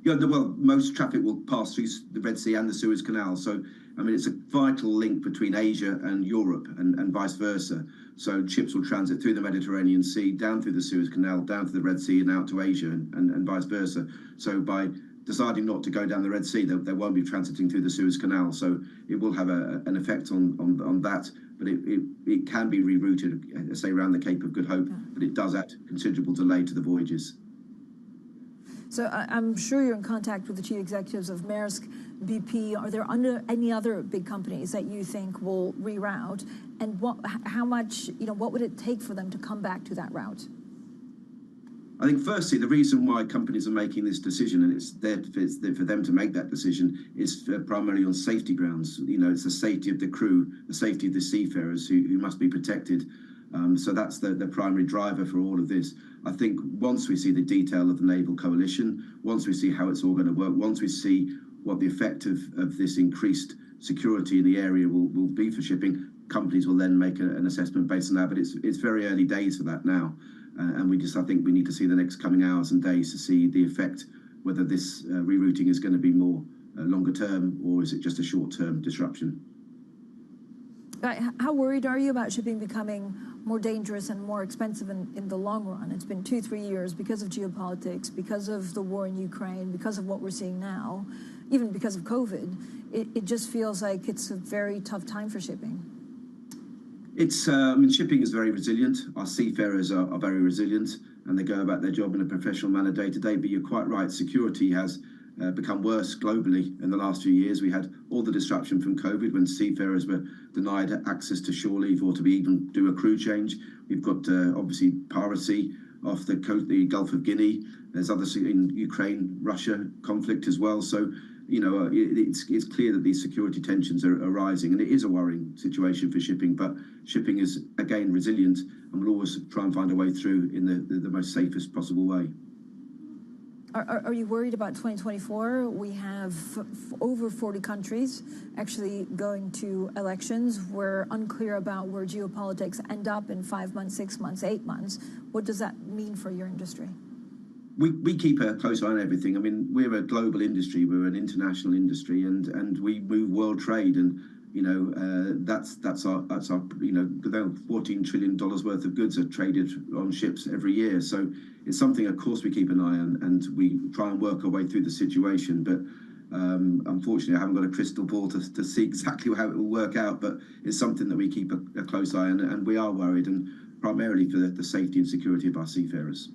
Yeah, well, most traffic will pass through the Red Sea and the Suez Canal. So, I mean, it's a vital link between Asia and Europe and vice versa. So ships will transit through the Mediterranean Sea, down through the Suez Canal, down to the Red Sea and out to Asia and vice versa. So by deciding not to go down the Red Sea, they won't be transiting through the Suez Canal. So it will have an effect on that. But it can be rerouted, say, around the Cape of Good Hope, but it does add considerable delay to the voyages. So I'm sure you're in contact with the chief executives of Maersk, BP. Are there any other big companies that you think will reroute? And how much, what would it take for them to come back to that route? I think firstly, the reason why companies are making this decision, and it's there for them to make that decision, is primarily on safety grounds. It's the safety of the crew, the safety of the seafarers who must be protected. So that's the primary driver for all of this. I think once we see the detail of the naval coalition, once we see how it's all going to work, once we see what the effect of this increased security in the area will be for shipping, companies will then make an assessment based on that. But it's very early days for that now. And I think we need to see the next coming hours and days to see the effect, whether this rerouting is going to be more longer term or is it just a short-term disruption. How worried are you about shipping becoming more dangerous and more expensive in the long run? It's been 2-3 years because of geopolitics, because of the war in Ukraine, because of what we're seeing now, even because of COVID. It just feels like it's a very tough time for shipping. Shipping is very resilient. Our seafarers are very resilient, and they go about their job in a professional manner day to day. But you're quite right, security has become worse globally in the last few years. We had all the disruption from COVID when seafarers were denied access to shore leave or to even do a crew change. We've got obviously piracy off the coast, the Gulf of Guinea. There's others in Ukraine, Russia conflict as well. So, it's clear that these security tensions are rising, and it is a worrying situation for shipping. But shipping is, again, resilient, and we'll always try and find a way through in the most safest possible way. Are you worried about 2024? We have over 40 countries actually going to elections. We're unclear about where geopolitics end up in 5 months, 6 months, 8 months. What does that mean for your industry? We keep a close eye on everything. I mean, we're a global industry, we're an international industry, and we move world trade, and that's our $14 trillion worth of goods are traded on ships every year. So it's something, of course, we keep an eye on, and we try and work our way through the situation. But unfortunately, I haven't got a crystal ball to see exactly how it will work out. But it's something that we keep a close eye on, and we are worried, and primarily for the safety and security of our seafarers.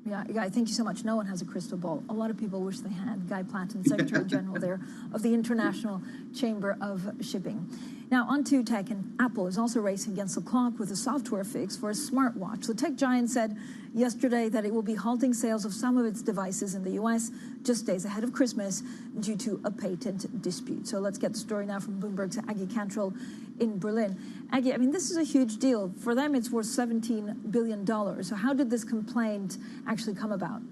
Yeah, Guy, thank you so much. No one has a crystal ball. A lot of people wish they had. Guy Platten, Secretary General there of the International Chamber of Shipping. Now, on to tech, and Apple is also racing against the clock with a software fix for a smartwatch. The tech giant said yesterday that it will be halting sales of some of its devices in the U.S. just days ahead of Christmas due to a patent dispute. So let's get the story now from Bloomberg's Aggie Cantrell in Berlin. Aggie, I mean, this is a huge deal. For them, it's worth $17 billion. So how did this complaint actually come about?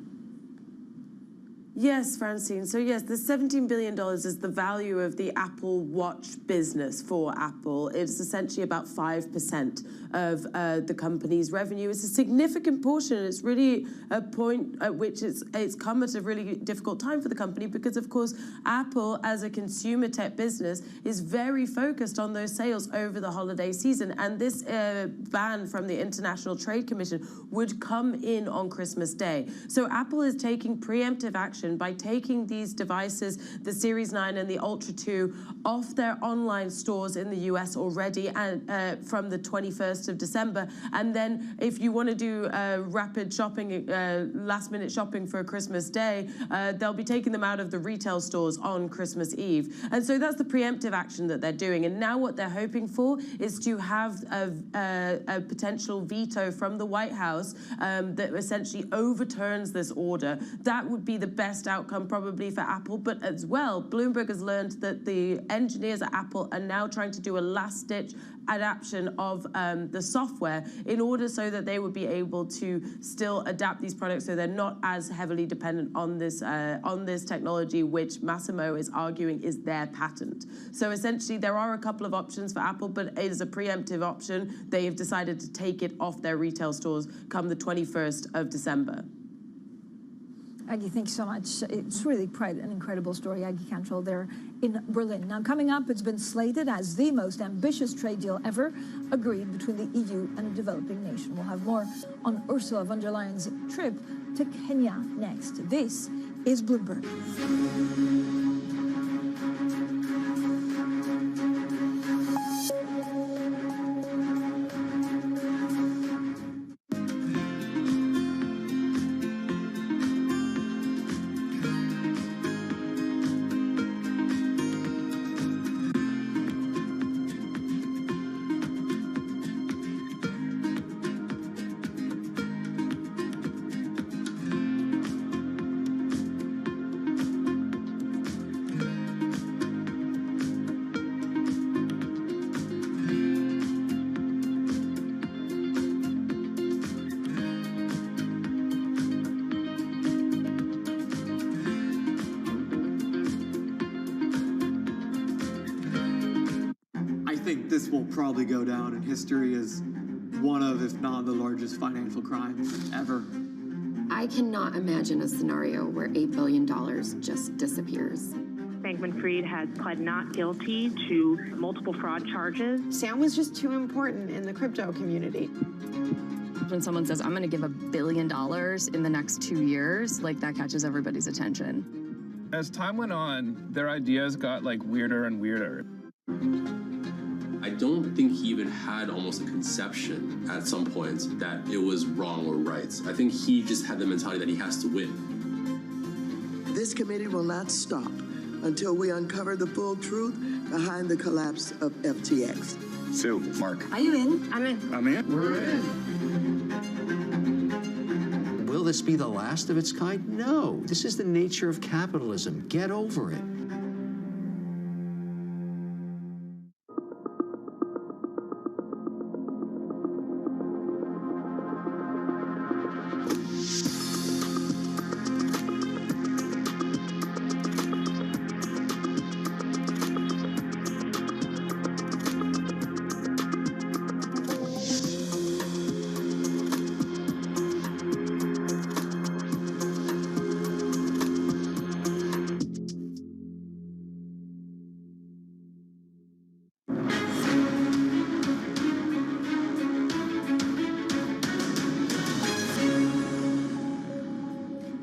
Yes, Francine. So yes, the $17 billion is the value of the Apple Watch business for Apple. It's essentially about 5% of the company's revenue. It's a significant portion. It's really a point at which it's come at a really difficult time for the company because, of course, Apple, as a consumer tech business, is very focused on those sales over the holiday season. And this ban from the International Trade Commission would come in on Christmas Day. So Apple is taking preemptive action by taking these devices, the Series 9 and the Ultra 2, off their online stores in the US already and from the 21st of December. And then if you want to do rapid shopping, last-minute shopping for Christmas Day, they'll be taking them out of the retail stores on Christmas Eve. And so that's the preemptive action that they're doing. And now what they're hoping for is to have a potential veto from the White House that essentially overturns this order. That would be the best outcome probably for Apple, but as well, Bloomberg has learned that the engineers at Apple are now trying to do a last-ditch adaptation of the software in order so that they would be able to still adapt these products so they're not as heavily dependent on this technology, which Massimo is arguing is their patent. So essentially, there are a couple of options for Apple, but it is a preemptive option. They have decided to take it off their retail stores come the 21st of December. Aggie, thank you so much. It's really quite an incredible story. Aggie Cantrell there in Berlin. Now, coming up, it's been slated as the most ambitious trade deal ever agreed between the EU and a developing nation. We'll have more on Ursula von der Leyen's trip to Kenya next. This is Bloomberg. this will probably go down in history as one of, if not the largest financial crimes ever. I cannot imagine a scenario where $8 billion just disappears. Bankman-Fried has pled not guilty to multiple fraud charges. Sam was just too important in the crypto community. When someone says, I'm going to give $1 billion in the next 2 years, like that catches everybody's attention. As time went on, their ideas got like weirder and weirder. I don't think he even had almost a conception at some points that it was wrong or right. I think he just had the mentality that he has to win. This committee will not stop until we uncover the full truth behind the collapse of FTX. Sue, Mark. Are you in? I'm in. I'm in. We're in. Will this be the last of its kind? No. This is the nature of capitalism. Get over it.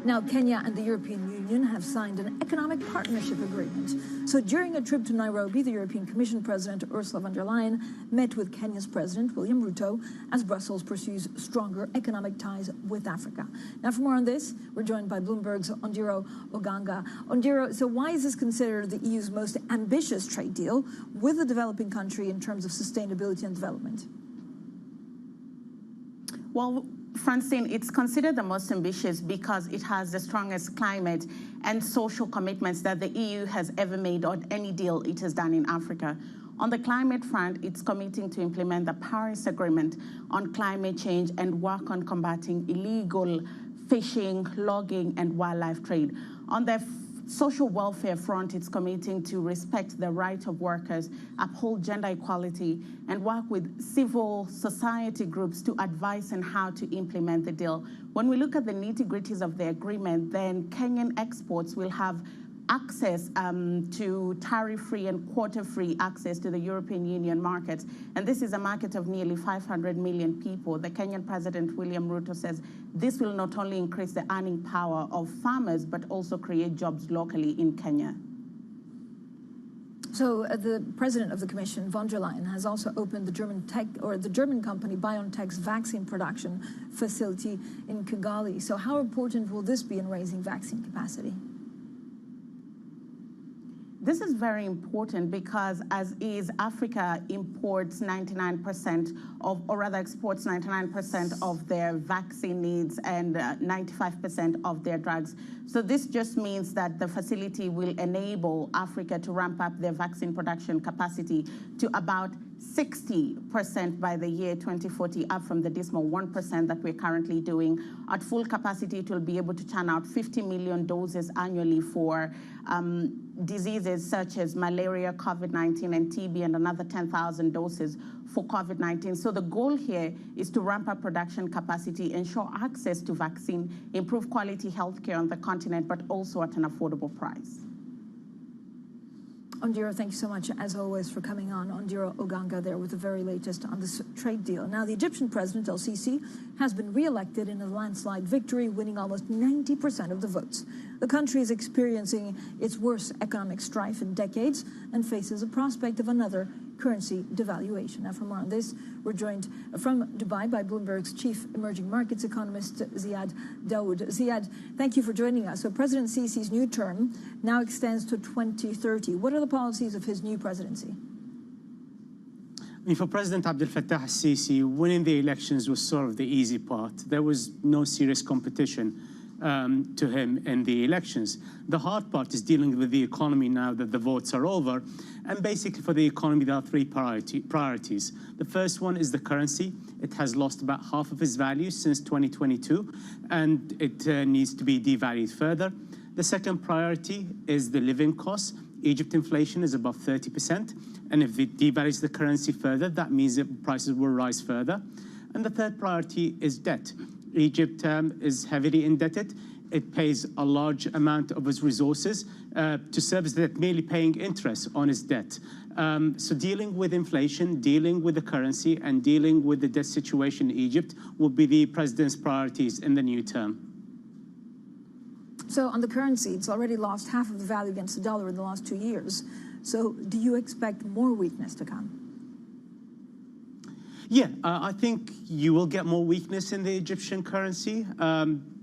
Now, Kenya and the European Union have signed an economic partnership agreement. So during a trip to Nairobi, the European Commission President Ursula von der Leyen met with Kenya's President William Ruto as Brussels pursues stronger economic ties with Africa. Now, for more on this, we're joined by Bloomberg's Ondiro Oganga. Ondiro, so why is this considered the EU's most ambitious trade deal with a developing country in terms of sustainability and development? Well, Francine, it's considered the most ambitious because it has the strongest climate and social commitments that the EU has ever made on any deal it has done in Africa. On the climate front, it's committing to implement the Paris Agreement on climate change and work on combating illegal fishing, logging, and wildlife trade. On the social welfare front, it's committing to respect the right of workers, uphold gender equality, and work with civil society groups to advise on how to implement the deal. When we look at the nitty-gritties of the agreement, then Kenyan exports will have access to tariff-free and quota-free access to the European Union markets. And this is a market of nearly 500 million people. The Kenyan President, William Ruto, says this will not only increase the earning power of farmers, but also create jobs locally in Kenya. So the president of the Commission, von der Leyen, has also opened the German company BioNTech's vaccine production facility in Kigali. So how important will this be in raising vaccine capacity? This is very important because as is, Africa imports 99% of, or rather exports 99% of their vaccine needs and 95% of their drugs. So this just means that the facility will enable Africa to ramp up their vaccine production capacity to about 60% by the year 2040, up from the dismal 1% that we're currently doing. At full capacity, it will be able to churn out 50 million doses annually for diseases such as malaria, COVID-19, and TB, and another 10,000 doses for COVID-19. So the goal here is to ramp up production capacity, ensure access to vaccine, improve quality healthcare on the continent, but also at an affordable price. Ondiro, thank you so much, as always, for coming on. Ondiro Oganga there with the very latest on this trade deal. Now, the Egyptian president, El-Sisi, has been re-elected in a landslide victory, winning almost 90% of the votes. The country is experiencing its worst economic strife in decades and faces a prospect of another currency devaluation. Now, for more on this, we're joined from Dubai by Bloomberg's chief emerging markets economist, Ziad Daoud. Ziad, thank you for joining us. So President Sisi's new term now extends to 2030. What are the policies of his new presidency? I mean, for President Abdel Fattah al-Sisi, winning the elections was sort of the easy part. There was no serious competition to him in the elections. The hard part is dealing with the economy now that the votes are over. And basically for the economy, there are three priorities. The first one is the currency. It has lost about half of its value since 2022, and it needs to be devalued further. The second priority is the living costs. Egypt inflation is above 30%, and if it devalues the currency further, that means that prices will rise further. And the third priority is debt. Egypt is heavily indebted. It pays a large amount of its resources to service debt, merely paying interest on its debt. So dealing with inflation, dealing with the currency, and dealing with the debt situation in Egypt will be the president's priorities in the new term. So on the currency, it's already lost half of the value against the dollar in the last 2 years. So do you expect more weakness to come? Yeah, I think you will get more weakness in the Egyptian currency.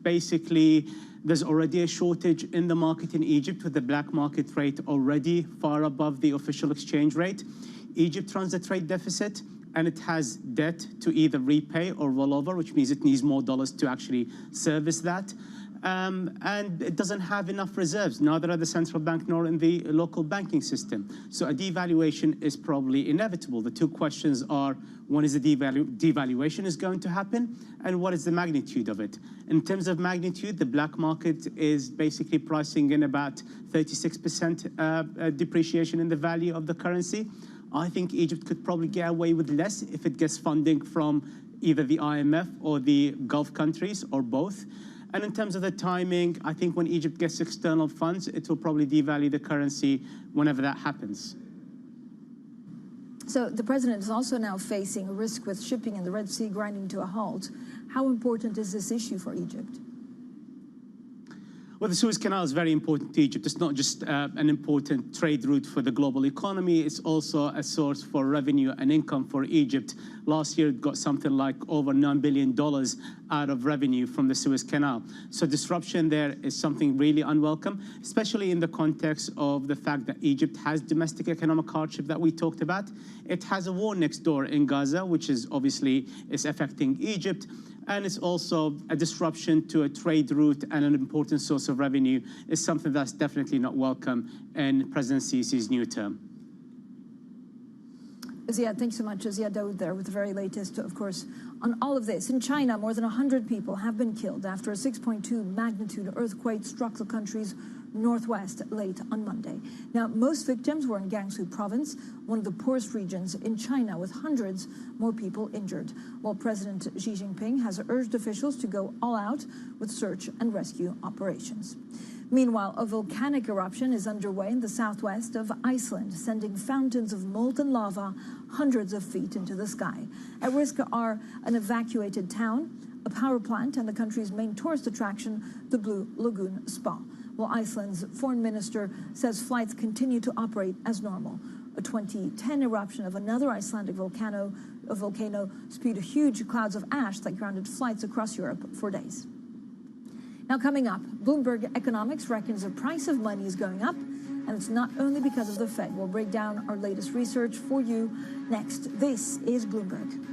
Basically, there's already a shortage in the market in Egypt, with the black market rate already far above the official exchange rate. Egypt runs a trade deficit, and it has debt to either repay or roll over, which means it needs more dollars to actually service that. And it doesn't have enough reserves, neither at the central bank nor in the local banking system. So a devaluation is probably inevitable. The two questions are, when is the devaluation is going to happen, and what is the magnitude of it? In terms of magnitude, the black market is basically pricing in about 36% depreciation in the value of the currency. I think Egypt could probably get away with less if it gets funding from either the IMF or the Gulf countries, or both. And in terms of the timing, I think when Egypt gets external funds, it will probably devalue the currency whenever that happens. So the president is also now facing a risk with shipping in the Red Sea grinding to a halt. How important is this issue for Egypt? Well, the Suez Canal is very important to Egypt. It's not just an important trade route for the global economy, it's also a source for revenue and income for Egypt. Last year, it got something like over $9 billion out of revenue from the Suez Canal. So disruption there is something really unwelcome, especially in the context of the fact that Egypt has domestic economic hardship that we talked about. It has a war next door in Gaza, which is obviously affecting Egypt. And it's also a disruption to a trade route and an important source of revenue is something that's definitely not welcome in President Sisi's new term. Ziad, thanks so much. Ziad Daoud there with the very latest, of course, on all of this. In China, more than 100 people have been killed after a 6.2 magnitude earthquake struck the country's northwest late on Monday. Now, most victims were in Gansu province, one of the poorest regions in China, with hundreds more people injured, while President Xi Jinping has urged officials to go all out with search and rescue operations. Meanwhile, a volcanic eruption is underway in the southwest of Iceland, sending fountains of molten lava hundreds of feet into the sky. At risk are an evacuated town, a power plant, and the country's main tourist attraction, the Blue Lagoon Spa. While Iceland's foreign minister says flights continue to operate as normal. A 2010 eruption of another Icelandic volcano spewed huge clouds of ash that grounded flights across Europe for days. Now coming up, Bloomberg Economics reckons the price of money is going up, and it's not only because of the Fed. We'll break down our latest research for you next. This is Bloomberg.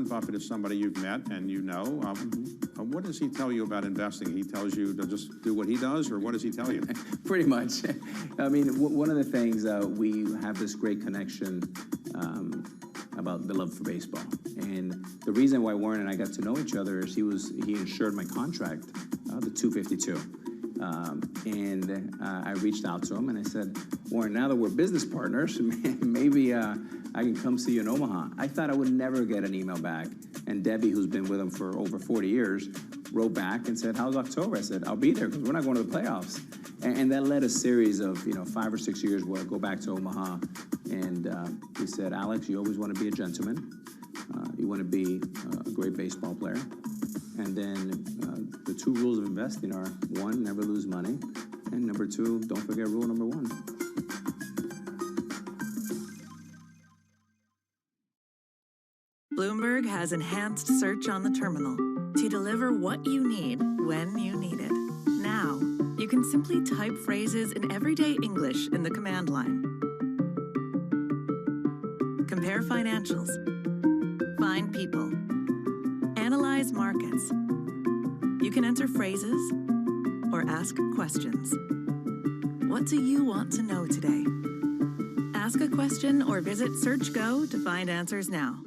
Buffett is somebody you've met and you know. What does he tell you about investing? He tells you to just do what he does, or what does he tell you? Pretty much. I mean, one of the things we have this great connection about the love for baseball, and the reason why Warren and I got to know each other is he insured my contract, the 252, I reached out to him and I said, Warren, now that we're business partners, maybe I can come see you in Omaha. I thought I would never get an email back. And Debbie, who's been with him for over 40 years, wrote back and said, how's October? I said, I'll be there because we're not going to the playoffs. And that led a series of 5 or 6 years where I go back to Omaha. And he said, Alex, you always want to be a gentleman. You want to be a great baseball player. And then the 2 rules of investing are, 1, never lose money. And number 2, don't forget rule number 1. Bloomberg has enhanced search on the terminal to deliver what you need when you need it. Now, you can simply type phrases in everyday English in the command line. Compare financials. Find people. Analyze markets. You can enter phrases or ask questions. What do you want to know today? Ask a question or visit SearchGo to find answers now.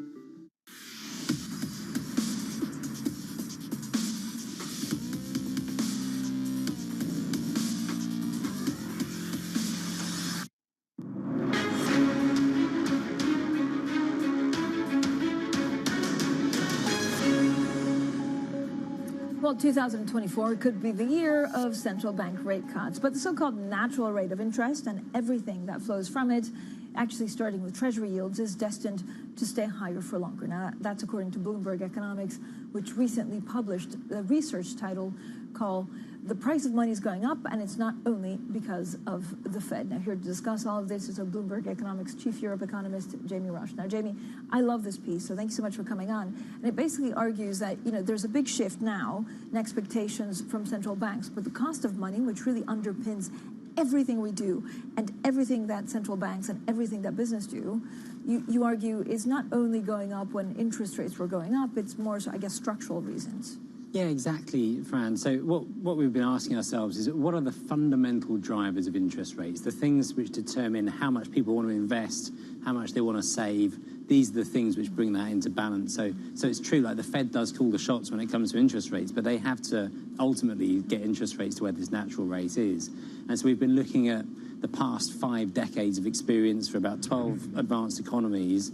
Well, 2024 could be the year of central bank rate cuts, but the so-called natural rate of interest and everything that flows from it, actually starting with Treasury yields, is destined to stay higher for longer. Now, that's according to Bloomberg Economics, which recently published a research title called "The Price of Money is Going Up, and It's Not Only Because of the Fed." Now, here to discuss all of this is our Bloomberg Economics Chief Europe Economist, Jamie Rush. Now, Jamie, I love this piece, so thank you so much for coming on. And it basically argues that, there's a big shift now in expectations from central banks, but the cost of money, which really underpins everything we do and everything that central banks and everything that business do, you argue is not only going up when interest rates were going up, it's more, so I guess, structural reasons. Yeah, exactly, Fran. So what we've been asking ourselves is, what are the fundamental drivers of interest rates? The things which determine how much people want to invest, how much they want to save. These are the things which bring that into balance. So it's true, like the Fed does call the shots when it comes to interest rates, but they have to ultimately get interest rates to where this natural rate is. And so we've been looking at the past 5 decades of experience for about 12 advanced economies,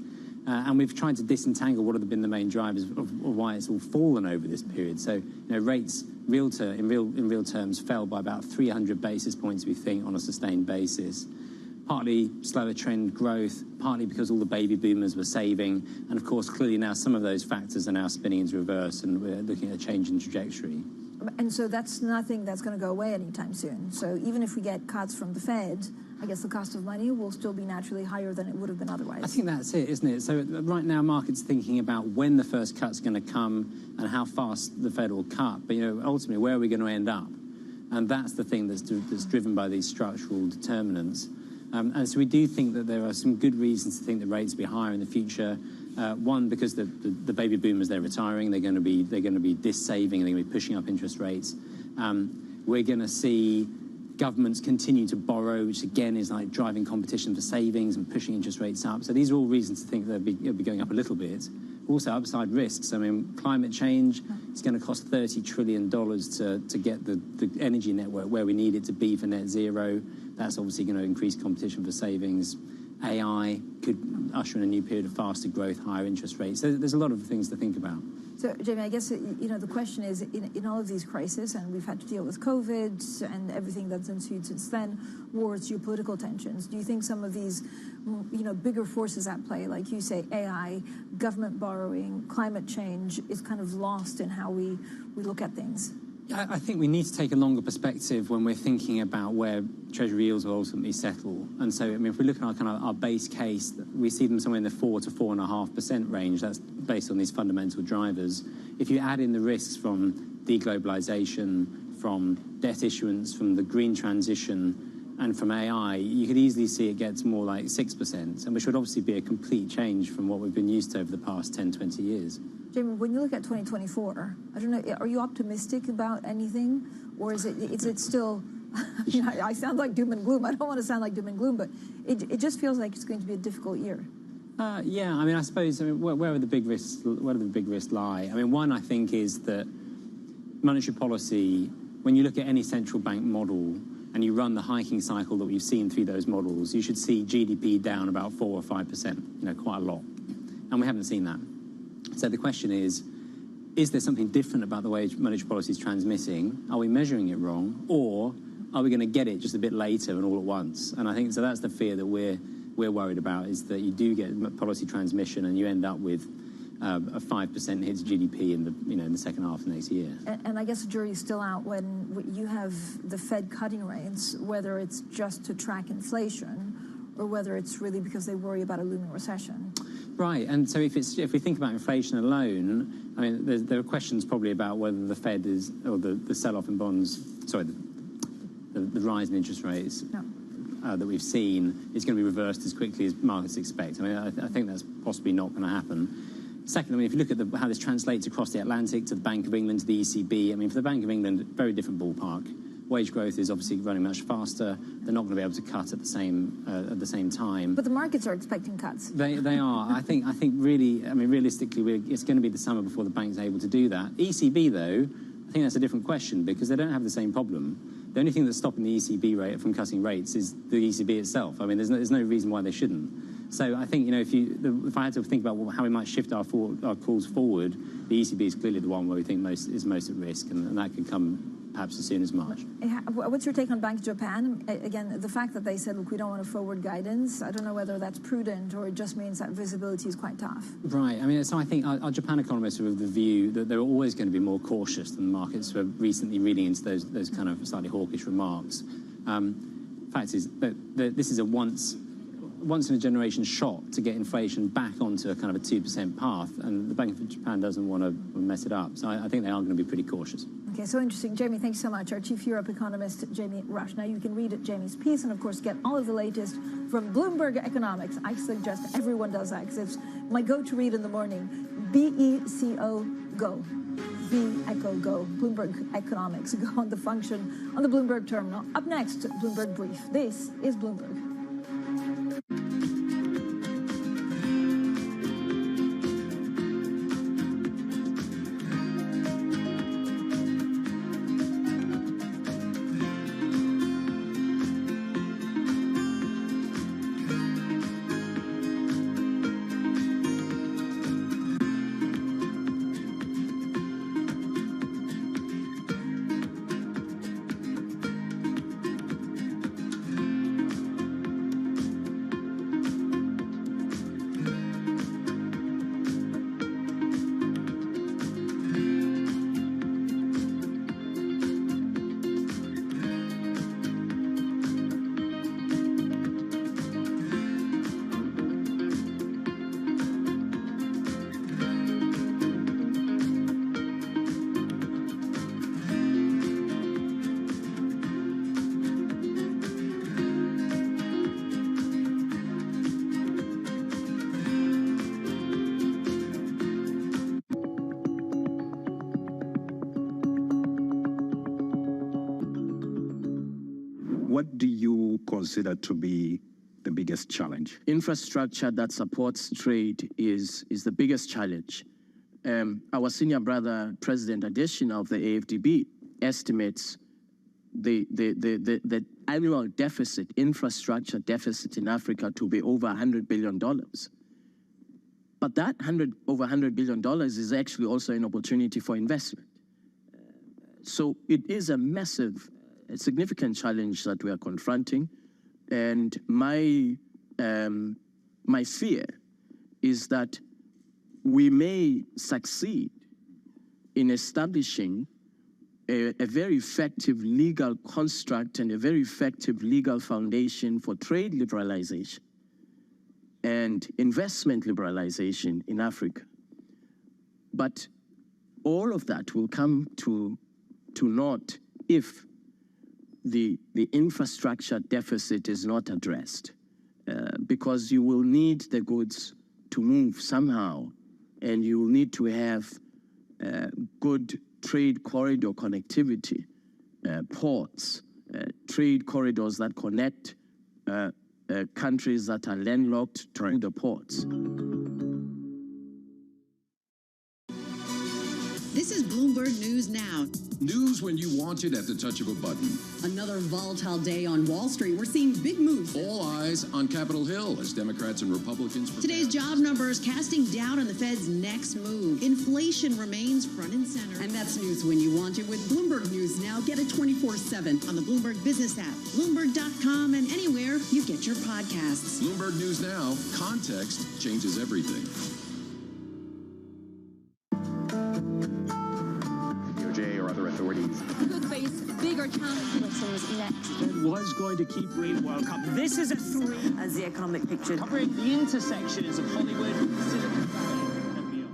and we've tried to disentangle what have been the main drivers of why it's all fallen over this period. So, rates in real terms fell by about 300 basis points, we think, on a sustained basis. Partly slower trend growth, partly because all the baby boomers were saving, and of course, clearly now some of those factors are now spinning into reverse, and we're looking at a change in trajectory. And so that's nothing that's going to go away anytime soon. So even if we get cuts from the Fed, I guess the cost of money will still be naturally higher than it would have been otherwise. I think that's it, isn't it? So right now, markets thinking about when the first cut's going to come and how fast the Fed will cut. But, ultimately, where are we going to end up? And that's the thing that's driven by these structural determinants. And so we do think that there are some good reasons to think the rates will be higher in the future. One, because the baby boomers, they're retiring, they're going to be dis-saving, and they're going to be pushing up interest rates. We're going to see governments continue to borrow, which again is like driving competition for savings and pushing interest rates up. So these are all reasons to think that it'll be going up a little bit. Also, upside risks. I mean, climate change is going to cost $30 trillion to get the energy network where we need it to be for net zero. That's obviously going to increase competition for savings. AI could usher in a new period of faster growth, higher interest rates. So there's a lot of things to think about. So, Jamie, I guess, the question is, in all of these crises, and we've had to deal with COVID and everything that's ensued since then, wars, geopolitical tensions, do you think some of these, bigger forces at play, like you say, AI, government borrowing, climate change, is kind of lost in how we look at things? I think we need to take a longer perspective when we're thinking about where Treasury yields will ultimately settle. And so, if we look at our base case, we see them somewhere in the 4 to 4.5% range. That's based on these fundamental drivers. If you add in the risks from deglobalization, from debt issuance, from the green transition, and from AI, you could easily see it gets more like 6%, and which would obviously be a complete change from what we've been used to over the past 10, 20 years. Jamie, when you look at 2024, I don't know, are you optimistic about anything? Or is it still, I sound like doom and gloom. I don't want to sound like doom and gloom, but it just feels like it's going to be a difficult year. Yeah, I suppose, where are the big risks? Where do the big risks lie? One, I think, is that monetary policy when you look at any central bank model and you run the hiking cycle that we've seen through those models, you should see GDP down about 4 or 5%, quite a lot. And we haven't seen that. So the question is there something different about the way monetary policy is transmitting? Are we measuring it wrong? Or are we going to get it just a bit later and all at once? And I think so that's the fear that we're worried about, is that you do get policy transmission and you end up with a 5% hit to GDP in the second half of next year. And I guess the jury's still out when you have the Fed cutting rates, whether it's just to track inflation or whether it's really because they worry about a looming recession. Right, and so if we think about inflation alone, I mean, there are questions probably about whether the Fed is, or the sell-off in bonds, sorry, the rise in interest rates that we've seen is going to be reversed as quickly as markets expect. I mean, I think that's possibly not going to happen. Second, I mean, if you look at how this translates across the Atlantic to the Bank of England, to the ECB, I mean, for the Bank of England, very different ballpark. Wage growth is obviously running much faster. They're not going to be able to cut at the same time. But the markets are expecting cuts. They are. I think really, I mean, realistically, it's going to be the summer before the bank's able to do that. ECB, though, I think that's a different question because they don't have the same problem. The only thing that's stopping the ECB rate from cutting rates is the ECB itself. I mean, there's no reason why they shouldn't. So I think, if I had to think about how we might shift our calls forward, the ECB is clearly the one where we think is most at risk, and that could come perhaps as soon as March. What's your take on Bank of Japan? Again, the fact that they said, look, we don't want a forward guidance, I don't know whether that's prudent or it just means that visibility is quite tough. Right. I mean, so I think our Japan economists are of the view that they're always going to be more cautious than the markets were recently reading into those kind of slightly hawkish remarks. Fact is that this is a once in a generation shot to get inflation back onto a kind of a 2% path, and the Bank of Japan doesn't want to mess it up. So I think they are going to be pretty cautious. Okay, so interesting. Jamie, thanks so much. Our Chief Europe economist, Jamie Rush. Now you can read Jamie's piece and, of course, get all of the latest from Bloomberg Economics. I suggest everyone does that because it's my go-to read in the morning. BECO Go. B Echo Go. Bloomberg Economics. Go on the function on the Bloomberg terminal. Up next, Bloomberg Brief. This is Bloomberg. What do you consider to be the biggest challenge? Infrastructure that supports trade is the biggest challenge. Our senior brother, President Adesina of the AFDB, estimates the annual deficit, infrastructure deficit in Africa to be over $100 billion. But that over $100 billion is actually also an opportunity for investment. So it is a massive, significant challenge that we are confronting. And my fear is that we may succeed in establishing a very effective legal construct and a very effective legal foundation for trade liberalization and investment liberalization in Africa. But all of that will come to naught if the infrastructure deficit is not addressed, because you will need the goods to move somehow, and you will need to have good trade corridor connectivity, ports, trade corridors that connect countries that are landlocked to the ports. This is Bloomberg Bloomberg News Now. News when you want it at the touch of a button. Another volatile day on Wall Street. We're seeing big moves. All eyes on Capitol Hill as Democrats and Republicans prepare. Today's job numbers casting doubt on the Fed's next move. Inflation remains front and center. And that's news when you want it with Bloomberg News Now. Get it 24/7 on the Bloomberg Business app, Bloomberg.com, and anywhere you get your podcasts. Bloomberg News Now. Context changes everything. DOJ or other authorities. We could face bigger challenges next. Fed was going to keep rate World Cup. This is a 3. As the economic picture. Covering the intersections of Hollywood, Silicon Valley, and beyond.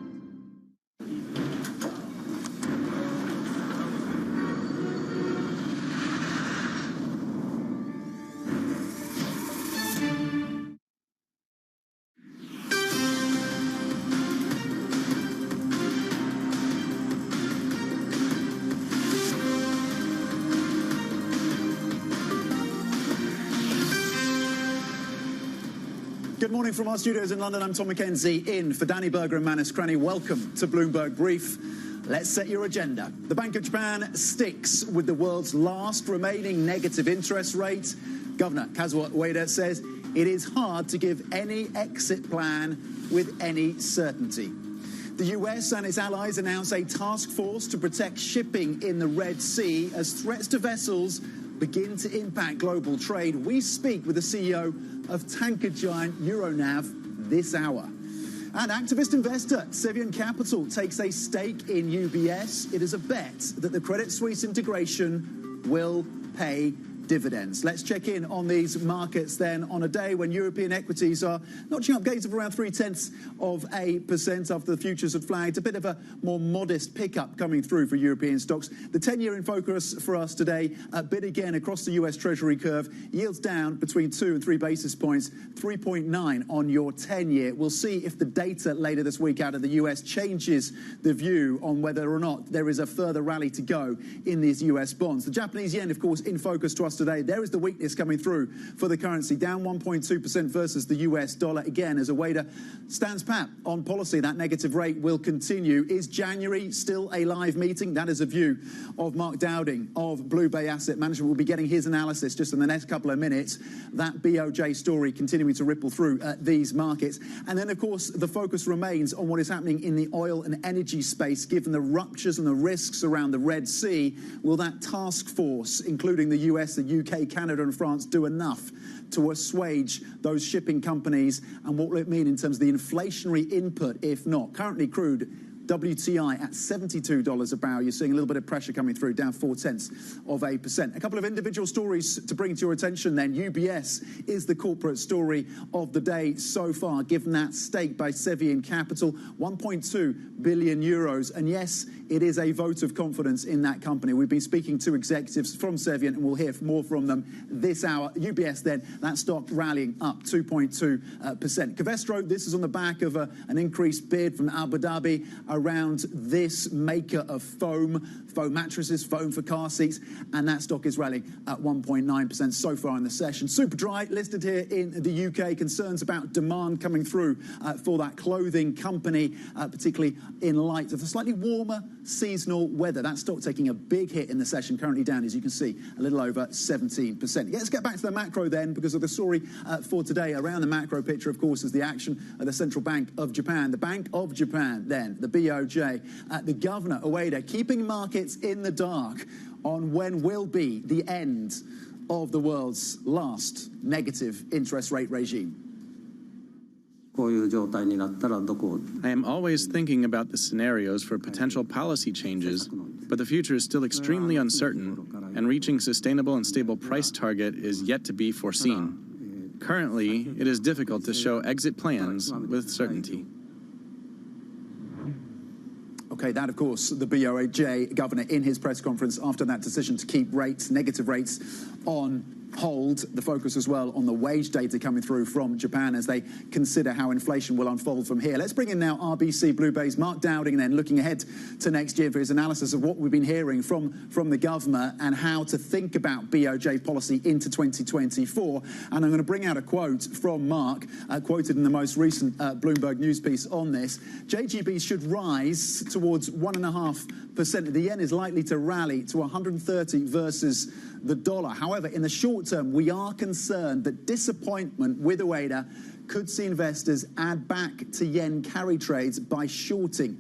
Good morning from our studios in London. I'm Tom McKenzie in for Danny Berger and Manus Cranny. Welcome to Bloomberg Brief. Let's set your agenda. The Bank of Japan sticks with the world's last remaining negative interest rate. Governor Kazuo Ueda says it is hard to give any exit plan with any certainty. The US and its allies announce a task force to protect shipping in the Red Sea as threats to vessels begin to impact global trade. We speak with the CEO of tanker giant Euronav this hour. And activist investor Sevian Capital takes a stake in UBS. It is a bet that the Credit Suisse integration will pay dividends. Let's check in on these markets then on a day when European equities are notching up gains of around 0.3% after the futures had flagged a bit of a more modest pickup coming through for European stocks. The 10-year in focus for us today, a bit again across the US Treasury curve, yields down between 2 and 3 basis points, 3.9 on your 10-year. We'll see if the data later this week out of the US changes the view on whether or not there is a further rally to go in these US bonds. The Japanese yen, of course, in focus to us today. There is the weakness coming through for the currency, down 1.2% versus the US dollar. Again, as Ueda stands pat on policy, that negative rate will continue. Is January still a live meeting? That is a view of Mark Dowding of Blue Bay Asset Management. We'll be getting his analysis just in the next couple of minutes. That BOJ story continuing to ripple through these markets. And then, of course, the focus remains on what is happening in the oil and energy space, given the ruptures and the risks around the Red Sea. Will that task force, including the US, the UK, Canada and France, do enough to assuage those shipping companies? And what will it mean in terms of the inflationary input, if not? Currently, crude WTI at $72 a barrel. You're seeing a little bit of pressure coming through, down 0.4%. A couple of individual stories to bring to your attention then. UBS is the corporate story of the day so far, given that stake by Sevian Capital, 1.2 billion euros. And yes, it is a vote of confidence in that company. We've been speaking to executives from Sevian and we'll hear more from them this hour. UBS then, that stock rallying up 2.2%. Covestro, this is on the back of an increased bid from Abu Dhabi around this maker of foam mattresses, foam for car seats, and that stock is rallying at 1.9% so far in the session. Superdry listed here in the UK, concerns about demand coming through for that clothing company, particularly in light of the slightly warmer seasonal weather. That stock taking a big hit in the session, currently down, as you can see, a little over 17%. Let's get back to the macro then, because of the story for today around the macro picture, of course, is the action of the Central Bank of Japan. The Bank of Japan then, the BOJ, the Governor Ueda, keeping markets in the dark on when will be the end of the world's last negative interest rate regime. I am always thinking about the scenarios for potential policy changes, but the future is still extremely uncertain, and reaching sustainable and stable price target is yet to be foreseen. Currently, it is difficult to show exit plans with certainty. Okay, that, of course, the BOJ governor in his press conference after that decision to keep rates, negative rates, on hold. The focus as well on the wage data coming through from Japan as they consider how inflation will unfold from here. Let's bring in now RBC Blue Bay's Mark Dowding, then looking ahead to next year for his analysis of what we've been hearing from the governor and how to think about BOJ policy into 2024. And I'm going to bring out a quote from Mark, quoted in the most recent Bloomberg news piece on this. JGB should rise towards 1.5% The yen is likely to rally to 130 versus the dollar. However, in the short term, we are concerned that disappointment with Ueda could see investors add back to yen carry trades by shorting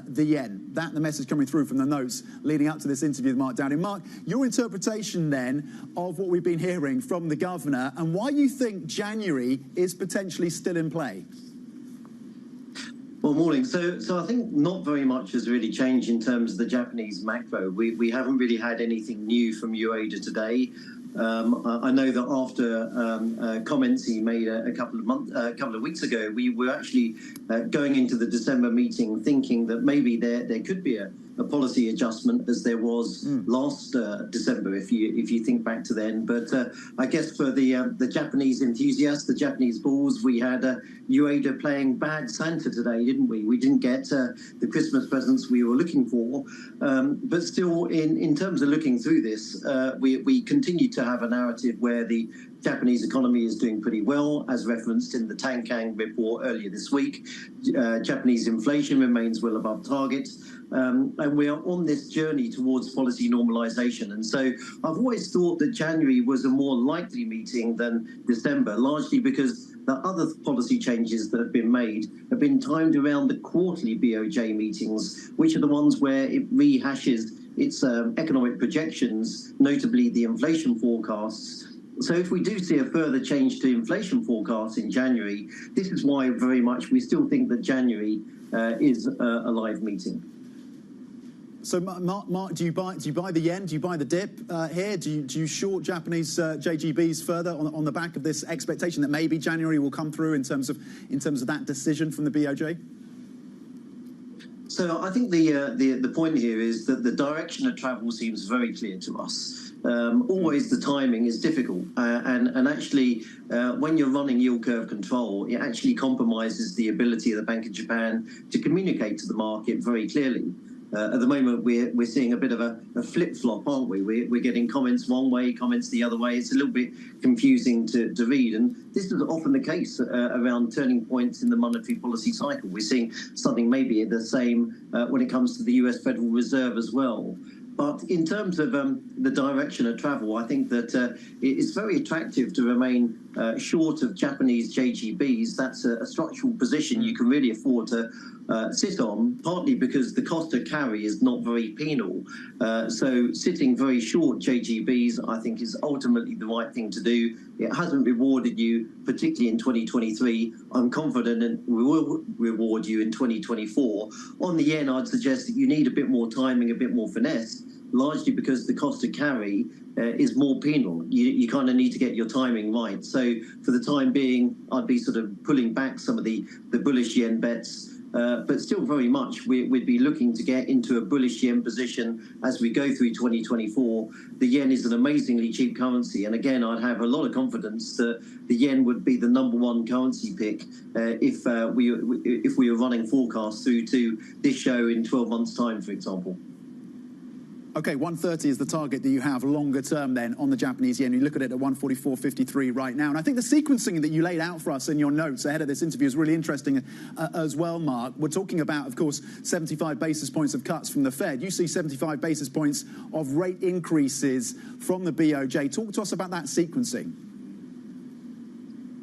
the yen. That's the message coming through from the notes leading up to this interview with Mark Downing. Mark, your interpretation then of what we've been hearing from the governor and why you think January is potentially still in play. Well, morning. So I think not very much has really changed in terms of the Japanese macro. We haven't really had anything new from Ueda today. I know that after comments he made a couple of weeks ago, we were actually going into the December meeting thinking that maybe there could be a policy adjustment as there was last December, if you think back to then. But I guess for the Japanese enthusiasts, the Japanese bulls, we had Ueda playing bad Santa today, didn't we? We didn't get the Christmas presents we were looking for. But still, in terms of looking through this, we continue to have a narrative where the Japanese economy is doing pretty well, as referenced in the Tankang report earlier this week. Japanese inflation remains well above target. And we are on this journey towards policy normalization. And so I've always thought that January was a more likely meeting than December, largely because the other policy changes that have been made have been timed around the quarterly BOJ meetings, which are the ones where it rehashes its economic projections, notably the inflation forecasts. So if we do see a further change to inflation forecasts in January, this is why very much we still think that January is a live meeting. So, Mark, do you buy the yen? Do you buy the dip here? Do you short Japanese JGBs further on the back of this expectation that maybe January will come through in terms of that decision from the BOJ? So I think the point here is that the direction of travel seems very clear to us. Always the timing is difficult, and actually when you're running yield curve control, it actually compromises the ability of the Bank of Japan to communicate to the market very clearly. At the moment, we're seeing a bit of a flip-flop, aren't we? We're getting comments one way, comments the other way. It's a little bit confusing to read, and this is often the case around turning points in the monetary policy cycle. We're seeing something maybe the same when it comes to the US Federal Reserve as well. But in terms of the direction of travel, I think that it's very attractive to remain short of Japanese JGBs. That's a structural position you can really afford to sit on, partly because the cost of carry is not very penal. So sitting very short JGBs, I think, is ultimately the right thing to do. It hasn't rewarded you, particularly in 2023. I'm confident it will reward you in 2024. On the yen, I'd suggest that you need a bit more timing, a bit more finesse, largely because the cost of carry is more penal. You kind of need to get your timing right. So for the time being, I'd be sort of pulling back some of the bullish yen bets. But still very much we'd be looking to get into a bullish yen position as we go through 2024. The yen is an amazingly cheap currency. And again, I'd have a lot of confidence that the yen would be the #1 currency pick if we were running forecasts through to this show in 12 months' time, for example. Okay, 130 is the target that you have longer term then on the Japanese yen. You look at it at 144.53 right now. And I think the sequencing that you laid out for us in your notes ahead of this interview is really interesting as well, Mark. We're talking about, of course, 75 basis points of cuts from the Fed. You see 75 basis points of rate increases from the BOJ. Talk to us about that sequencing.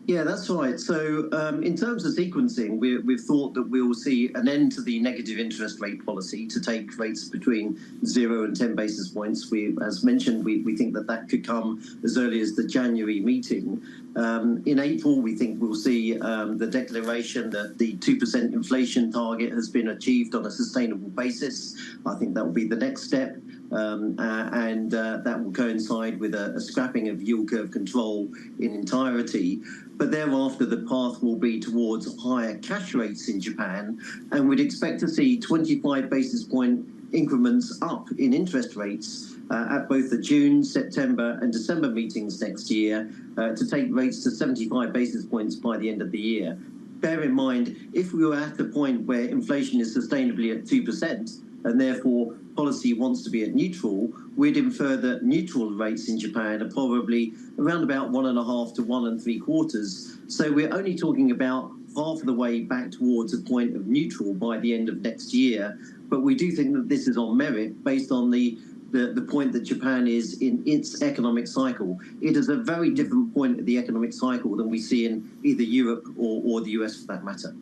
Yeah, that's right. So in terms of sequencing, we've thought that we'll see an end to the negative interest rate policy to take rates between 0 and 10 basis points. As mentioned, we think that could come as early as the January meeting. In April, we think we'll see the declaration that the 2% inflation target has been achieved on a sustainable basis. I think that will be the next step. And that will coincide with a scrapping of yield curve control in entirety. But thereafter, the path will be towards higher cash rates in Japan, and we'd expect to see 25 basis point increments up in interest rates at both the June, September and December meetings next year to take rates to 75 basis points by the end of the year. Bear in mind, if we were at the point where inflation is sustainably at 2%, and therefore policy wants to be at neutral, we'd infer that neutral rates in Japan are probably around about 1.5 to 1 3/4. So we're only talking about half of the way back towards a point of neutral by the end of next year. But we do think that this is on merit based on the point that Japan is in its economic cycle. It is a very different point of the economic cycle than we see in either Europe or the US for that matter.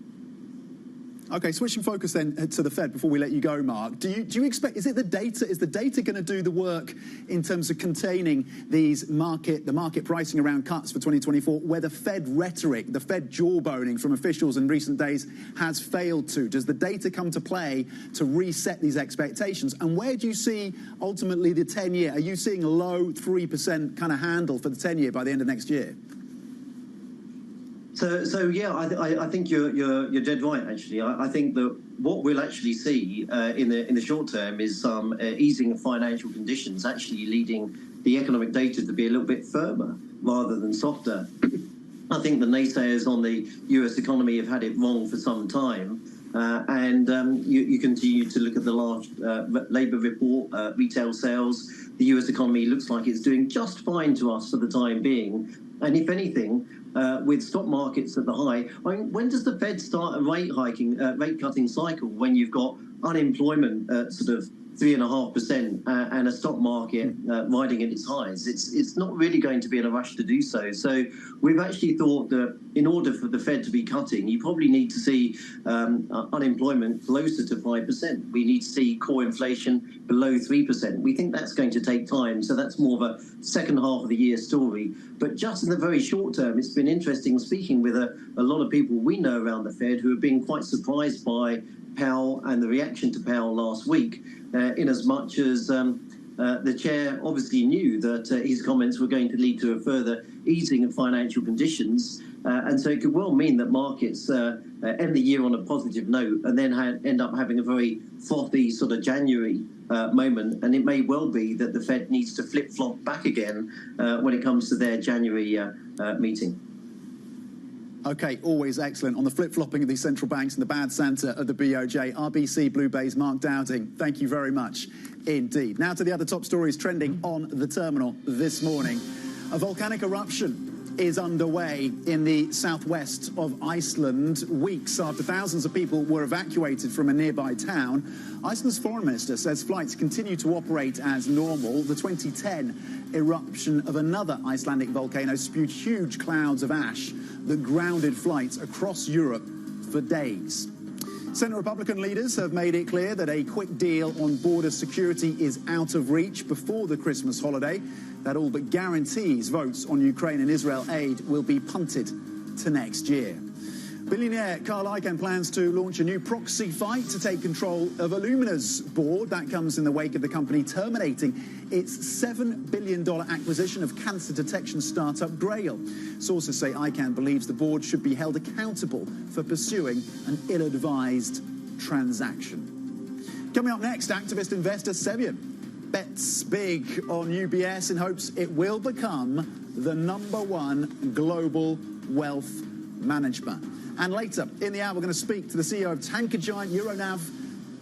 Okay, switching focus then to the Fed before we let you go, Mark. Do you expect, is the data going to do the work in terms of containing the market pricing around cuts for 2024, where the Fed rhetoric, the Fed jawboning from officials in recent days has failed to? Does the data come to play to reset these expectations? And where do you see ultimately the 10-year? Are you seeing a low 3% kind of handle for the 10-year by the end of next year? So yeah, I think you're dead right. Actually, I think that what we'll actually see in the short term is some easing of financial conditions, actually leading the economic data to be a little bit firmer rather than softer. I think the naysayers on the US economy have had it wrong for some time, and you continue to look at the large labour report, retail sales. The US economy looks like it's doing just fine to us for the time being, and if anything. With stock markets at the high, I mean, when does the Fed start a rate cutting cycle when you've got unemployment at sort of 3.5% and a stock market riding at its highs? It's not really going to be in a rush to do so. So we've actually thought that in order for the Fed to be cutting, you probably need to see unemployment closer to 5%. We need to see core inflation below 3%. We think that's going to take time. So that's more of a second half of the year story. But just in the very short term, it's been interesting speaking with a lot of people we know around the Fed who have been quite surprised by Powell and the reaction to Powell last week, in as much as the chair obviously knew that his comments were going to lead to a further easing of financial conditions. And so it could well mean that markets end the year on a positive note and then end up having a very frothy sort of January moment. And it may well be that the Fed needs to flip-flop back again when it comes to their January meeting. Okay, always excellent. On the flip-flopping of these central banks and the bad Santa of the BOJ, RBC Blue Bay's Mark Dowding, thank you very much indeed. Now to the other top stories trending on the terminal this morning. A volcanic eruption is underway in the southwest of Iceland, weeks after thousands of people were evacuated from a nearby town. Iceland's foreign minister says flights continue to operate as normal. The 2010 eruption of another Icelandic volcano spewed huge clouds of ash that grounded flights across Europe for days. Senate Republican leaders have made it clear that a quick deal on border security is out of reach before the Christmas holiday. That all but guarantees votes on Ukraine and Israel aid will be punted to next year. Billionaire Carl Icahn plans to launch a new proxy fight to take control of Illumina's board. That comes in the wake of the company terminating its $7 billion acquisition of cancer detection startup Grail. Sources say Icahn believes the board should be held accountable for pursuing an ill-advised transaction. Coming up next, activist investor Sevian bets big on UBS in hopes it will become the #1 global wealth manager. And later in the hour, we're going to speak to the CEO of tanker giant Euronav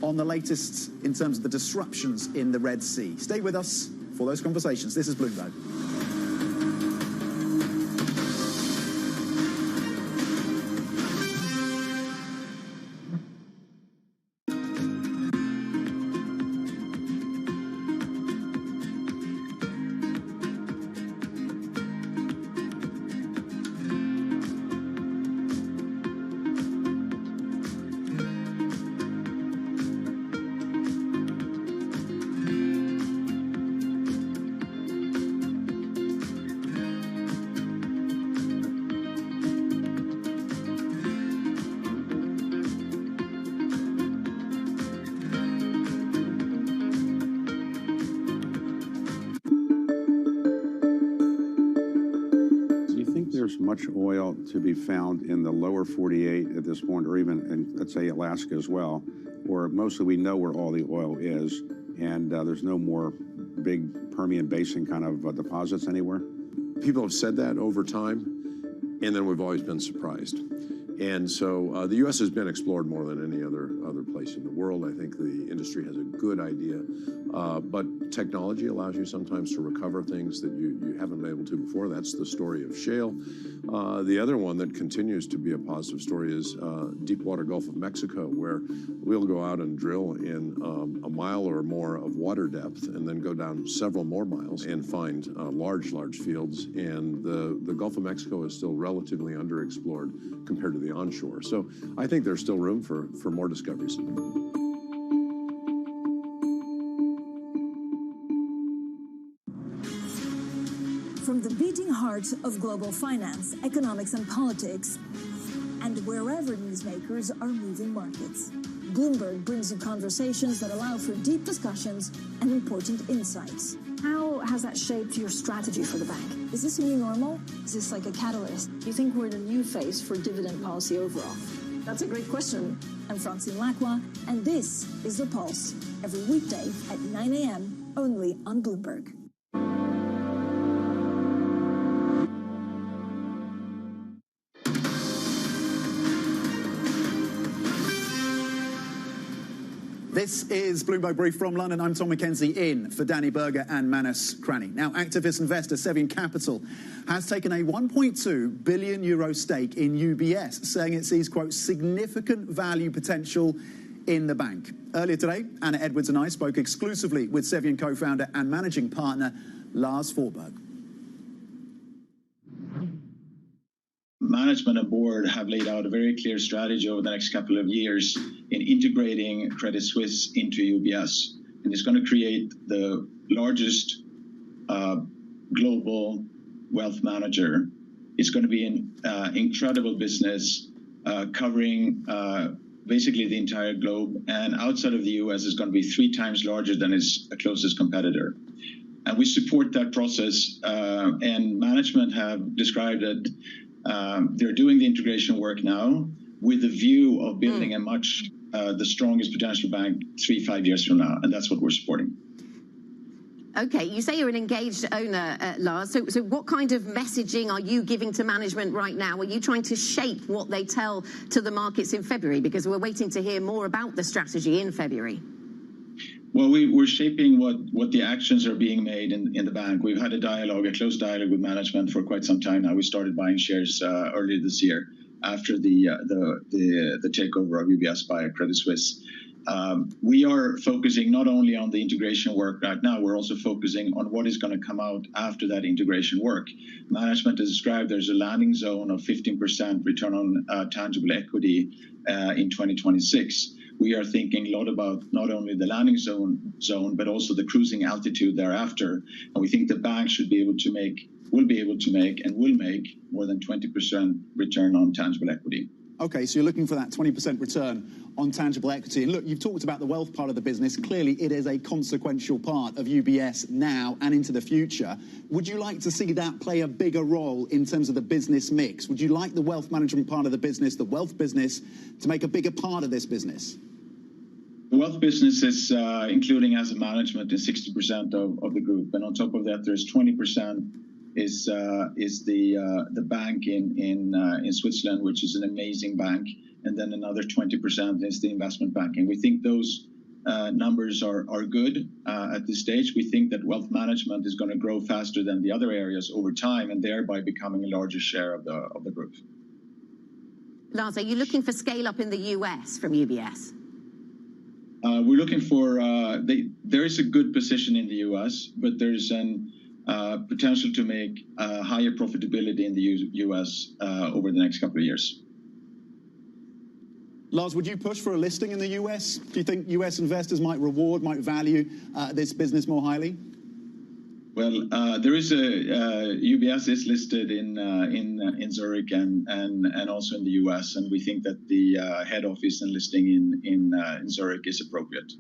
on the latest in terms of the disruptions in the Red Sea. Stay with us for those conversations. This is Bloomberg. There's much oil to be found in the lower 48 at this point, or even in, let's say, Alaska as well, where mostly we know where all the oil is, and there's no more big Permian Basin kind of deposits anywhere? People have said that over time, and then we've always been surprised. And so the U.S. has been explored more than any other place in the world. I think the industry has a good idea, but technology allows you sometimes to recover things that you haven't been able to before. That's the story of shale. The other one that continues to be a positive story is deepwater Gulf of Mexico, where we'll go out and drill in a mile or more of water depth and then go down several more miles and find large fields. And the Gulf of Mexico is still relatively underexplored compared to the onshore. So I think there's still room for more discoveries. From the beating heart of global finance, economics and politics, and wherever newsmakers are moving markets, Bloomberg brings you conversations that allow for deep discussions and important insights. How has that shaped your strategy for the bank? Is this a new normal? Is this like a catalyst? Do you think we're in a new phase for dividend policy overall? That's a great question. I'm Francine Lacroix, and this is The Pulse, every weekday at 9 a.m. only on Bloomberg. This is Bloomberg Brief from London. I'm Tom McKenzie in for Danny Berger and Manus Cranny. Now, activist investor Sevian Capital has taken a €1.2 billion stake in UBS, saying it sees, quote, significant value potential in the bank. Earlier today, Anna Edwards and I spoke exclusively with Sevian co-founder and managing partner Lars Forberg. Management and board have laid out a very clear strategy over the next couple of years in integrating Credit Suisse into UBS. And it's going to create the largest global wealth manager. It's going to be an incredible business covering basically the entire globe. And outside of the US, it's going to be 3 times larger than its closest competitor. And we support that process. And management have described that they're doing the integration work now with the view of building a much the strongest potential bank 3-5 years from now, and that's what we're supporting. Okay, you say you're an engaged owner, Lars. So what kind of messaging are you giving to management right now? Are you trying to shape what they tell to the markets in February? Because we're waiting to hear more about the strategy in February. Well, we're shaping what the actions are being made in the bank. We've had a close dialogue with management for quite some time now. We started buying shares earlier this year after the takeover of UBS by Credit Suisse. We are focusing not only on the integration work right now, we're also focusing on what is going to come out after that integration work. Management has described there's a landing zone of 15% return on tangible equity in 2026. We are thinking a lot about not only the landing zone, but also the cruising altitude thereafter. And we think the bank will be able to make more than 20% return on tangible equity. Okay, so you're looking for that 20% return on tangible equity. And look, you've talked about the wealth part of the business. Clearly, it is a consequential part of UBS now and into the future. Would you like to see that play a bigger role in terms of the business mix? Would you like the wealth management part of the business, the wealth business, to make a bigger part of this business? The wealth business is, including asset management, is 60% of the group. And on top of that, there's 20% is the bank in Switzerland, which is an amazing bank. And then another 20% is the investment banking. We think those numbers are good at this stage. We think that wealth management is going to grow faster than the other areas over time and thereby becoming a larger share of the group. Lars, are you looking for scale up in the US from UBS? We're looking for, there is a good position in the US, but there's an potential to make higher profitability in the US over the next couple of years. Lars, would you push for a listing in the US? Do you think US investors might value this business more highly? Well, there is UBS is listed in Zurich and also in the US, and we think that the head office and listing in Zurich is appropriate.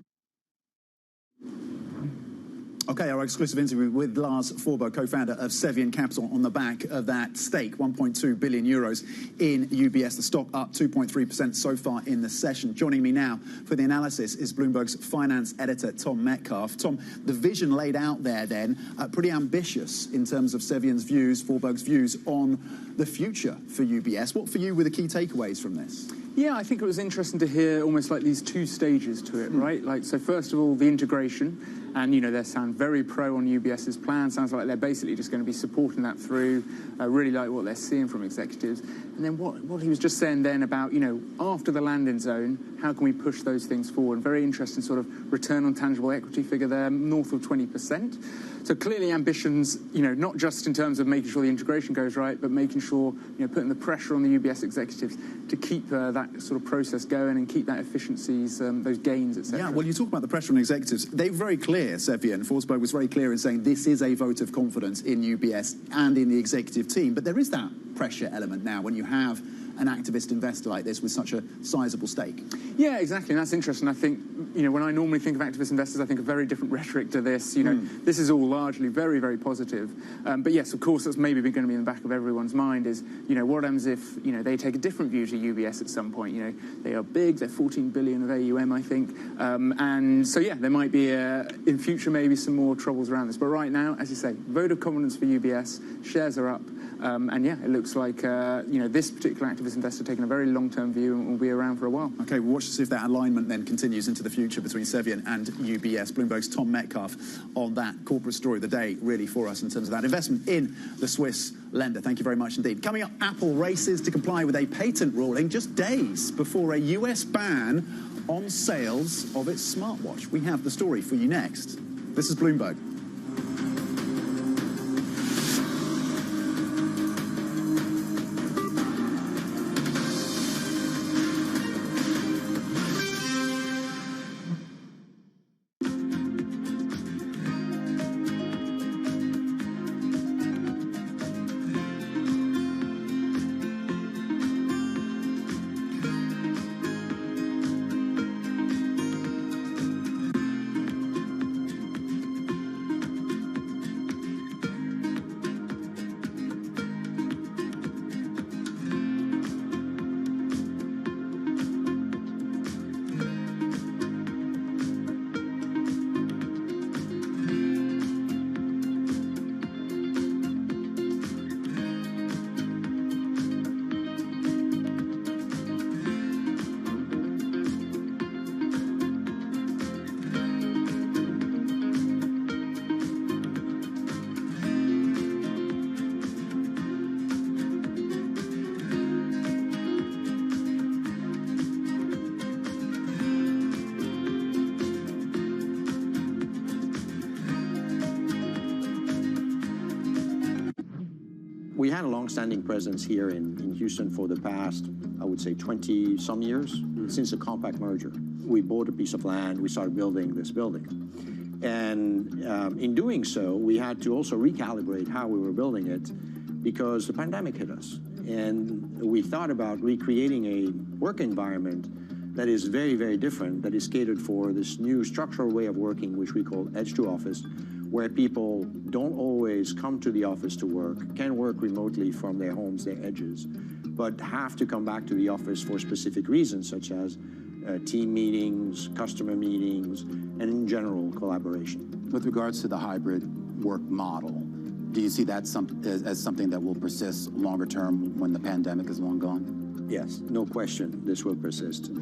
Okay, our exclusive interview with Lars Forber, co-founder of Cevian Capital, on the back of that stake, 1.2 billion euros in UBS. The stock up 2.3% so far in the session. Joining me now for the analysis is Bloomberg's finance editor, Tom Metcalf. Tom, the vision laid out there then, pretty ambitious in terms of Cevian's views, Forberg's views on the future for UBS. What for you were the key takeaways from this? Yeah, I think it was interesting to hear almost like these two stages to it, right? Like, so first of all, the integration. And, you know, they sound very pro on UBS's plan. Sounds like they're basically just going to be supporting that through. Really like what they're seeing from executives. And then what he was just saying then about, you know, after the landing zone, how can we push those things forward? Very interesting sort of return on tangible equity figure there, north of 20%. So clearly ambitions, you know, not just in terms of making sure the integration goes right, but making sure, you know, putting the pressure on the UBS executives to keep that sort of process going and keep that efficiencies, those gains, etc. Yeah, well, you talk about the pressure on executives. They're very clear, Cevian. Forsberg was very clear in saying this is a vote of confidence in UBS and in the executive team. But there is that pressure element now when you have an activist investor like this with such a sizable stake. Yeah, exactly, and that's interesting. I think, you know, when I normally think of activist investors, I think a very different rhetoric to this. You know, this is all largely very, very positive. But yes, of course, that's maybe going to be in the back of everyone's mind is, you know, what happens if, you know, they take a different view to UBS at some point? You know, they are big, they're 14 billion of AUM, I think. And so, yeah, there might be, in future, maybe some more troubles around this. But right now, as you say, vote of confidence for UBS, shares are up. And yeah, it looks like, you know, this particular activist investor taking a very long-term view and will be around for a while. Okay, we'll watch to see if that alignment then continues into the future between Cevian and UBS. Bloomberg's Tom Metcalf on that corporate story of the day, really, for us in terms of that investment in the Swiss lender. Thank you very much indeed. Coming up, Apple races to comply with a patent ruling just days before a US ban on sales of its smartwatch. We have the story for you next. This is Bloomberg. We had a long-standing presence here in Houston for the past, I would say, 20-some years, since the Compaq merger. We bought a piece of land, we started building this building. And in doing so, we had to also recalibrate how we were building it because the pandemic hit us. And we thought about recreating a work environment that is very, very different, that is catered for this new structural way of working, which we call edge to office, where people don't always come to the office to work, can work remotely from their homes, their edges, but have to come back to the office for specific reasons, such as team meetings, customer meetings, and in general, collaboration. With regards to the hybrid work model, do you see that as something that will persist longer term when the pandemic is long gone? Yes, no question, this will persist.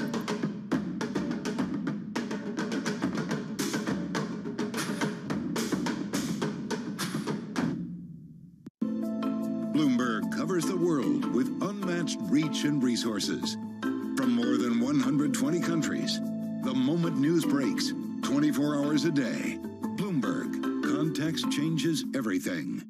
Bloomberg covers the world with unmatched reach and resources. From more than 120 countries, the moment news breaks, 24 hours a day. Bloomberg, context changes everything.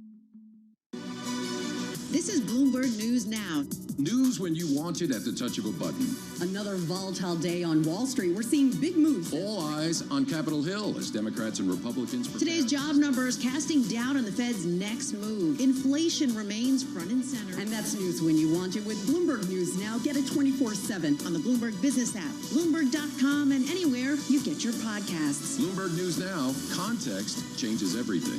This This is Bloomberg News Now. News when you want it at the touch of a button. Another volatile day on Wall Street. We're seeing big moves. All eyes on Capitol Hill as Democrats and Republicans prepare. Today's job numbers casting doubt on the Fed's next move. Inflation remains front and center. And that's news when you want it with Bloomberg News Now. Get it 24/7 on the Bloomberg Business app, Bloomberg.com, and anywhere you get your podcasts. Bloomberg News Now. Context changes everything.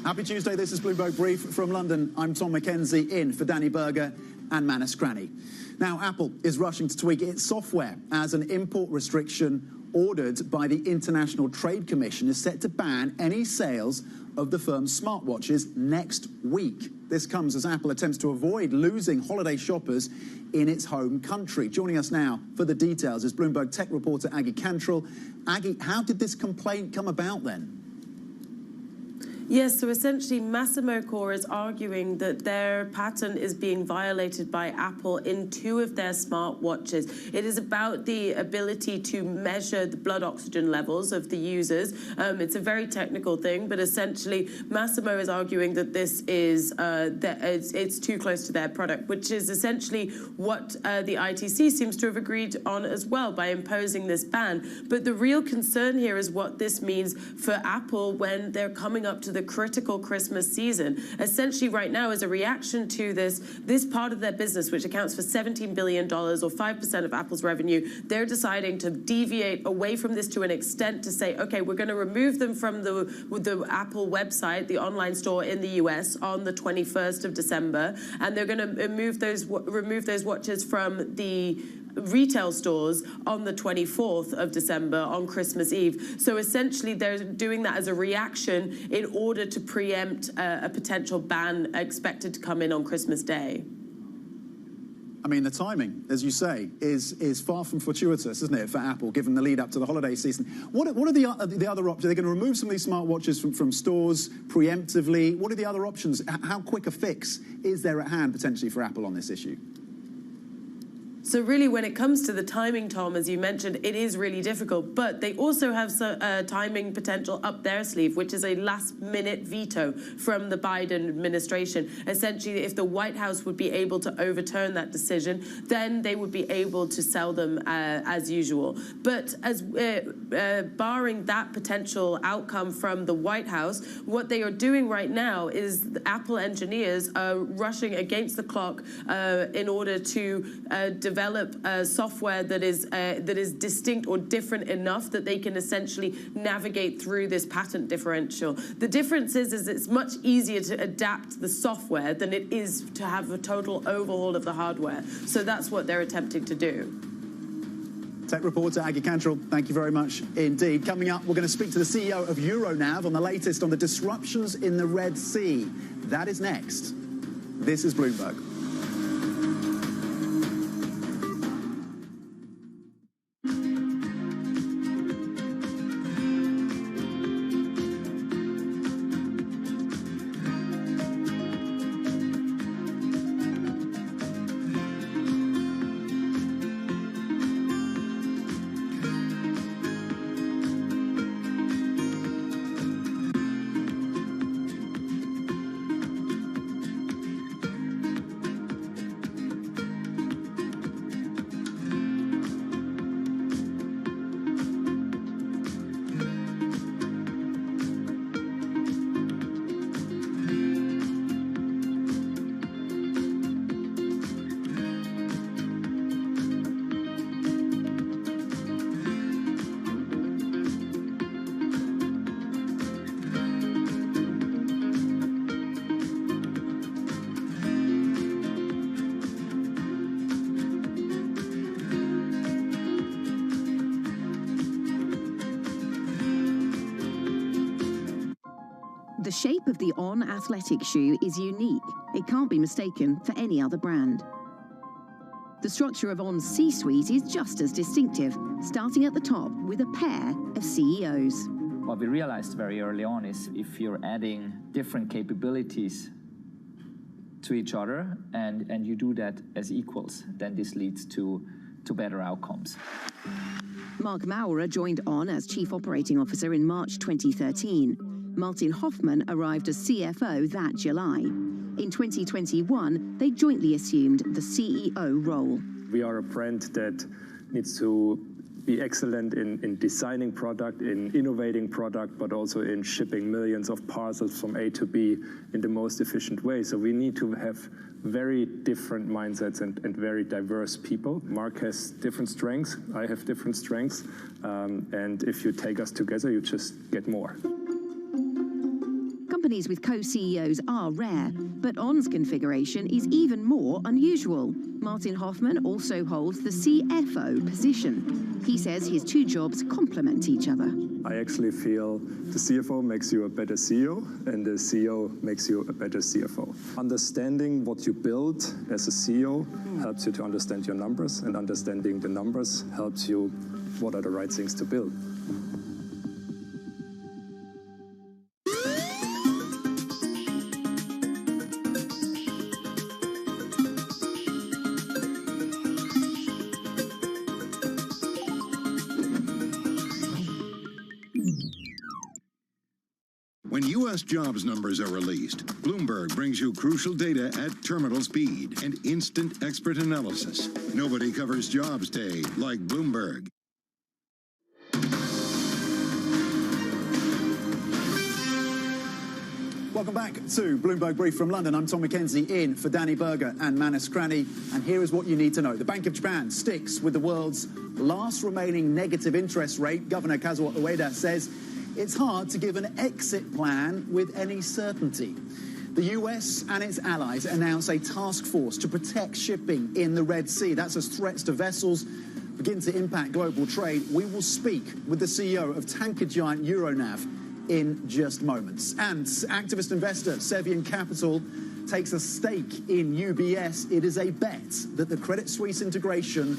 Happy Tuesday, this is Bloomberg Brief from London. I'm Tom Mackenzie in for Danny Berger and Manus Cranny. Now, Apple is rushing to tweak its software as an import restriction ordered by the International Trade Commission is set to ban any sales of the firm's smartwatches next week. This comes as Apple attempts to avoid losing holiday shoppers in its home country. Joining us now for the details is Bloomberg tech reporter Aggie Cantrell. Aggie, how did this complaint come about then? Yes, so essentially Massimo Core is arguing that their patent is being violated by Apple in 2 of their smartwatches. It is about the ability to measure the blood oxygen levels of the users. It's a very technical thing, but essentially Massimo is arguing that this is it's too close to their product, which is essentially what the ITC seems to have agreed on as well by imposing this ban. But the real concern here is what this means for Apple when they're coming up to the critical Christmas season. Essentially right now, as a reaction to this part of their business, which accounts for $17 billion or 5% of Apple's revenue, they're deciding to deviate away from this to an extent to say, okay, we're going to remove them from the Apple website, the online store in the US on the 21st of December, and they're going to remove those watches from the retail stores on the 24th of December on Christmas Eve. So essentially they're doing that as a reaction in order to preempt a potential ban expected to come in on Christmas Day. I mean, the timing, as you say, is far from fortuitous, isn't it, for Apple, given the lead up to the holiday season? What are the other options? Are they going to remove some of these smartwatches from stores preemptively? What are the other options? How quick a fix is there at hand, potentially, for Apple on this issue? So really, when it comes to the timing, Tom, as you mentioned, it is really difficult. But they also have timing potential up their sleeve, which is a last-minute veto from the Biden administration. Essentially, if the White House would be able to overturn that decision, then they would be able to sell them as usual. But as barring that potential outcome from the White House, what they are doing right now is the Apple engineers are rushing against the clock in order to develop software that is distinct or different enough that they can essentially navigate through this patent differential. The difference is it's much easier to adapt the software than it is to have a total overhaul of the hardware. So that's what they're attempting to do. Tech reporter Aggie Cantrell, thank you very much indeed. Coming up, we're going to speak to the CEO of Euronav on the latest on the disruptions in the Red Sea. That is next. This is Bloomberg. The shape of the On athletic shoe is unique. It can't be mistaken for any other brand. The structure of On's C-suite is just as distinctive, starting at the top with a pair of CEOs. What we realized very early on is if you're adding different capabilities to each other, and you do that as equals, then this leads to better outcomes. Mark Maurer joined On as Chief Operating Officer in March 2013. Martin Hoffmann arrived as CFO that July. In 2021, they jointly assumed the CEO role. We are a brand that needs to be excellent in designing product, in innovating product, but also in shipping millions of parcels from A to B in the most efficient way. So we need to have very different mindsets and very diverse people. Mark has different strengths, I have different strengths, and if you take us together, you just get more. Companies with co-CEOs are rare, but On's configuration is even more unusual. Martin Hoffmann also holds the CFO position. He says his two jobs complement each other. I actually feel the CFO makes you a better CEO, and the CEO makes you a better CFO. Understanding what you build as a CEO helps you to understand your numbers, and understanding the numbers helps you what are the right things to build. When U.S. jobs numbers are released, Bloomberg brings you crucial data at terminal speed and instant expert analysis. Nobody covers jobs day like Bloomberg. Welcome back to Bloomberg Brief from London. I'm Tom McKenzie in for Danny Berger and Manus Cranny. And here is what you need to know. The Bank of Japan sticks with the world's last remaining negative interest rate. Governor Kazuo Ueda says it's hard to give an exit plan with any certainty. The US and its allies announce a task force to protect shipping in the Red Sea. That's as threats to vessels begin to impact global trade. We will speak with the CEO of tanker giant Euronav in just moments. And activist investor Sevian Capital takes a stake in UBS. It is a bet that the Credit Suisse integration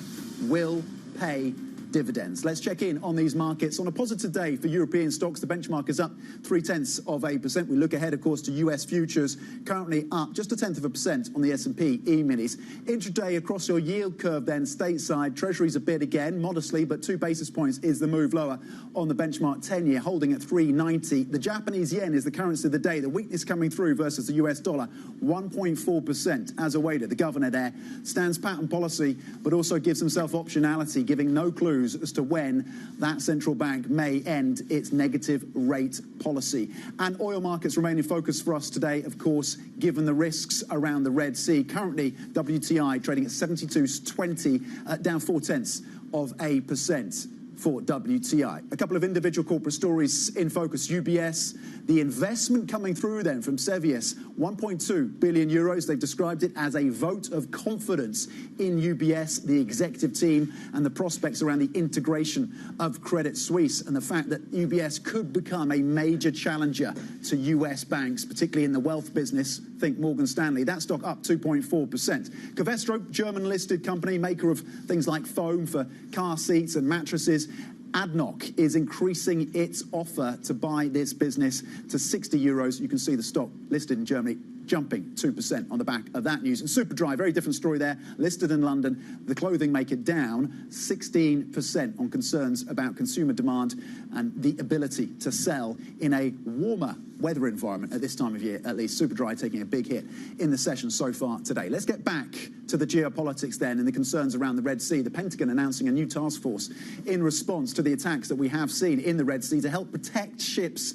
will pay dividends. Let's check in on these markets. On a positive day for European stocks, the benchmark is up 0.3%. We look ahead, of course, to US futures, currently up just 0.1% on the S&P E-minis. Intraday across your yield curve then, stateside, Treasuries a bit again, modestly, but 2 basis points is the move lower on the benchmark 10-year, holding at 3.90. The Japanese yen is the currency of the day. The weakness coming through versus the US dollar, 1.4% as a waiter. The governor there stands pat on policy, but also gives himself optionality, giving no clue as to when that central bank may end its negative rate policy. And oil markets remain in focus for us today, of course, given the risks around the Red Sea. Currently, WTI trading at 72.20, down 0.4% for WTI. A couple of individual corporate stories in focus. UBS, the investment coming through then from Sevius, 1.2 billion euros. They've described it as a vote of confidence in UBS, the executive team, and the prospects around the integration of Credit Suisse and the fact that UBS could become a major challenger to US banks, particularly in the wealth business. Think Morgan Stanley. That stock up 2.4%. Covestro, German-listed company, maker of things like foam for car seats and mattresses. ADNOC is increasing its offer to buy this business to 60 euros. You can see the stock listed in Germany jumping 2% on the back of that news. And Superdry, very different story there, listed in London. The clothing maker down 16% on concerns about consumer demand and the ability to sell in a warmer weather environment at this time of year, at least. Superdry taking a big hit in the session so far today. Let's get back to the geopolitics then and the concerns around the Red Sea. The Pentagon announcing a new task force in response to the attacks that we have seen in the Red Sea to help protect ships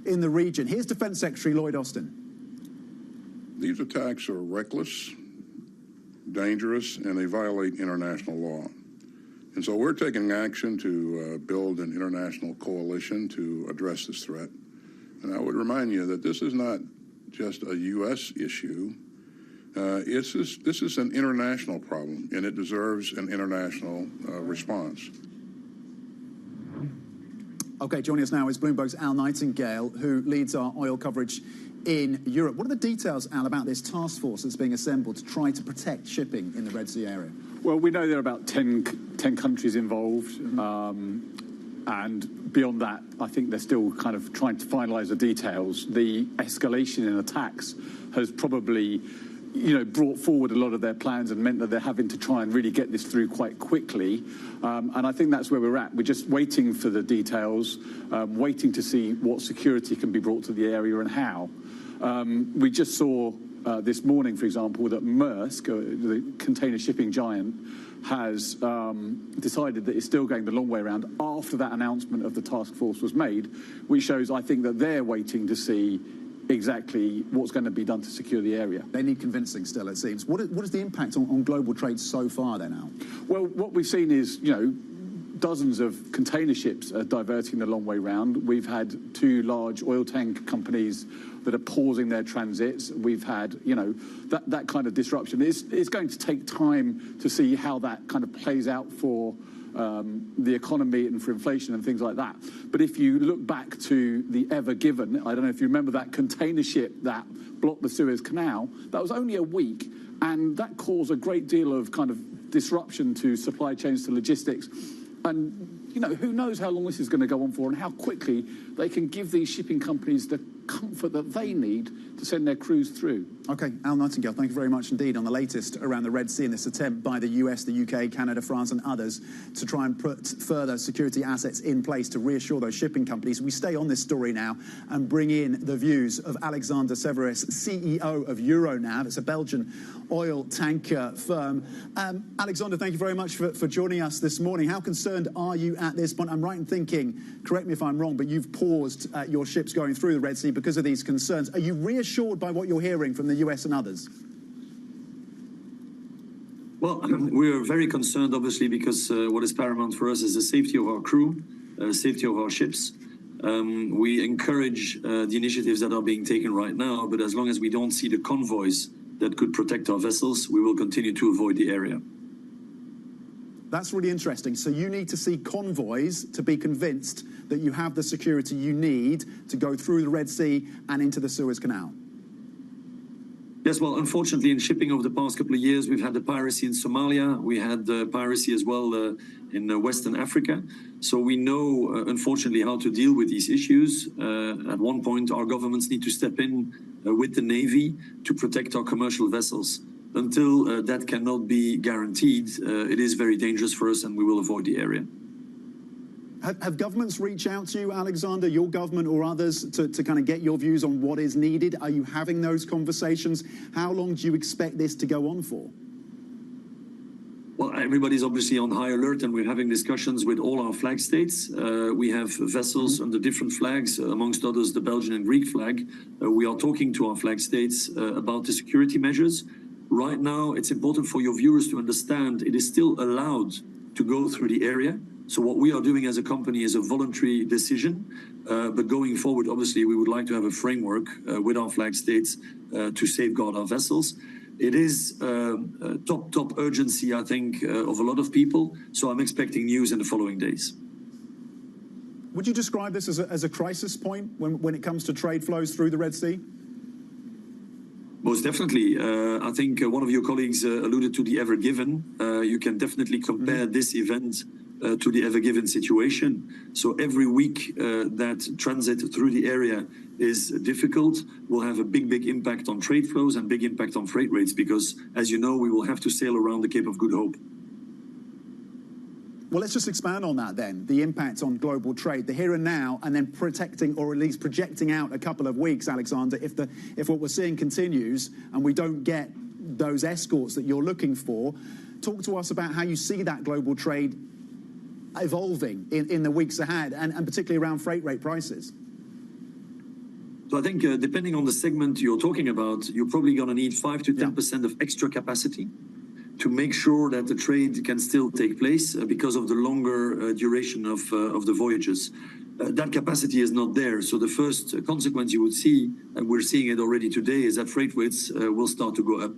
in the region. Here's Defense Secretary Lloyd Austin. These attacks are reckless, dangerous, and they violate international law. And so we're taking action to build an international coalition to address this threat. And I would remind you that this is not just a U.S. issue. This is an international problem, and it deserves an international response. Okay, joining us now is Bloomberg's Al Nightingale, who leads our oil coverage in Europe. What are the details, Al, about this task force that's being assembled to try to protect shipping in the Red Sea area? Well, we know there are about 10 countries involved. And beyond that, I think they're still kind of trying to finalise the details. The escalation in attacks has probably brought forward a lot of their plans and meant that they're having to try and really get this through quite quickly. And I think that's where we're at. We're just waiting for the details, waiting to see what security can be brought to the area and how. We just saw this morning, for example, that Maersk, the container shipping giant, has decided that it's still going the long way around after that announcement of the task force was made, which shows, I think, that they're waiting to see exactly what's going to be done to secure the area. They need convincing still, it seems. What is the impact on global trade so far then, Al? Well, what we've seen is, dozens of container ships are diverting the long way round. We've had 2 large oil tank companies that are pausing their transits. We've had, that kind of disruption. It's going to take time to see how that kind of plays out for the economy and for inflation and things like that. But if you look back to the Ever Given, I don't know if you remember that container ship that blocked the Suez Canal, that was only a week, and that caused a great deal of kind of disruption to supply chains, to logistics. And, who knows how long this is going to go on for and how quickly they can give these shipping companies the comfort that they need to send their crews through. OK, Al Nightingale, thank you very much indeed on the latest around the Red Sea and this attempt by the US, the UK, Canada, France and others to try and put further security assets in place to reassure those shipping companies. We stay on this story now and bring in the views of Alexander Severus, CEO of Euronav. It's a Belgian oil tanker firm. Alexander, thank you very much for joining us this morning. How concerned are you at this point? I'm right in thinking, correct me if I'm wrong, but you've paused your ships going through the Red Sea because of these concerns. Are you reassured by what you're hearing from the US and others? Well, we're very concerned, obviously, because what is paramount for us is the safety of our crew, safety of our ships. We encourage the initiatives that are being taken right now, but as long as we don't see the convoys that could protect our vessels, we will continue to avoid the area. That's really interesting. So you need to see convoys to be convinced that you have the security you need to go through the Red Sea and into the Suez Canal. Yes, well, unfortunately, in shipping over the past couple of years, we've had the piracy in Somalia. We had piracy as well in Western Africa. So we know, unfortunately, how to deal with these issues. At one point, our governments need to step in with the Navy to protect our commercial vessels. Until that cannot be guaranteed, it is very dangerous for us and we will avoid the area. Have governments reached out to you, Alexander, your government or others, to kind of get your views on what is needed? Are you having those conversations? How long do you expect this to go on for? Well, everybody's obviously on high alert and we're having discussions with all our flag states. We have vessels under different flags, amongst others the Belgian and Greek flag. We are talking to our flag states about the security measures. Right now, it's important for your viewers to understand it is still allowed to go through the area. So what we are doing as a company is a voluntary decision. But going forward, obviously, we would like to have a framework with our flag states to safeguard our vessels. It is top urgency, I think, of a lot of people. So I'm expecting news in the following days. Would you describe this as a crisis point when it comes to trade flows through the Red Sea? Most definitely. I think one of your colleagues alluded to the Ever Given. You can definitely compare this event to the Ever Given situation. So every week that transit through the area is difficult will have a big impact on trade flows and big impact on freight rates because, as you know, we will have to sail around the Cape of Good Hope. Well, let's just expand on that then, the impact on global trade, the here and now, and then protecting or at least projecting out a couple of weeks, Alexander, if what we're seeing continues and we don't get those escorts that you're looking for. Talk to us about how you see that global trade evolving in the weeks ahead and particularly around freight rate prices. So I think depending on the segment you're talking about, you're probably going to need 5 to 10% of extra capacity to make sure that the trade can still take place because of the longer duration of the voyages. That capacity is not there. So the first consequence you would see, and we're seeing it already today, is that freight rates will start to go up.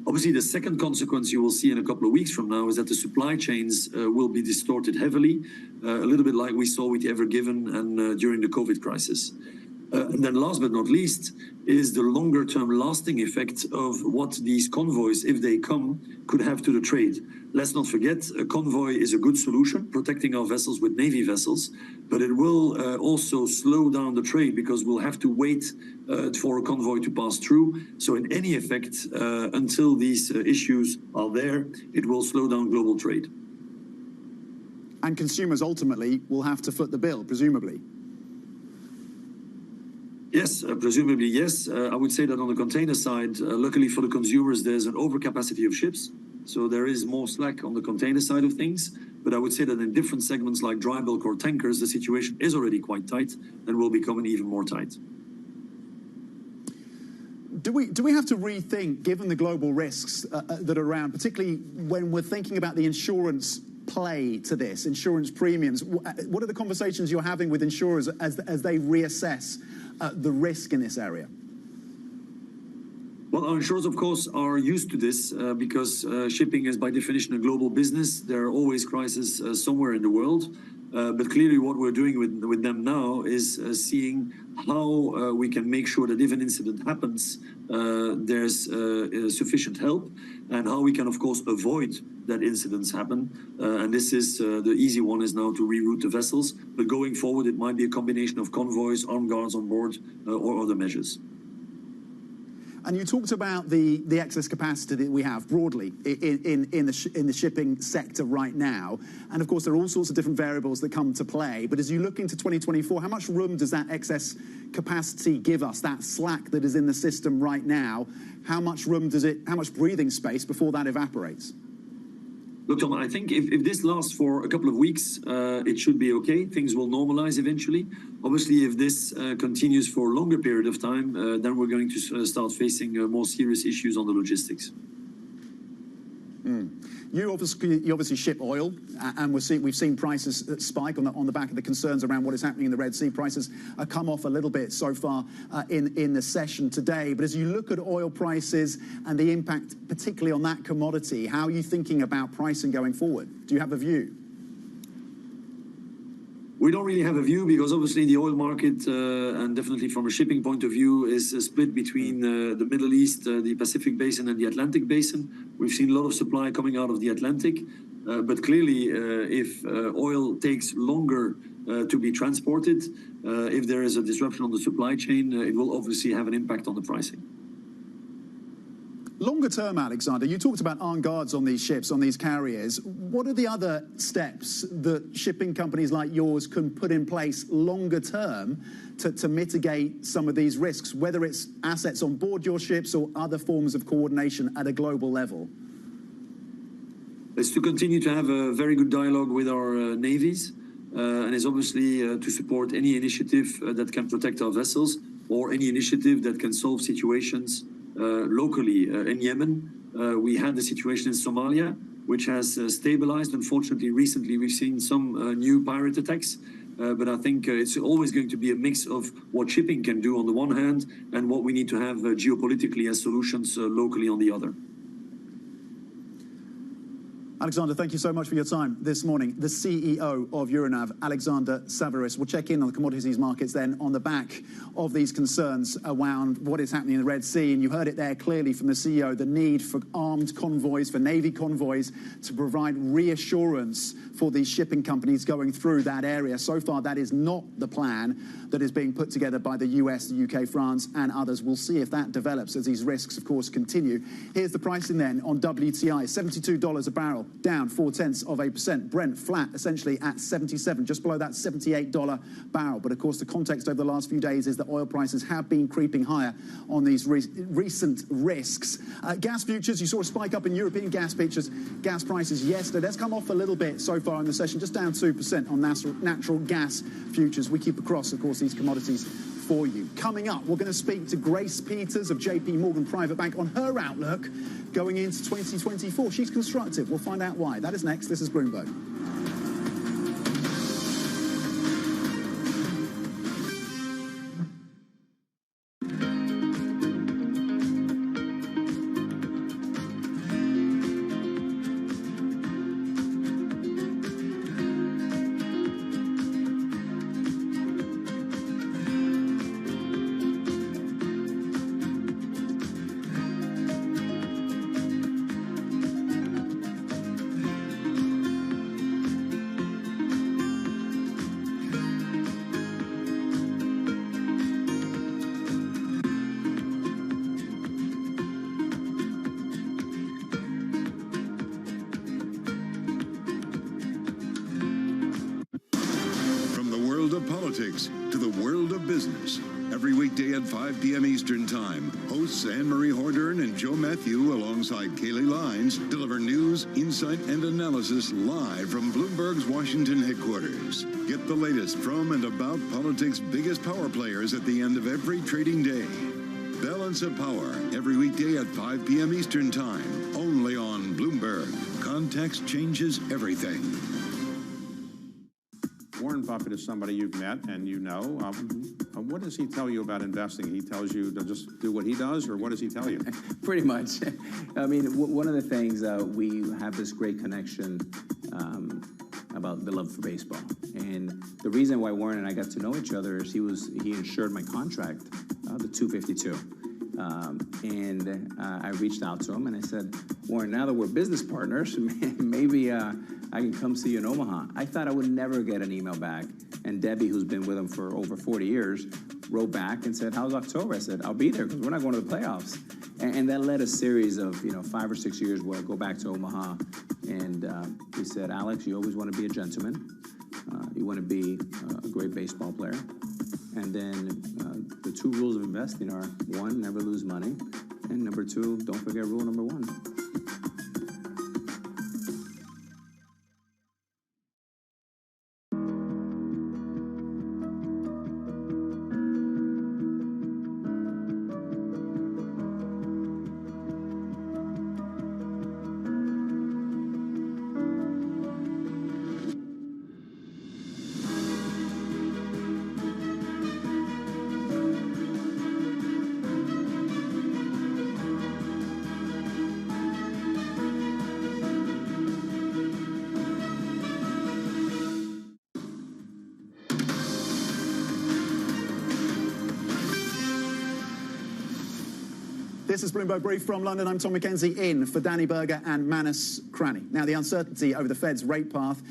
Obviously, the second consequence you will see in a couple of weeks from now is that the supply chains will be distorted heavily, a little bit like we saw with Ever Given and during the COVID crisis. And then last but not least is the longer term lasting effect of what these convoys, if they come, could have to the trade. Let's not forget, a convoy is a good solution, protecting our vessels with Navy vessels, but it will also slow down the trade because we'll have to wait for a convoy to pass through. So in any effect, until these issues are there, it will slow down global trade. And consumers ultimately will have to foot the bill, presumably. Yes, presumably yes. I would say that on the container side, luckily for the consumers, there's an overcapacity of ships. So there is more slack on the container side of things. But I would say that in different segments like dry bulk or tankers, the situation is already quite tight and will become even more tight. Do we have to rethink, given the global risks that are around, particularly when we're thinking about the insurance play to this, insurance premiums? What are the conversations you're having with insurers as they reassess the risk in this area? Well, our insurers, of course, are used to this because shipping is by definition a global business. There are always crises somewhere in the world. But clearly what we're doing with them now is seeing how we can make sure that if an incident happens, there's sufficient help, and how we can, of course, avoid that incidents happen. And this is the easy one is now to reroute the vessels. But going forward, it might be a combination of convoys, armed guards on board, or other measures. And you talked about the excess capacity that we have broadly in the shipping sector right now. And of course, there are all sorts of different variables that come to play. But as you look into 2024, how much room does that excess capacity give us, that slack that is in the system right now? How much room does it, how much breathing space before that evaporates? Look, Tom, I think if this lasts for a couple of weeks, it should be okay. Things will normalize eventually. Obviously, if this continues for a longer period of time, then we're going to start facing more serious issues on the logistics. You obviously ship oil, and we've seen prices spike on the back of the concerns around what is happening in the Red Sea. Prices have come off a little bit so far in the session today. But as you look at oil prices and the impact, particularly on that commodity, how are you thinking about pricing going forward? Do you have a view? We don't really have a view because obviously the oil market, and definitely from a shipping point of view, is split between the Middle East, the Pacific Basin and the Atlantic Basin. We've seen a lot of supply coming out of the Atlantic. But clearly, if oil takes longer to be transported, if there is a disruption on the supply chain, it will obviously have an impact on the pricing. Longer term, Alexander, you talked about armed guards on these ships, on these carriers. What are the other steps that shipping companies like yours can put in place longer term to mitigate some of these risks, whether it's assets on board your ships or other forms of coordination at a global level? It's to continue to have a very good dialogue with our navies, and it's obviously to support any initiative that can protect our vessels or any initiative that can solve situations locally. In Yemen, we had the situation in Somalia, which has stabilized. Unfortunately, recently we've seen some new pirate attacks. But I think it's always going to be a mix of what shipping can do on the one hand and what we need to have geopolitically as solutions locally on the other. Alexander, thank you so much for your time this morning. The CEO of Euronav, Alexander Saverys. We'll check in on the commodities markets then on the back of these concerns around what is happening in the Red Sea. And you heard it there clearly from the CEO, the need for armed convoys, for Navy convoys, to provide reassurance for these shipping companies going through that area. So far, that is not the plan that is being put together by the US, the UK, France, and others. We'll see if that develops as these risks, of course, continue. Here's the pricing then on WTI, $72 a barrel, down 0.4%. Brent flat, essentially at 77, just below that $78 barrel. But of course, the context over the last few days is that oil prices have been creeping higher on these recent risks. Gas futures, you saw a spike up in European gas prices yesterday. That's come off a little bit so far in the session, just down 2% on natural gas futures. We keep across, of course, these commodities for you. Coming up, we're going to speak to Grace Peters of JP Morgan Private Bank on her outlook going into 2024. She's constructive. We'll find out why. That is next. This is Bloomberg. of politics to the world of business. Every weekday at 5 p.m. Eastern Time, hosts Anne-Marie Hordern and Joe Matthew alongside Kaylee Lines deliver news, insight, and analysis live from Bloomberg's Washington headquarters. Get the latest from and about politics' biggest power players at the end of every trading day. Balance of Power, every weekday at 5 p.m. Eastern Time, only on Bloomberg. Context changes everything. Warren Buffett is somebody you've met and you know. What does he tell you about investing? He tells you to just do what he does, or what does he tell you? Pretty much. I mean, one of the things, we have this great connection about the love for baseball. And the reason why Warren and I got to know each other is he insured my contract, the 252. I reached out to him and I said, Warren, now that we're business partners, maybe I can come see you in Omaha. I thought I would never get an email back. And Debbie, who's been with him for over 40 years, wrote back and said, how's October? I said, I'll be there because we're not going to the playoffs. And that led a series of 5 or 6 years where I go back to Omaha. And he said, Alex, you always want to be a gentleman. You want to be a great baseball player. And then the 2 rules of investing are, 1, never lose money. And number 2, don't forget rule number 1. This is Bloomberg Brief from London. I'm Tom McKenzie in for Danny Berger and Manus Cranny. Now, the uncertainty over the Fed's rate path,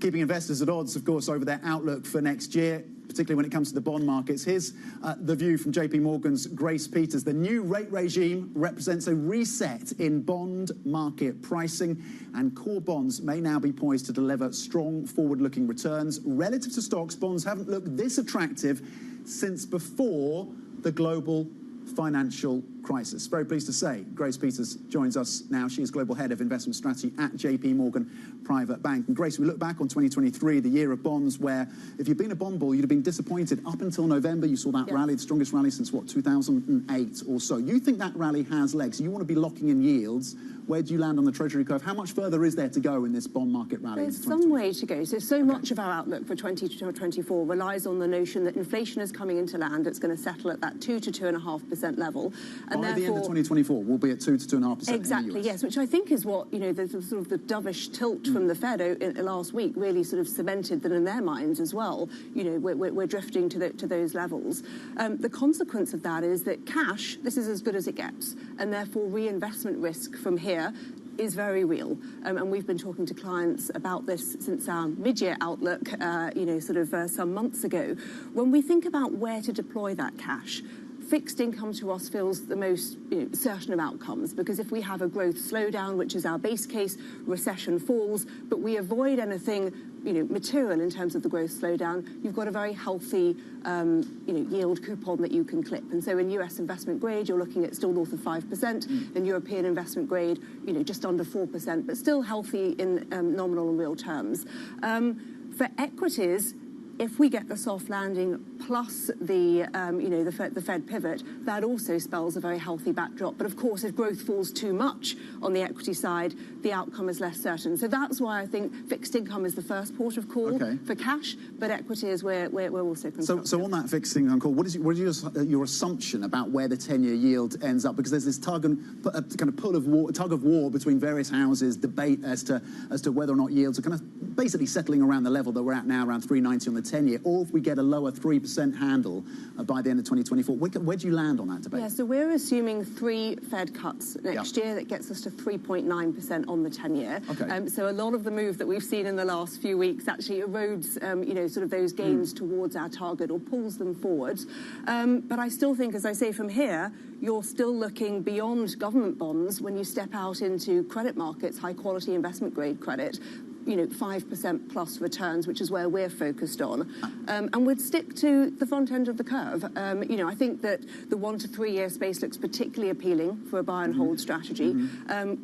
keeping investors at odds, of course, over their outlook for next year, particularly when it comes to the bond markets. Here's the view from JP Morgan's Grace Peters. The new rate regime represents a reset in bond market pricing, and core bonds may now be poised to deliver strong forward-looking returns. Relative to stocks, bonds haven't looked this attractive since before the global financial crisis. Very pleased to say Grace Peters joins us now. She is Global Head of Investment Strategy at JP Morgan Private Bank. And Grace, we look back on 2023, the year of bonds, where if you'd been a bond bull, you'd have been disappointed. Up until November, you saw that rally, the strongest rally since, 2008 or so. You think that rally has legs. You want to be locking in yields. Where do you land on the Treasury curve? How much further is there to go in this bond market rally? There's some way to go. So much of our outlook for 2024 relies on the notion that inflation is coming into land. It's going to settle at that 2 to 2.5% level. And by the end of 2024, we'll be at 2 to 2.5%. Exactly, yes, which I think is what, the sort of the dovish tilt from the Fed last week really sort of cemented that in their minds as well. We're drifting to those levels. The consequence of that is that cash, this is as good as it gets, and therefore reinvestment risk from here is very real. And we've been talking to clients about this since our mid-year outlook, some months ago. When we think about where to deploy that cash, fixed income to us feels the most certain of outcomes, because if we have a growth slowdown, which is our base case, recession falls, but we avoid anything material in terms of the growth slowdown, you've got a very healthy yield coupon that you can clip. And so in US investment grade, you're looking at still north of 5%. In European investment grade, just under 4%, but still healthy in nominal and real terms. For equities, if we get the soft landing plus the Fed pivot, that also spells a very healthy backdrop. But of course, if growth falls too much on the equity side, the outcome is less certain. So that's why I think fixed income is the first port of call for cash, but equity is where we're also concerned. So on that fixed income call, what is your assumption about where the 10-year yield ends up? Because there's this tug of war between various houses, debate as to whether or not yields are kind of basically settling around the level that we're at now, around 3.90 on the 10-year, or if we get a lower 3% handle by the end of 2024. Where do you land on that debate? Yeah, so we're assuming 3 Fed cuts next year. That gets us to 3.9% on the 10-year. So a lot of the move that we've seen in the last few weeks actually erodes, those gains towards our target or pulls them forward. But I still think, as I say, from here, you're still looking beyond government bonds when you step out into credit markets, high-quality investment-grade credit. 5% plus returns, which is where we're focused on, and would stick to the front end of the curve. I think that the 1 to 3 year space looks particularly appealing for a buy and hold strategy.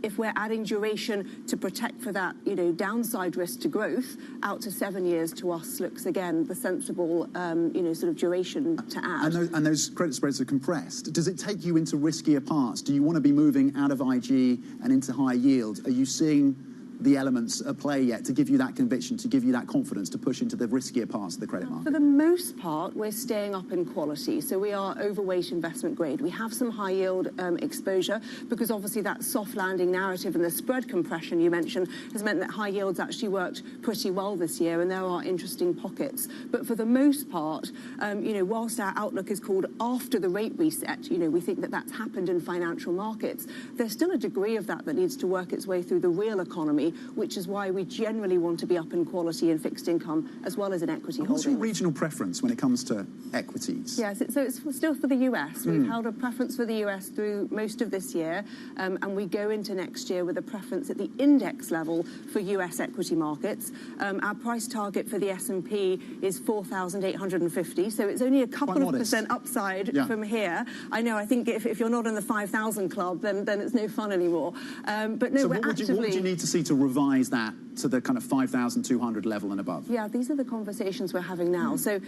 If we're adding duration to protect for that, downside risk to growth, out to 7 years to us looks again the sensible, sort of duration to add. And those credit spreads are compressed. Does it take you into riskier parts? Do you want to be moving out of IG and into high yield? Are you seeing the elements at play yet to give you that conviction, to give you that confidence to push into the riskier parts of the credit market? For the most part, we're staying up in quality. So we are overweight investment grade. We have some high yield exposure because obviously that soft landing narrative and the spread compression you mentioned has meant that high yields actually worked pretty well this year, and there are interesting pockets. But for the most part, whilst our outlook is called after the rate reset, we think that that's happened in financial markets, there's still a degree of that needs to work its way through the real economy, which is why we generally want to be up in quality in fixed income as well as in equity holdings. What's your regional preference when it comes to equities? Yes, so it's still for the US. We've held a preference for the US through most of this year, and we go into next year with a preference at the index level for US equity markets. Our price target for the S&P is 4,850, so it's only a couple of percent upside from here. I know, I think if you're not in the 5,000 club, then it's no fun anymore. But no, so what would you need to see to revise that to the kind of 5,200 level and above? Yeah, these are the conversations we're having now. So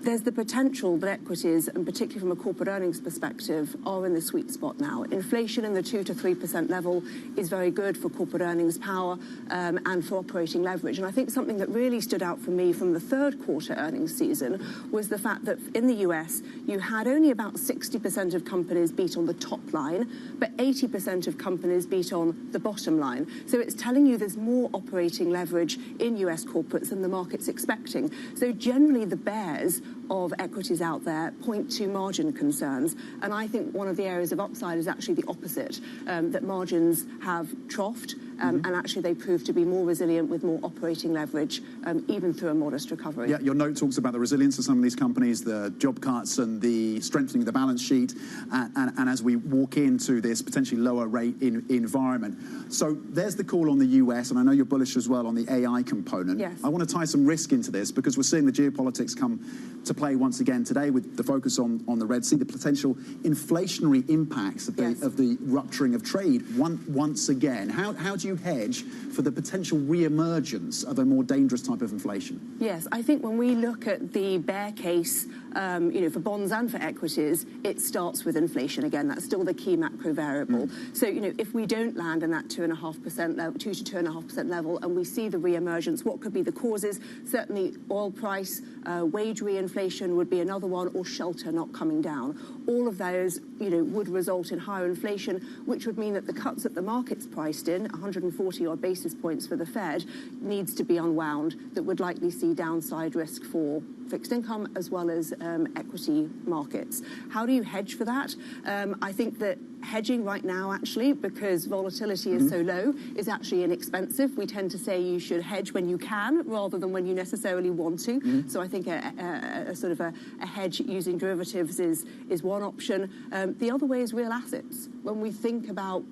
there's the potential that equities, and particularly from a corporate earnings perspective, are in the sweet spot now. Inflation in the 2 to 3% level is very good for corporate earnings power and for operating leverage. And I think something that really stood out for me from the third quarter earnings season was the fact that in the US, you had only about 60% of companies beat on the top line, but 80% of companies beat on the bottom line. So it's telling you there's more operating leverage in US corporates than the market's expecting. So generally the bears of equities out there point to margin concerns, and I think one of the areas of upside is actually the opposite, that margins have troughed and actually they prove to be more resilient with more operating leverage even through a modest recovery. Yeah, your note talks about the resilience of some of these companies, the job cuts and the strengthening of the balance sheet, and as we walk into this potentially lower rate environment. So there's the call on the US, and I know you're bullish as well on the AI component. Yes. I want to tie some risk into this because we're seeing the geopolitics come to play once again today with the focus on the Red Sea, the potential inflationary impacts of the rupturing of trade once again. How do you hedge for the potential re-emergence of a more dangerous type of inflation? Yes, I think when we look at the bear case, for bonds and for equities, it starts with inflation again. That's still the key macro variable. So, if we don't land in that 2.5% level, 2 to 2.5% level, and we see the re-emergence, what could be the causes? Certainly, oil price, wage re-inflation would be another one, or shelter not coming down. All of those, would result in higher inflation, which would mean that the cuts that the market's priced in, 140 odd basis points for the Fed, needs to be unwound. That would likely see downside risk for fixed income as well as equity markets. How do you hedge for that? I think that hedging right now, actually, because volatility is so low, is actually inexpensive. We tend to say you should hedge when you can rather than when you necessarily want to. So I think a sort of a hedge using derivatives is one option. The other way is real assets. When we think about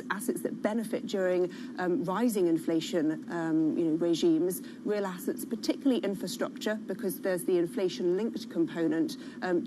assets that benefit during rising inflation, regimes, real assets, particularly infrastructure, because there's the inflation-linked component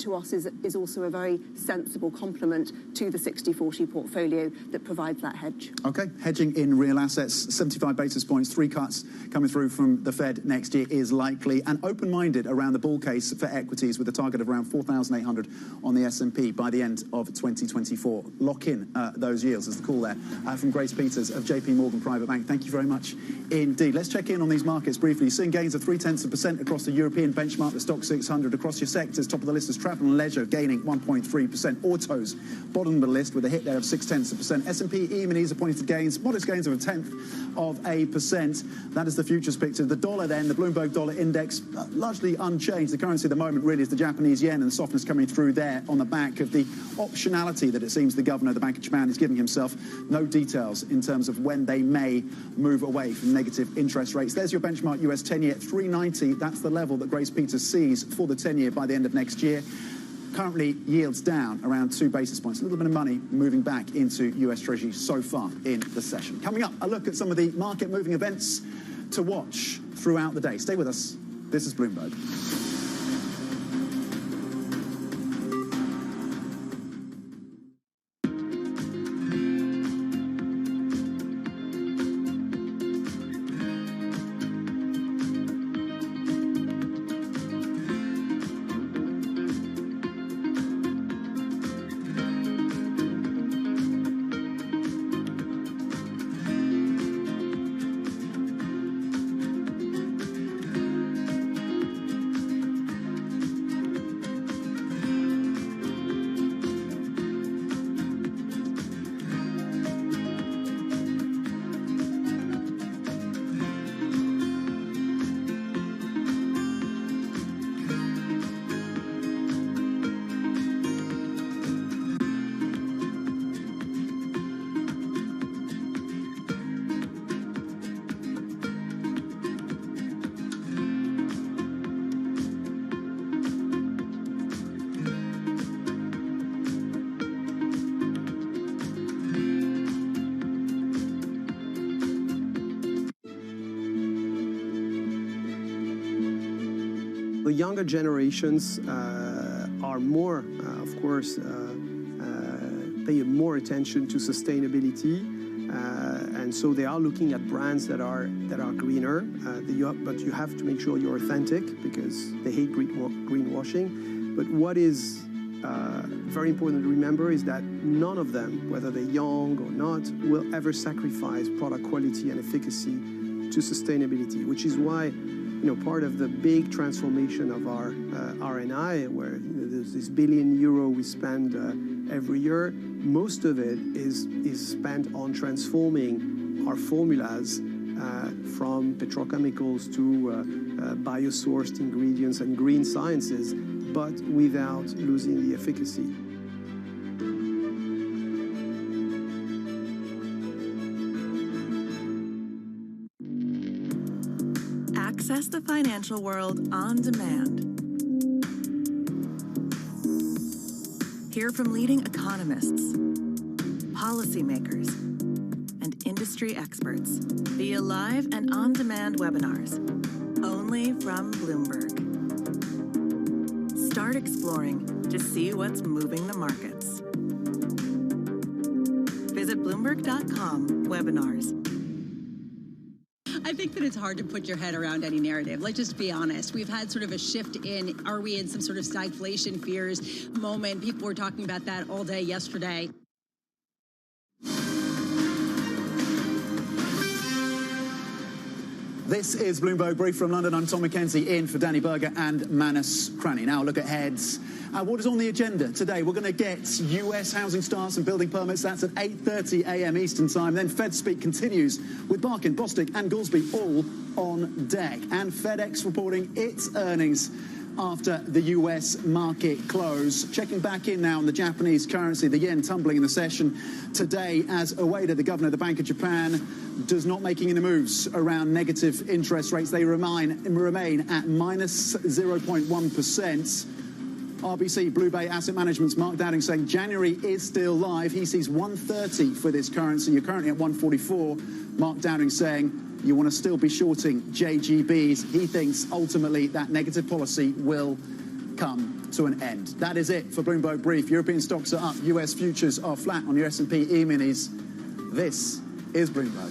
to us is also a very sensible complement to the 60-40 portfolio that provides that hedge. Okay, hedging in real assets, 75 basis points, 3 cuts coming through from the Fed next year is likely, and open-minded around the bull case for equities with a target of around 4,800 on the S&P by the end of 2024. Lock in those yields is the call there from Grace Peters of JP Morgan Private Bank. Thank you very much indeed. Let's check in on these markets briefly. Seeing gains of 0.3% across the European benchmark, the stock 600. Across your sectors, top of the list is travel and leisure gaining 1.3%. Autos bottom of the list with a hit there of 0.6%. S&P E-minis are pointing to gains, modest gains of 0.1%. That is the futures picture. The dollar then, the Bloomberg dollar index, largely unchanged. The currency at the moment really is the Japanese yen, and the softness coming through there on the back of the optionality that it seems the governor of the Bank of Japan is giving himself. No details in terms of when they may move away from negative interest rates. There's your benchmark US 10-year at 390. That's the level that Grace Peters sees for the 10-year by the end of next year. currently yields down around 2 basis points. A little bit of money moving back into US Treasury so far in the session. Coming up, a look at some of the market-moving events to watch throughout the day. Stay with us. This is Bloomberg. The younger generations are more, of course, pay more attention to sustainability, and so they are looking at brands that are greener. But you have to make sure you're authentic because they hate greenwashing. But what is very important to remember is that none of them, whether they're young or not, will ever sacrifice product quality and efficacy to sustainability, which is why part of the big transformation of our R&I, where there's this €1 billion we spend every year, most of it is spent on transforming our formulas from petrochemicals to biosourced ingredients and green sciences, but without losing the efficacy. Access the financial world on demand. Hear from leading economists, policymakers, and industry experts via live and on-demand webinars, only from Bloomberg. Start exploring to see what's moving the markets. Visit Bloomberg.com/webinars. I think that it's hard to put your head around any narrative. Let's just be honest. We've had sort of a shift in, are we in some sort of stagflation fears moment? People were talking about that all day yesterday. This is Bloomberg Brief from London. I'm Tom McKenzie in for Danny Berger and Manus Cranny. Now, look ahead. What is on the agenda today? We're going to get US housing starts and building permits. That's at 8:30 a.m. Eastern Time. Then Fed Speak continues with Barkin, Bostic and Goolsbee all on deck. And FedEx reporting its earnings after the US market close. Checking back in now on the Japanese currency, the yen tumbling in the session today as Ueda, the governor of the Bank of Japan, does not making any moves around negative interest rates. They remain at minus 0.1%. RBC, Blue Bay Asset Management's Mark Dowding saying January is still live. He sees 130 for this currency. You're currently at 144. Mark Dowding saying you want to still be shorting JGBs. He thinks ultimately that negative policy will come to an end. That is it for Bloomberg Brief. European stocks are up. US futures are flat on your S&P E-minis. This is Bloomberg.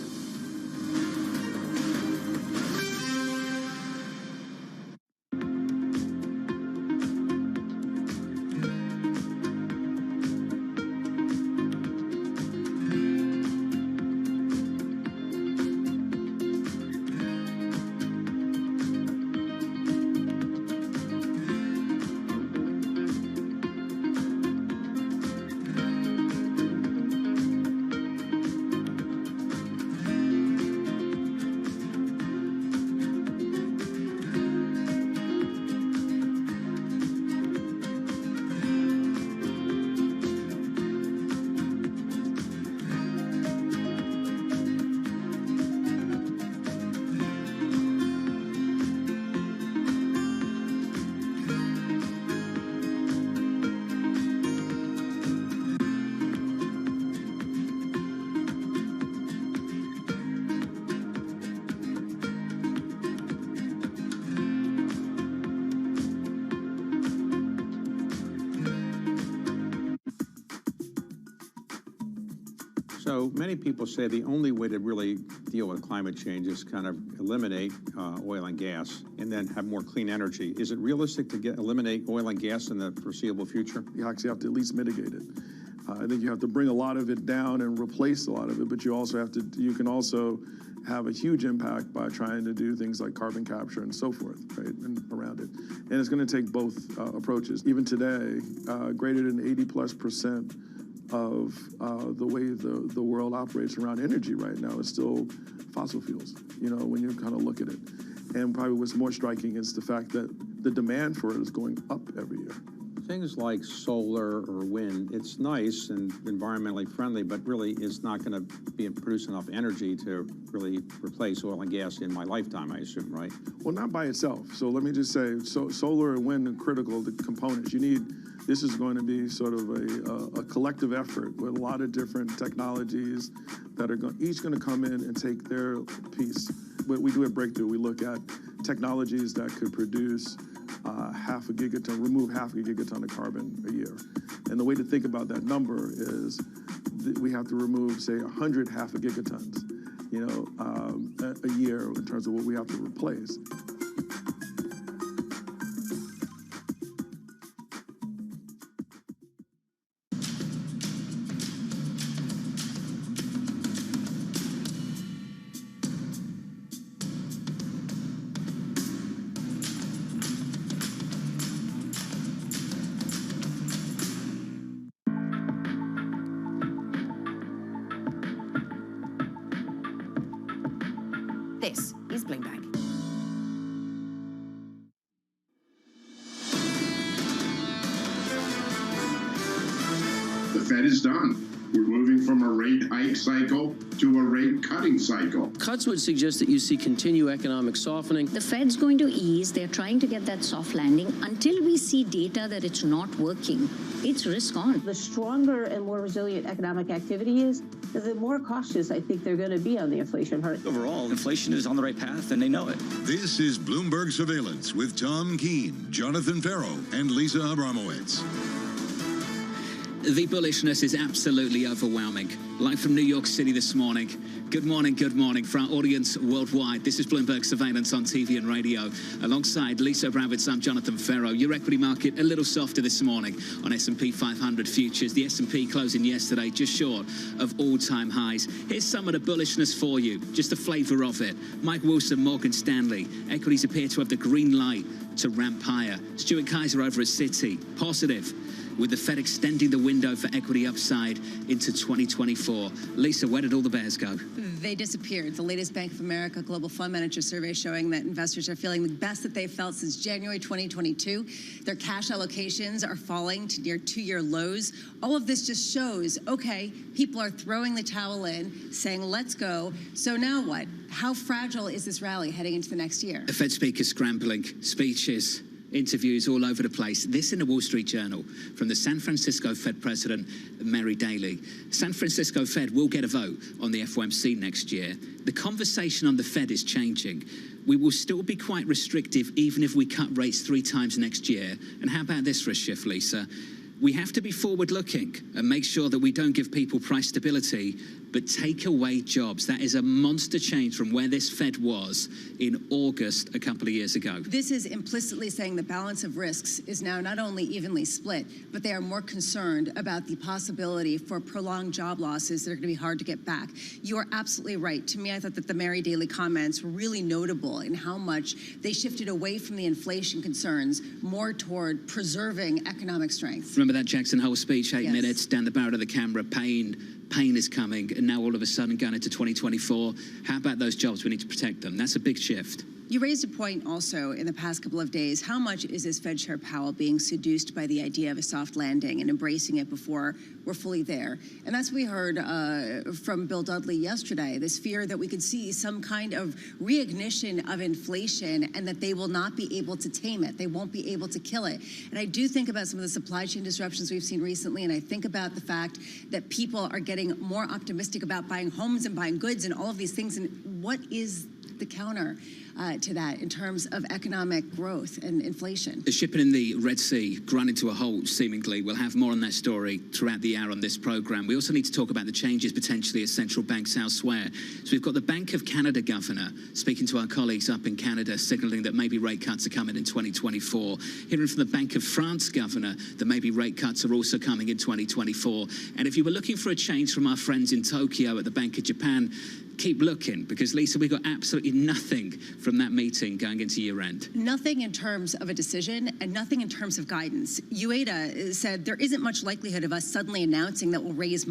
So many people say the only way to really deal with climate change is kind of eliminate oil and gas and then have more clean energy. Is it realistic to eliminate oil and gas in the foreseeable future? You actually have to at least mitigate it. I think you have to bring a lot of it down and replace a lot of it, but you also have to, you can also have a huge impact by trying to do things like carbon capture and so forth, right, and around it. And it's going to take both approaches. Even today, greater than 80+% of the way the world operates around energy right now is still fossil fuels, you know, when you kind of look at it. And probably what's more striking is the fact that the demand for it is going up every year. Things like solar or wind, it's nice and environmentally friendly, but really it's not going to produce enough energy to really replace oil and gas in my lifetime, I assume, right? Well, not by itself. So let me just say, solar and wind are critical components. This is going to be sort of a collective effort with a lot of different technologies that are each going to come in and take their piece. What we do at Breakthrough, we look at technologies that could produce remove half a gigaton of carbon a year. And the way to think about that number is we have to remove, say, 100 half a gigatons, you know, a year in terms of what we have to replace. This is Bloomberg. The Fed is done. We're moving from a rate hike cycle to a rate cutting cycle. Cuts would suggest that you see continued economic softening. The Fed's going to ease. They're trying to get that soft landing. Until we see data that it's not working, it's risk on. The stronger and more resilient economic activity is, the more cautious I think they're going to be on the inflation part. Overall, inflation is on the right path, and they know it. This is Bloomberg Surveillance with Tom Keene, Jonathan Farrow, and Lisa Abramowitz. The bullishness is absolutely overwhelming. Live from New York City this morning. Good morning for our audience worldwide. This is Bloomberg Surveillance on TV and radio. Alongside Lisa Abramowitz, I'm Jonathan Farrow. Your equity market a little softer this morning on S&P 500 futures. The S&P closing yesterday just short of all-time highs. Here's some of the bullishness for you, just a flavor of it. Mike Wilson, Morgan Stanley. Equities appear to have the green light to ramp higher. Stuart Kaiser over at Citi, positive, with the Fed extending the window for equity upside into 2024. Lisa, where did all the bears go? They disappeared. The latest Bank of America Global Fund Manager survey showing that investors are feeling the best that they've felt since January 2022. Their cash allocations are falling to near two-year lows. All of this just shows, okay, people are throwing the towel in, saying, let's go. So now what? How fragile is this rally heading into the next year? The Fed speaker scrambling, speeches, interviews all over the place. This in the Wall Street Journal from the San Francisco Fed President, Mary Daly. San Francisco Fed will get a vote on the FOMC next year. The conversation on the Fed is changing. We will still be quite restrictive even if we cut rates 3 times next year. And how about this for a shift, Lisa? We have to be forward-looking and make sure that we don't give people price stability, but take away jobs. That is a monster change from where this Fed was in August a couple of years ago. This is implicitly saying the balance of risks is now not only evenly split, but they are more concerned about the possibility for prolonged job losses that are going to be hard to get back. You are absolutely right. To me, I thought that the Mary Daly comments were really notable in how much they shifted away from the inflation concerns, more toward preserving economic strength. Remember that Jackson Hole speech, 8 Yes. minutes, down the barrel of the camera, pain is coming, and now all of a sudden going into 2024, how about those jobs? We need to protect them. That's a big shift. You raised a point also in the past couple of days. How much is this Fed Chair Powell being seduced by the idea of a soft landing and embracing it before we're fully there? And that's what we heard from Bill Dudley yesterday, this fear that we could see some kind of reignition of inflation and that they will not be able to tame it. They won't be able to kill it. And I do think about some of the supply chain disruptions we've seen recently, and I think about the fact that people are getting more optimistic about buying homes and buying goods and all of these things. And what is the counter to that in terms of economic growth and inflation? The shipping in the Red Sea grinding to a halt, seemingly. We'll have more on that story throughout the hour on this programme. We also need to talk about the changes potentially at central banks elsewhere. So we've got the Bank of Canada governor speaking to our colleagues up in Canada, signalling that maybe rate cuts are coming in 2024. Hearing from the Bank of France governor that maybe rate cuts are also coming in 2024. And if you were looking for a change from our friends in Tokyo at the Bank of Japan, keep looking, because Lisa, we got absolutely nothing from that meeting going into year end. Nothing in terms of a decision and nothing in terms of guidance. UADA said there isn't much likelihood of us suddenly announcing that we'll raise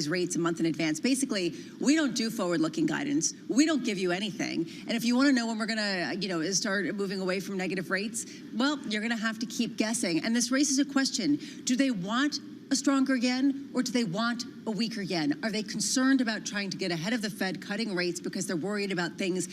rates a month in advance. Basically, we don't do forward-looking guidance. We don't give you anything. And if you want to know when we're going to, start moving away from negative rates, well, you're going to have to keep guessing. And this raises a question: do they want a stronger yen, or do they want a weaker yen? Are they concerned about trying to get ahead of the Fed cutting rates because they're worried about things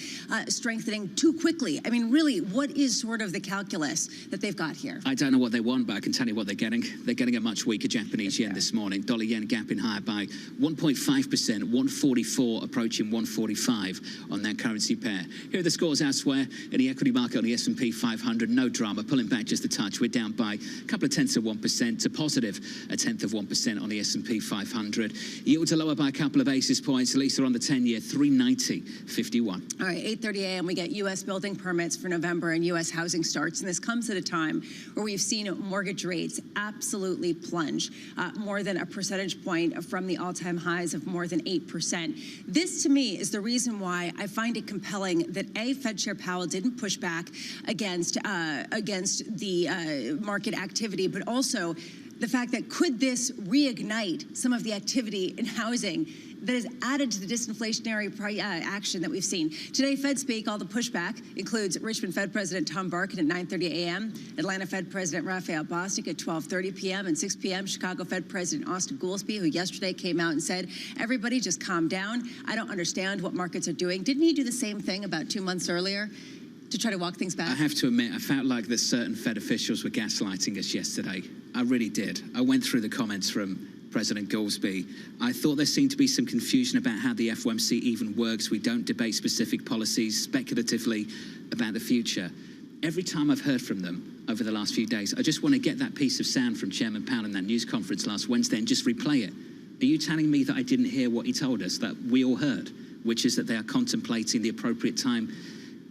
strengthening too quickly? I mean, really, what is sort of the calculus that they've got here? I don't know what they want, but I can tell you what they're getting. They're getting a much weaker Japanese yen this morning. Dollar yen gapping higher by 1.5%, 144 approaching 145 on that currency pair. Here are the scores elsewhere in the equity market on the S&P 500. No drama, pulling back just a touch. We're down by a couple of tenths of 1% to positive a tenth of 1% on the S&P 500. Yields are lower by a couple of basis points. Lisa, on the 10-year, 390.51. All right, 8:30 a.m. we get U.S. building permits for November and U.S. housing starts, and this comes at a time where we've seen mortgage rates absolutely plunge, more than a percentage point from the all-time highs of more than 8%. This, to me, is the reason why I find it compelling that Fed Chair Powell didn't push back against the market activity, but also the fact that could this reignite some of the activity in housing that is added to the disinflationary action that we've seen. Today, Fed speak, all the pushback includes Richmond Fed President Tom Barkin at 9:30 a.m., Atlanta Fed President Raphael Bostic at 12:30 p.m. and 6 p.m., Chicago Fed President Austin Goolsbee, who yesterday came out and said, everybody just calm down. I don't understand what markets are doing. Didn't he do the same thing about 2 months earlier to try to walk things back? I have to admit, I felt like that certain Fed officials were gaslighting us yesterday. I really did. I went through the comments from President Goolsbee. I thought there seemed to be some confusion about how the FOMC even works. We don't debate specific policies speculatively about the future. Every time I've heard from them over the last few days, I just want to get that piece of sound from Chairman Powell in that news conference last Wednesday and just replay it. Are you telling me that I didn't hear what he told us, that we all heard, which is that they are contemplating the appropriate time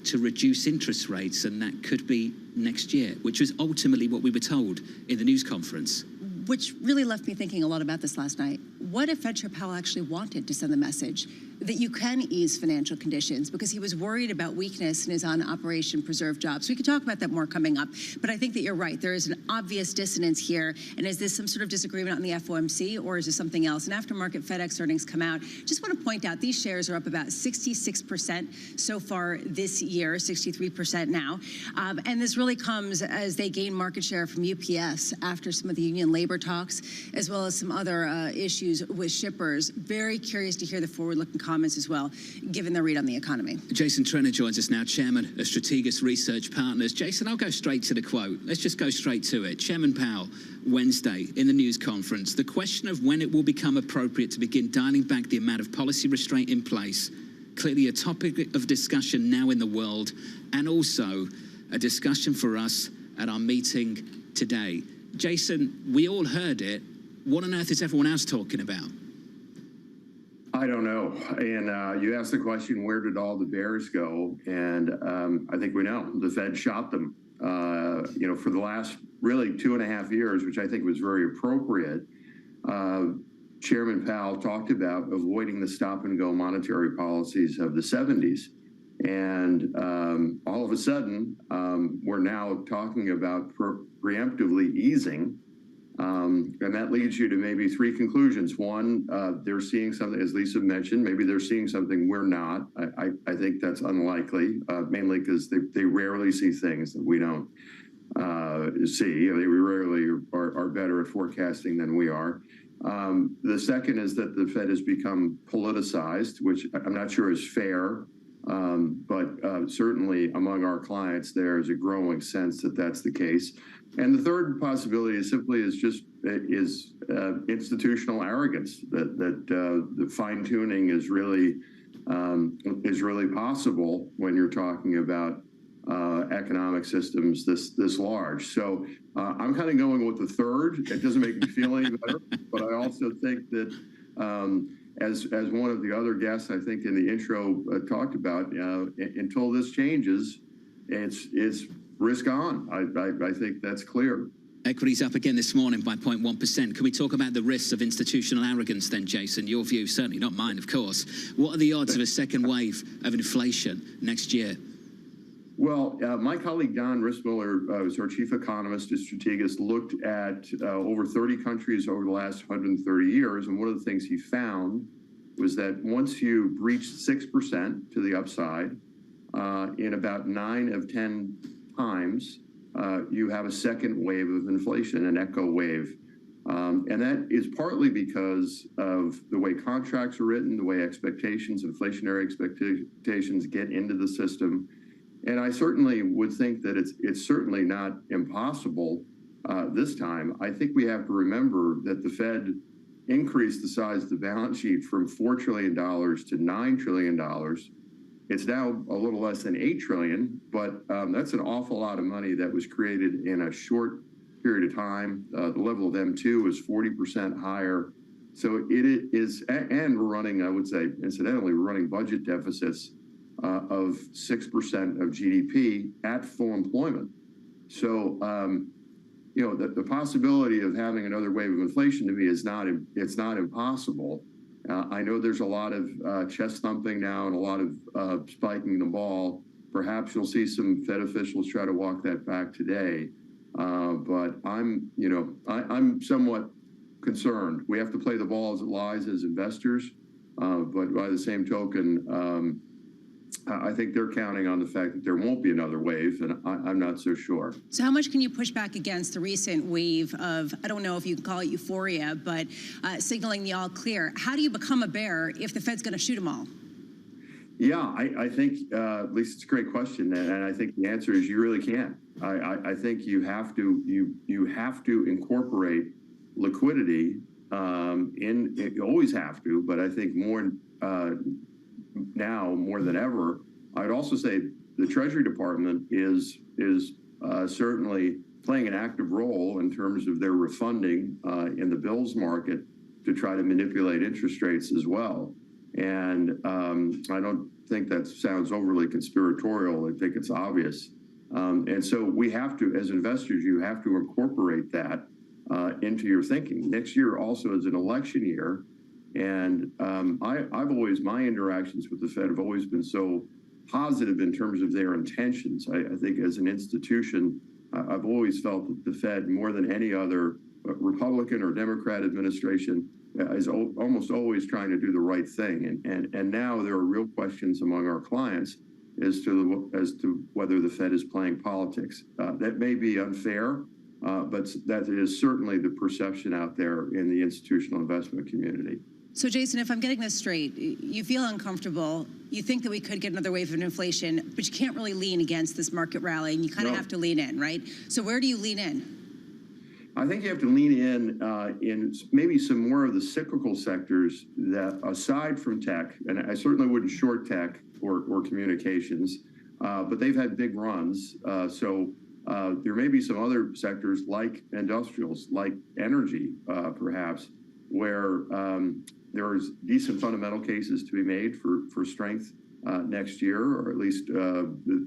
to reduce interest rates, and that could be next year, which was ultimately what we were told in the news conference? Which really left me thinking a lot about this last night. What if Fed Chair Powell actually wanted to send the message that you can ease financial conditions because he was worried about weakness in his on-operation preserve jobs? We could talk about that more coming up, but I think that you're right. There is an obvious dissonance here, and is this some sort of disagreement on the FOMC, or is this something else? And after market FedEx earnings come out, just want to point out these shares are up about 66% so far this year, 63% now, and this really comes as they gain market share from UPS after some of the union labor talks, as well as some other issues with shippers. Very curious to hear the forward-looking comments as well, given the read on the economy. Jason Trenner joins us now, Chairman of Strategas Research Partners. Jason, I'll go straight to the quote. Let's just go straight to it. Chairman Powell, Wednesday, in the news conference, the question of when it will become appropriate to begin dialing back the amount of policy restraint in place, clearly a topic of discussion now in the world, and also a discussion for us at our meeting today. Jason, we all heard it. What on earth is everyone else talking about? I don't know. And you asked the question, where did all the bears go? And I think we know. The Fed shot them, for the last really 2.5 years, which I think was very appropriate. Chairman Powell talked about avoiding the stop-and-go monetary policies of the 70s. And all of a sudden, we're now talking about preemptively easing. And that leads you to maybe three conclusions. One, they're seeing something, as Lisa mentioned, maybe they're seeing something we're not. I think that's unlikely, mainly because they rarely see things that we don't see. They rarely are better at forecasting than we are. The second is that the Fed has become politicized, which I'm not sure is fair. But certainly among our clients, there's a growing sense that that's the case. And the third possibility is simply institutional arrogance, that the fine-tuning is really is really possible when you're talking about economic systems this large. So I'm kind of going with the third. It doesn't make me feel any better, but I also think that as one of the other guests, I think in the intro talked about, until this changes, it's risk on. I think that's clear. Equities up again this morning by 0.1%. Can we talk about the risks of institutional arrogance then, Jason? Your view, certainly not mine, of course. What are the odds of a second wave of inflation next year? Well, my colleague Don Rissmiller, who's our chief economist at Strategas, looked at over 30 countries over the last 130 years, and one of the things he found was that once you breached 6% to the upside, in about 9 of 10 times, you have a second wave of inflation, an echo wave. And that is partly because of the way contracts are written, the way inflationary expectations get into the system. And I certainly would think that it's certainly not impossible this time. I think we have to remember that the Fed increased the size of the balance sheet from $4 trillion to $9 trillion. It's now a little less than $8 trillion, but that's an awful lot of money that was created in a short period of time. The level of M2 is 40% higher. So it is, and we're running, I would say, incidentally, we're running budget deficits of 6% of GDP at full employment. So, the possibility of having another wave of inflation to me is it's not impossible. I know there's a lot of chest thumping now and a lot of spiking the ball. Perhaps you'll see some Fed officials try to walk that back today. But I'm somewhat concerned. We have to play the ball as it lies as investors. But by the same token, I think they're counting on the fact that there won't be another wave, and I'm not so sure. So how much can you push back against the recent wave of, I don't know if you can call it euphoria, but signaling the all clear? How do you become a bear if the Fed's going to shoot them all? Yeah, I think, at least it's a great question, and I think the answer is you really can't. I think you have to incorporate liquidity you always have to, but I think more now more than ever. I'd also say the Treasury Department is certainly playing an active role in terms of their refunding in the bills market to try to manipulate interest rates as well. And I don't think that sounds overly conspiratorial. I think it's obvious. And so we have to, as investors, you have to incorporate that into your thinking. Next year also is an election year. And my interactions with the Fed have always been so positive in terms of their intentions. I think as an institution, I've always felt that the Fed, more than any other Republican or Democrat administration, is almost always trying to do the right thing. And now there are real questions among our clients as to whether the Fed is playing politics. That may be unfair, but that is certainly the perception out there in the institutional investment community. So, Jason, if I'm getting this straight, you feel uncomfortable. You think that we could get another wave of inflation, but you can't really lean against this market rally, and you kind of have to lean in, right? So where do you lean in? I think you have to lean in maybe some more of the cyclical sectors that, aside from tech, and I certainly wouldn't short tech or communications, but they've had big runs. So there may be some other sectors like industrials, like energy, perhaps, where there's decent fundamental cases to be made for strength next year, or at least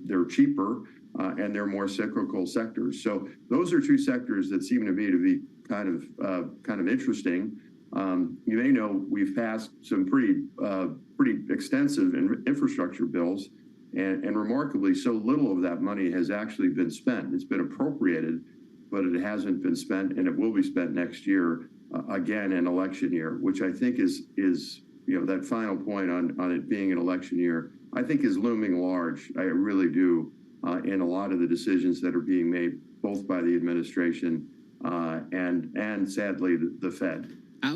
they're cheaper and they're more cyclical sectors. So those are two sectors that seem to me to be kind of interesting. You may know we've passed some pretty extensive infrastructure bills, and remarkably, so little of that money has actually been spent. It's been appropriated, but it hasn't been spent, and it will be spent next year. Again, an election year, which I think is that final point on it being an election year, I think is looming large. I really do, in a lot of the decisions that are being made, both by the administration and sadly the Fed.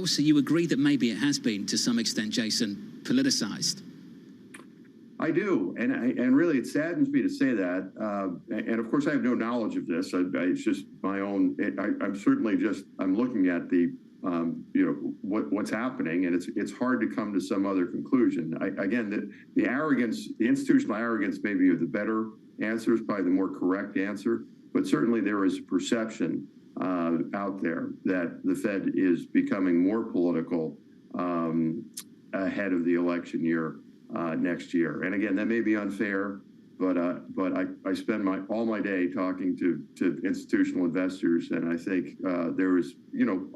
So you agree that maybe it has been, to some extent, Jason, politicized? I do, and really it saddens me to say that. And of course, I have no knowledge of this. It's just my own. I'm certainly I'm looking at the what's happening, and it's hard to come to some other conclusion. Again, the arrogance, the institutional arrogance, may be the better answer, is probably the more correct answer. But certainly there is a perception out there that the Fed is becoming more political ahead of the election year next year. And again, that may be unfair, but I spend all my day talking to institutional investors, and I think there is,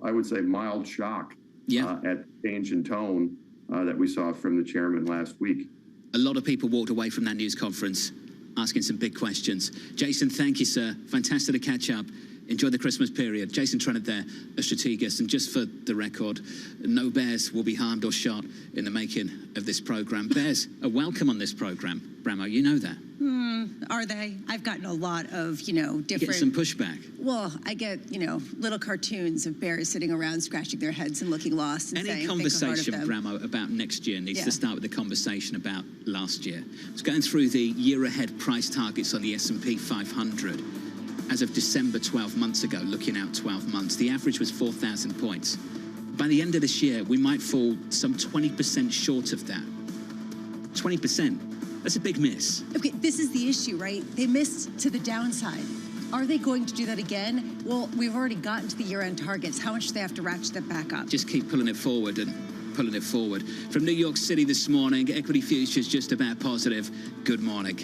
I would say, mild shock at change in tone that we saw from the chairman last week. A lot of people walked away from that news conference asking some big questions. Jason, thank you, sir. Fantastic to catch up. Enjoy the Christmas period. Jason Trennett there, a strategist. And just for the record, no bears will be harmed or shot in the making of this program. Bears are welcome on this program. Bramo, you know that. Are they? I've gotten a lot of, different... You get some pushback. Well, I get, little cartoons of bears sitting around scratching their heads and looking lost and Any saying, conversation, Bramo, about next year needs to start with the conversation about last year. It's going through the year-ahead price targets on the S&P 500. As of December 12 months ago, looking out 12 months, the average was 4,000 points. By the end of this year, we might fall some 20% short of that. 20%. That's a big miss. Okay, this is the issue, right? They missed to the downside. Are they going to do that again? Well, we've already gotten to the year-end targets. How much do they have to ratchet that back up? Just keep pulling it forward and pulling it forward. From New York City this morning, equity futures just about positive. Good morning.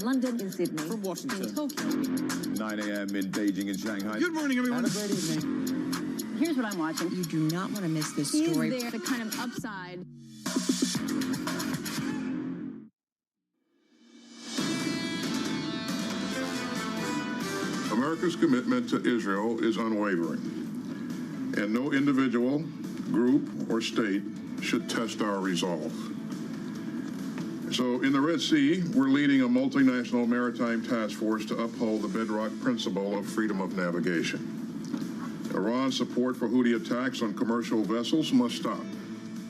London, in Sydney, from Washington, in Tokyo. 9 a.m. in Beijing and Shanghai. Good morning, everyone. Have a great evening. Here's what I'm watching. You do not want to miss this story. Is there the kind of upside? America's commitment to Israel is unwavering, and no individual, group, or state should test our resolve. So in the Red Sea, we're leading a multinational maritime task force to uphold the bedrock principle of freedom of navigation. Iran's support for Houthi attacks on commercial vessels must stop.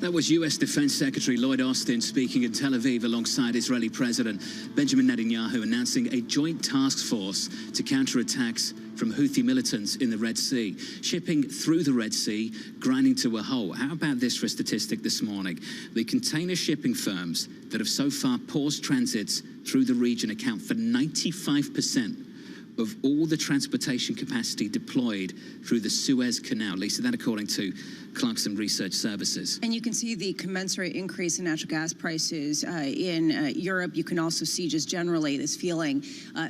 That was U.S. Defense Secretary Lloyd Austin speaking in Tel Aviv alongside Israeli President Benjamin Netanyahu, announcing a joint task force to counter attacks from Houthi militants in the Red Sea. Shipping through the Red Sea, grinding to a halt. How about this for a statistic this morning? The container shipping firms that have so far paused transits through the region account for 95% of all the transportation capacity deployed through the Suez Canal. Lisa, that according to Clarkson Research Services. And you can see the commensurate increase in natural gas prices in Europe. You can also see just generally this feeling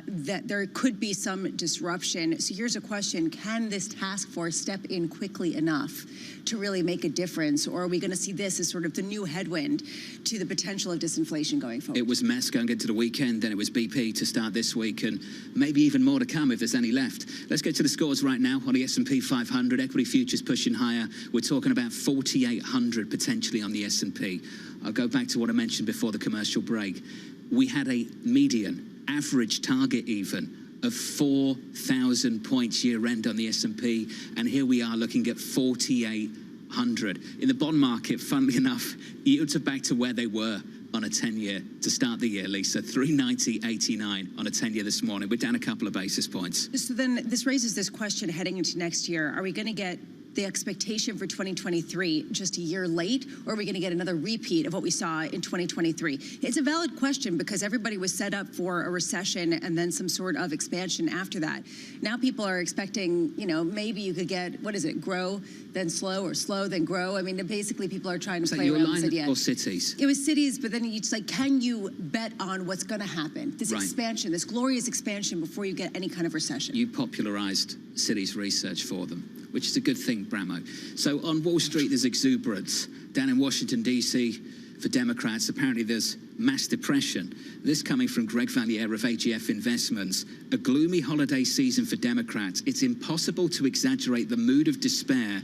that there could be some disruption. So here's a question. Can this task force step in quickly enough to really make a difference? Or are we going to see this as sort of the new headwind to the potential of disinflation going forward? It was Maersk going into the weekend, then it was BP to start this week, and maybe even more more to come if there's any left. Let's get to the scores right now on the S&P 500. Equity futures pushing higher. We're talking about 4,800 potentially on the S&P. I'll go back to what I mentioned before the commercial break. We had a median, average target even, of 4,000 points year-end on the S&P, and here we are looking at 4,800. In the bond market, funnily enough, yields are back to where they were on a 10-year to start the year, Lisa. 390.89 on a 10-year this morning. We're down a couple of basis points. So then this raises this question heading into next year. Are we going to get the expectation for 2023 just a year late, or are we going to get another repeat of what we saw in 2023? It's a valid question because everybody was set up for a recession and then some sort of expansion after that. Now people are expecting, you know, maybe you could get, what is it, grow, then slow, or slow, then grow. I mean, basically people are trying to play around with it. Or cities? It was cities, but then it's like, can you bet on what's going to happen? This expansion, this glorious expansion before you get any kind of recession. You popularized cities research for them, which is a good thing, Bramo. So on Wall Street, there's exuberance. Down in Washington, D.C., for Democrats, apparently there's mass depression. This coming from Greg Valliere of AGF Investments. A gloomy holiday season for Democrats. It's impossible to exaggerate the mood of despair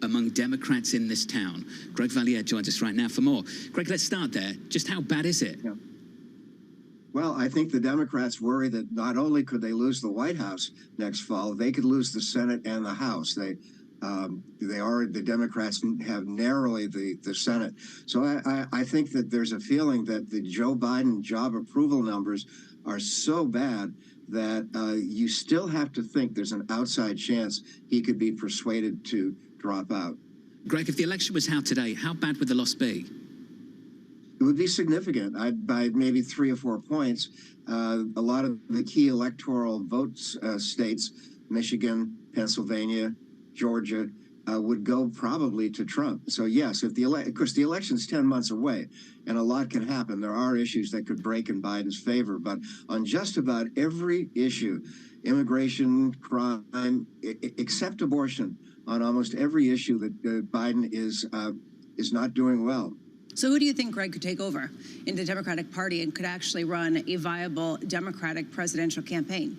among Democrats in this town. Greg Valliere joins us right now for more. Greg, let's start there. Just how bad is it? Yeah. Well, I think the Democrats worry that not only could they lose the White House next fall, they could lose the Senate and the House. The Democrats have narrowly the Senate. So I think that there's a feeling that the Joe Biden job approval numbers are so bad that you still have to think there's an outside chance he could be persuaded to drop out. Greg, if the election was held today, how bad would the loss be? It would be significant, by maybe 3 or 4 points. A lot of the key electoral votes states, Michigan, Pennsylvania, Georgia, would go probably to Trump. So yes, if of course the election's 10 months away, and a lot can happen. There are issues that could break in Biden's favor, but on just about every issue, immigration, crime, except abortion, on almost every issue that Biden is not doing well. So who do you think, Greg, could take over in the Democratic Party and could actually run a viable Democratic presidential campaign?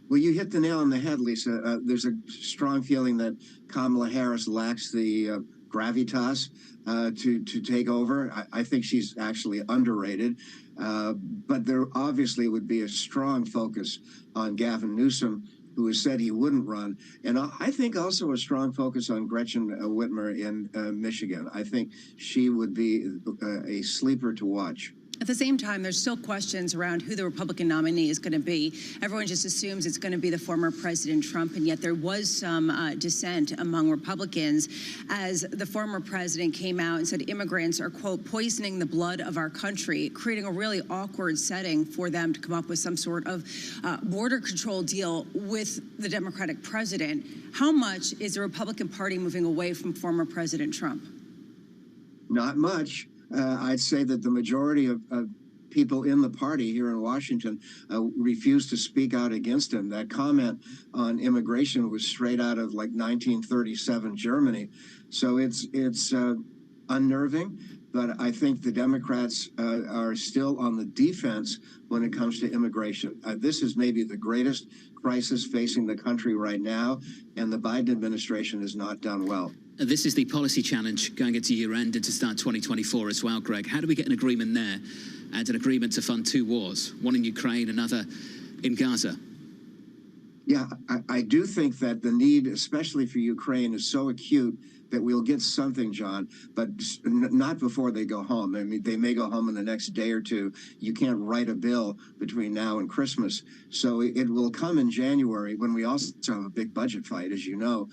Well, you hit the nail on the head, Lisa. There's a strong feeling that Kamala Harris lacks the gravitas to take over. I think she's actually underrated. But there obviously would be a strong focus on Gavin Newsom, who has said he wouldn't run. And I think also a strong focus on Gretchen Whitmer in Michigan. I think she would be a sleeper to watch. At the same time, there's still questions around who the Republican nominee is going to be. Everyone just assumes it's going to be the former President Trump, and yet there was some dissent among Republicans as the former president came out and said immigrants are, quote, poisoning the blood of our country, creating a really awkward setting for them to come up with some sort of border control deal with the Democratic president. How much is the Republican Party moving away from former President Trump? Not much. I'd say that the majority of people in the party here in Washington refuse to speak out against him. That comment on immigration was straight out of like 1937 Germany. So it's unnerving, but I think the Democrats are still on the defense when it comes to immigration. This is maybe the greatest crisis facing the country right now, and the Biden administration has not done well. This is the policy challenge going into year-end and to start 2024 as well, Greg. How do we get an agreement there and an agreement to fund 2 wars, one in Ukraine, another in Gaza? Yeah, I do think that the need, especially for Ukraine, is so acute that we'll get something, John, but not before they go home. I mean, they may go home in the next day or two. You can't write a bill between now and Christmas. So it will come in January when we also have a big budget fight, as you know.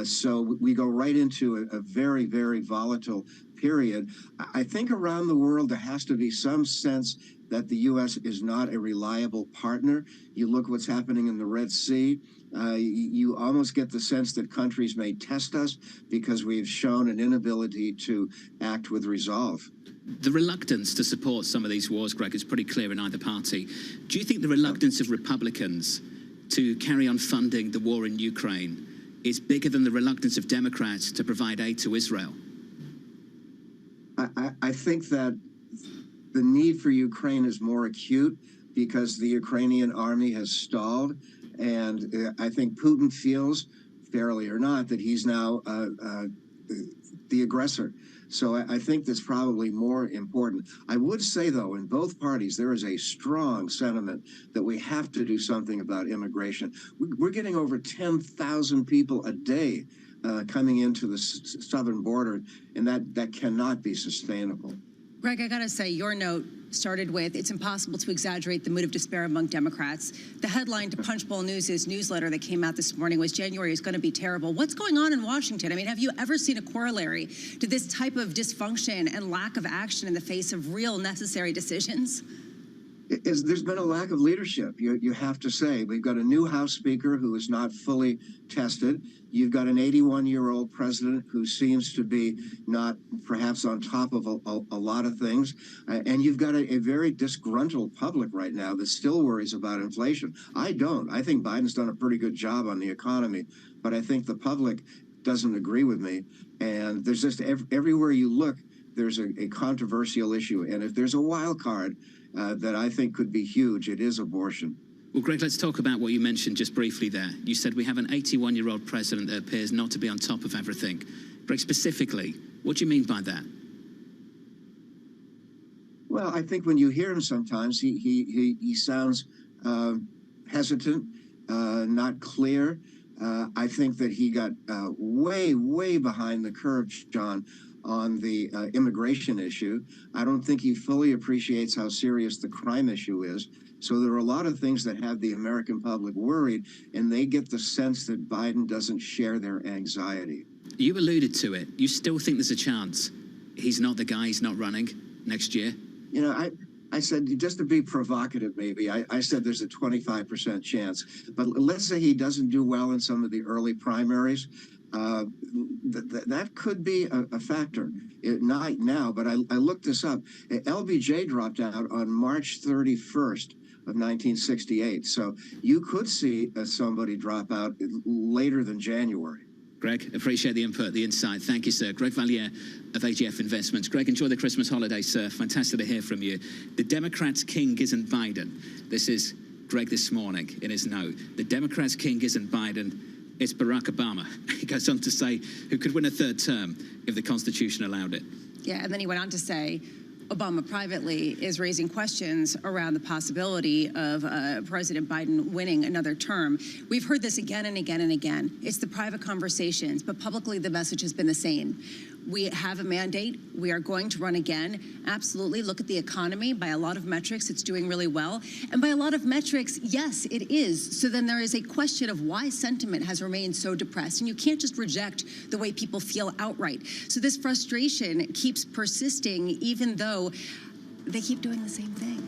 So we go right into a very, very volatile period. I think around the world there has to be some sense that the U.S. is not a reliable partner. You look what's happening in the Red Sea. You almost get the sense that countries may test us because we've shown an inability to act with resolve. The reluctance to support some of these wars, Greg, is pretty clear in either party. Do you think the reluctance of Republicans to carry on funding the war in Ukraine is bigger than the reluctance of Democrats to provide aid to Israel? I think that the need for Ukraine is more acute because the Ukrainian army has stalled. And I think Putin feels, fairly or not, that he's now the aggressor. So I think that's probably more important. I would say, though, in both parties, there is a strong sentiment that we have to do something about immigration. We're getting over 10,000 people a day coming into the southern border, and that cannot be sustainable. Greg, I got to say, your note started with, it's impossible to exaggerate the mood of despair among Democrats. The headline to Punchbowl News' newsletter that came out this morning was January is going to be terrible. What's going on in Washington? I mean, have you ever seen a corollary to this type of dysfunction and lack of action in the face of real necessary decisions? There's been a lack of leadership, you have to say. We've got a new House Speaker who is not fully tested. You've got an 81-year-old president who seems to be not perhaps on top of a lot of things. And you've got a very disgruntled public right now that still worries about inflation. I don't. I think Biden's done a pretty good job on the economy, but I think the public doesn't agree with me. And there's just everywhere you look, there's a controversial issue. And if there's a wild card that I think could be huge, it is abortion. Well, Greg, let's talk about what you mentioned just briefly there. You said we have an 81-year-old president that appears not to be on top of everything. Greg, specifically, what do you mean by that? Well, I think when you hear him sometimes, he sounds hesitant, not clear. I think that he got way behind the curve, John, on the immigration issue. I don't think he fully appreciates how serious the crime issue is. So there are a lot of things that have the American public worried, and they get the sense that Biden doesn't share their anxiety. You alluded to it. You still think there's a chance he's not the guy, he's not running next year? You know, I said, just to be provocative maybe, I said there's a 25% chance. But let's say he doesn't do well in some of the early primaries. That could be a factor. Not now, but I looked this up. LBJ dropped out on March 31st of 1968. So you could see somebody drop out later than January. Greg, appreciate the input, the insight. Thank you, sir. Greg Valliere of AGF Investments. Greg, enjoy the Christmas holiday, sir. Fantastic to hear from you. The Democrats' king isn't Biden. This is Greg this morning in his note. The Democrats' king isn't Biden. It's Barack Obama. He goes on to say, who could win a third term if the Constitution allowed it. Yeah, and then he went on to say, Obama privately is raising questions around the possibility of President Biden winning another term. We've heard this again and again and again. It's the private conversations, but publicly the message has been the same. We have a mandate. We are going to run again. Absolutely. Look at the economy. By a lot of metrics, it's doing really well. And by a lot of metrics, yes, it is. So then there is a question of why sentiment has remained so depressed. And you can't just reject the way people feel outright. So this frustration keeps persisting, even though they keep doing the same thing.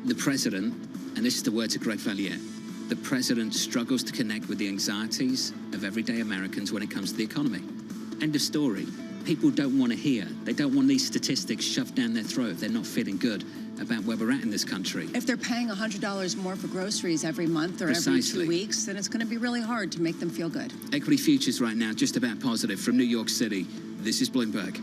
The president, and this is the word to Greg Valliere, the president struggles to connect with the anxieties of everyday Americans when it comes to the economy. End of story. People don't want to hear. They don't want these statistics shoved down their throat. They're not feeling good about where we're at in this country. If they're paying $100 more for groceries every month or every 2 weeks, then it's going to be really hard to make them feel good. Equity futures right now just about positive from New York City. This is Bloomberg.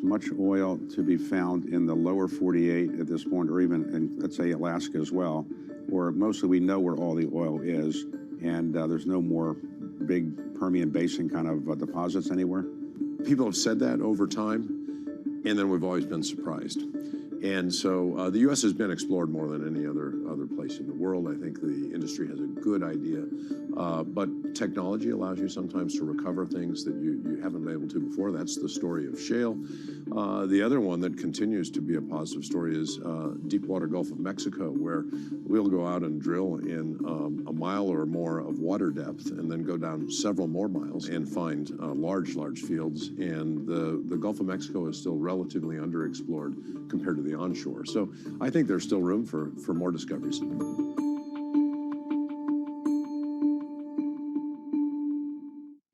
much oil to be found in the lower 48 at this point, or even in, let's say, Alaska as well, or mostly we know where all the oil is, and there's no more big Permian Basin kind of deposits anywhere? People have said that over time, and then we've always been surprised. And so the U.S. has been explored more than any other place in the world. I think the industry has a good idea, but technology allows you sometimes to recover things that you haven't been able to before. That's the story of shale. The other one that continues to be a positive story is deepwater Gulf of Mexico, where we'll go out and drill in a mile or more of water depth and then go down several more miles and find large fields. And the Gulf of Mexico is still relatively underexplored compared to the onshore. So I think there's still room for more discoveries.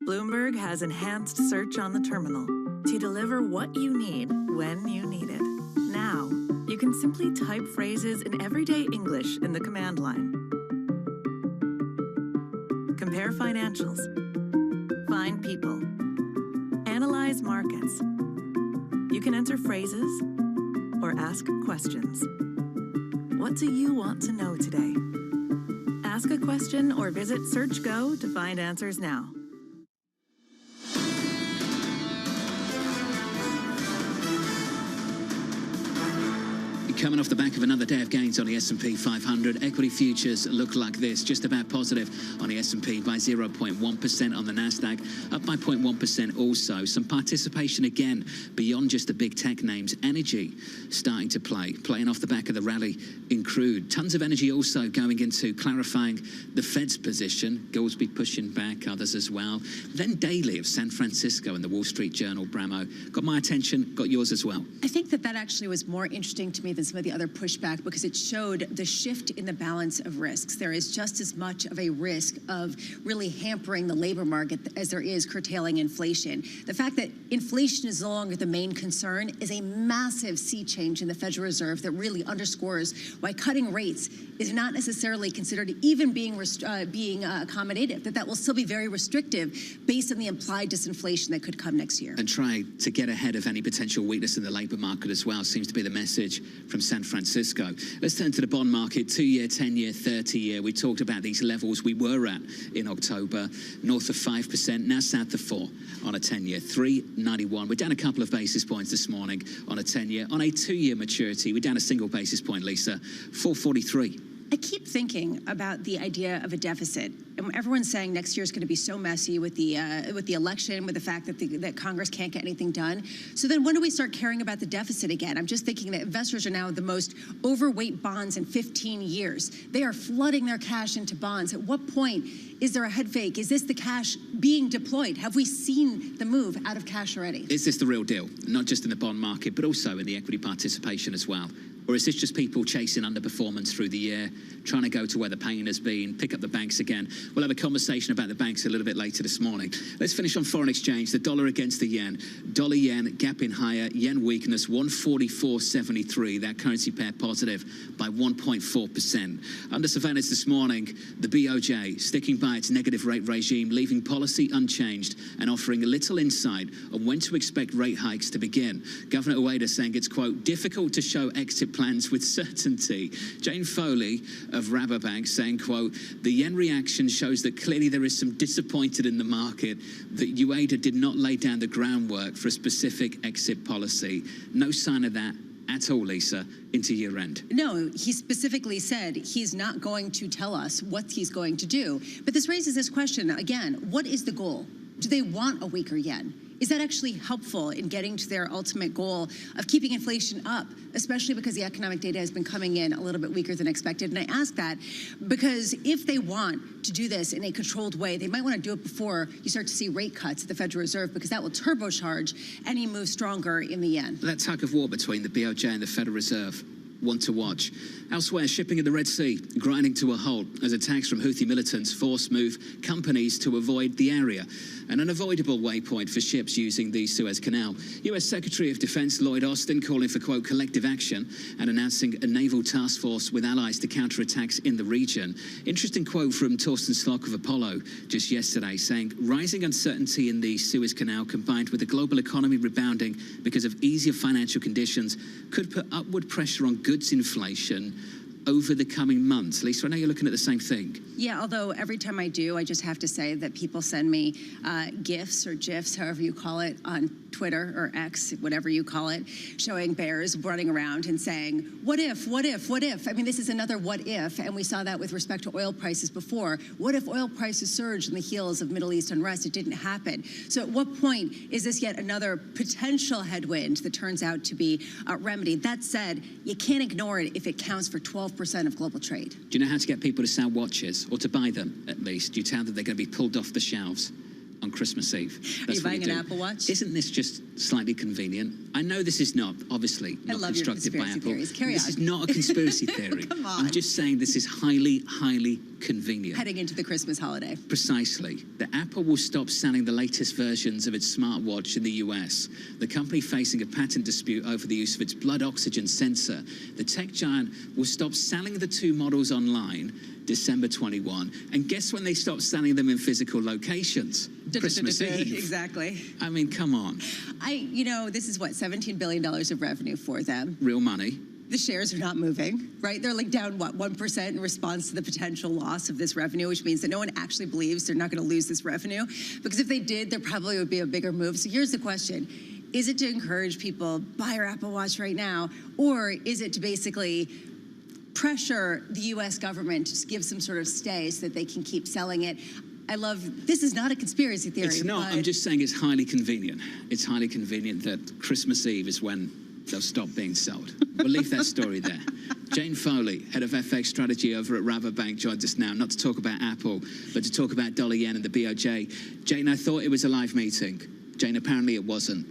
Bloomberg has enhanced search on the terminal to deliver what you need when you need it. Now, you can simply type phrases in everyday English in the command line. Compare financials. Find people. Analyze markets. You can enter phrases or ask questions. What do you want to know today? Ask a question or visit SearchGo to find answers now. Coming off the back of another day of gains on the S&P 500, equity futures look like this, just about positive on the S&P by 0.1%, on the Nasdaq up by 0.1% also. Some participation again beyond just the big tech names. Energy starting to playing off the back of the rally in crude. Tons of energy also going into clarifying the Fed's position. Goolsby pushing back, others as well. Then daily of San Francisco and the Wall Street Journal, Bramo. Got my attention, got yours as well. I think that actually was more interesting to me than some of the other pushback, because it showed the shift in the balance of risks. There is just as much of a risk of really hampering the labor market as there is curtailing inflation. The fact that inflation is no longer the main concern is a massive sea change in the Federal Reserve that really underscores why cutting rates is not necessarily considered even being accommodative, that will still be very restrictive based on the implied disinflation that could come next year. And try to get ahead of any potential weakness in the labor market as well seems to be the message from San Francisco. Let's turn to the bond market, 2-year, 10-year, 30-year. We talked about these levels we were at in October, north of 5%, now south of 4 on a 10-year, 3.91. We're down a couple of basis points this morning on a 10-year. On a 2-year maturity, we're down a single basis point, Lisa, 4.43. I keep thinking about the idea of a deficit, and everyone's saying next year is going to be so messy with the election, with the fact that Congress can't get anything done. So then, when do we start caring about the deficit again? I'm just thinking that investors are now the most overweight bonds in 15 years. They are flooding their cash into bonds. At what point is there a head fake? Is this the cash being deployed? Have we seen the move out of cash already? Is this the real deal? Not just in the bond market, but also in the equity participation as well. Or is this just people chasing underperformance through the year, trying to go to where the pain has been, pick up the banks again? We'll have a conversation about the banks a little bit later this morning. Let's finish on foreign exchange. The dollar against the yen. Dollar yen gapping higher. Yen weakness 144.73. That currency pair positive by 1.4%. Under surveillance this morning, the BOJ sticking by its negative rate regime, leaving policy unchanged and offering a little insight on when to expect rate hikes to begin. Governor Ueda saying it's, quote, difficult to show exit plans with certainty. Jane Foley of Rabobank saying, quote, the yen reaction shows that clearly there is some disappointed in the market that Ueda did not lay down the groundwork for a specific exit policy. No sign of that at all, Lisa, into year end. No, he specifically said he's not going to tell us what he's going to do. But this raises this question again, what is the goal? Do they want a weaker yen? Is that actually helpful in getting to their ultimate goal of keeping inflation up, especially because the economic data has been coming in a little bit weaker than expected? And I ask that because if they want to do this in a controlled way, they might want to do it before you start to see rate cuts at the Federal Reserve, because that will turbocharge any move stronger in the yen. That tug of war between the BOJ and the Federal Reserve, one to watch. Elsewhere, shipping in the Red Sea grinding to a halt as attacks from Houthi militants force move companies to avoid the area, an unavoidable waypoint for ships using the Suez Canal. U.S. Secretary of Defense Lloyd Austin calling for, quote, collective action and announcing a naval task force with allies to counter attacks in the region. Interesting quote from Torsten Slok of Apollo just yesterday, saying rising uncertainty in the Suez Canal combined with the global economy rebounding because of easier financial conditions could put upward pressure on goods inflation over the coming months. Lisa, I know you're looking at the same thing. Yeah, although every time I do, I just have to say that people send me GIFs or GIFs, however you call it, on Twitter or X, whatever you call it, showing bears running around and saying, what if, what if, what if? I mean, this is another what if, and we saw that with respect to oil prices before. What if oil prices surged in the heels of Middle East unrest? It didn't happen. So at what point is this yet another potential headwind that turns out to be remedied? That said, you can't ignore it if it counts for 12% of global trade. Do you know how to get people to sell watches, or to buy them at least? Do you tell them they're going to be pulled off the shelves on Christmas Eve? Are you buying an Apple Watch? Isn't this just slightly convenient? I know this is not, obviously, not constructed by Apple. Theories. Carry this on. is not a conspiracy theory. Come on. I'm just saying this is highly, highly convenient. Heading into the Christmas holiday. Precisely. That Apple will stop selling the latest versions of its smartwatch in the US. The company facing a patent dispute over the use of its blood oxygen sensor. The tech giant will stop selling the two models online December 21. And guess when they stop selling them in physical locations? Christmas Eve. Exactly. I mean, come on. This is what, $17 billion of revenue for them. Real money. The shares are not moving, right? They're like down, what, 1% in response to the potential loss of this revenue, which means that no one actually believes they're not going to lose this revenue. Because if they did, there probably would be a bigger move. So here's the question. Is it to encourage people, buy your Apple Watch right now? Or is it to basically pressure the U.S. government to give some sort of stay so that they can keep selling it? This is not a conspiracy theory. It's not. I'm just saying it's highly convenient. It's highly convenient that Christmas Eve is when they'll stop being sold. We'll leave that story there. Jane Foley, head of FX strategy over at Rabobank, joins us now, not to talk about Apple, but to talk about dollar yen and the BOJ. Jane, I thought it was a live meeting. Jane, apparently it wasn't.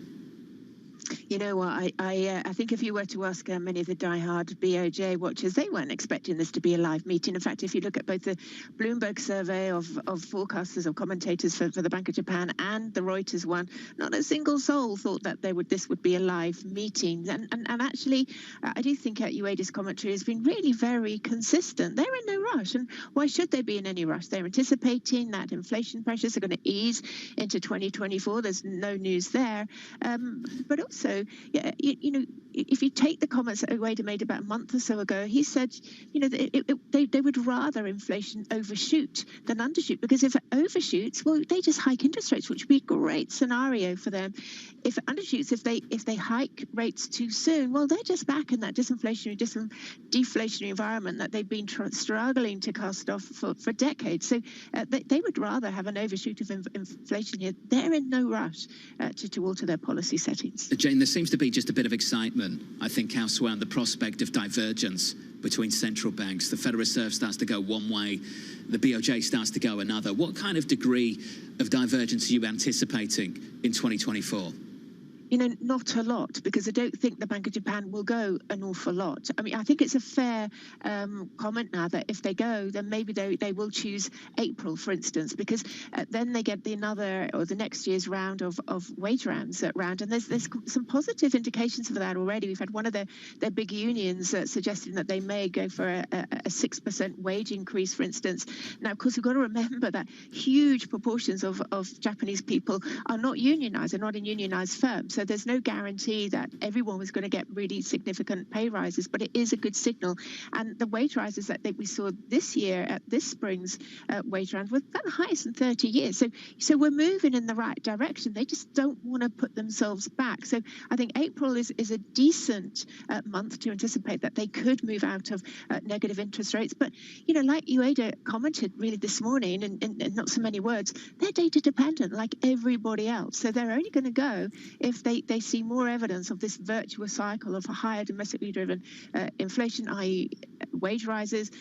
You know what, I think if you were to ask many of the diehard BOJ watchers, they weren't expecting this to be a live meeting. In fact, if you look at both the Bloomberg survey of forecasters or commentators for the Bank of Japan and the Reuters one, not a single soul thought that this would be a live meeting. And actually, I do think Ueda's commentary has been really very consistent. They're in no rush. And why should they be in any rush? They're anticipating that inflation pressures are going to ease into 2024. There's no news there. But also, yeah, if you take the comments that Ueda made about a month or so ago, he said, they would rather inflation overshoot than undershoot, because if it overshoots, well, they just hike interest rates, which would be a great scenario for them. If it undershoots, if they hike rates too soon, well, they're just back in that disinflationary, deflationary environment that they've been struggling to cast off for decades. So they would rather have an overshoot of inflation here. They're in no rush to alter their policy settings. Jane, there seems to be just a bit of excitement, I think, elsewhere on the prospect of divergence between central banks. The Federal Reserve starts to go one way, the BOJ starts to go another. What kind of degree of divergence are you anticipating in 2024? Not a lot, because I don't think the Bank of Japan will go an awful lot. I mean, I think it's a fair comment now that if they go, then maybe they will choose April, for instance, because then they get the next year's round of wage rounds and there's some positive indications for that already. We've had one of their big unions suggesting that they may go for a 6% wage increase, for instance. Now, of course, we've got to remember that huge proportions of Japanese people are not unionized, they're not in unionized firms. So there's no guarantee that everyone was going to get really significant pay rises, but it is a good signal. And the wage rises that we saw this year at this spring's wage round were the highest in 30 years. So we're moving in the right direction. They just don't want to put themselves back. So I think April is a decent month to anticipate that they could move out of negative interest rates. But, like Ueda commented really this morning, in not so many words, they're data dependent like everybody else. So they're only going to go if they see more evidence of this virtuous cycle of higher domestically driven inflation, i.e. wage rises,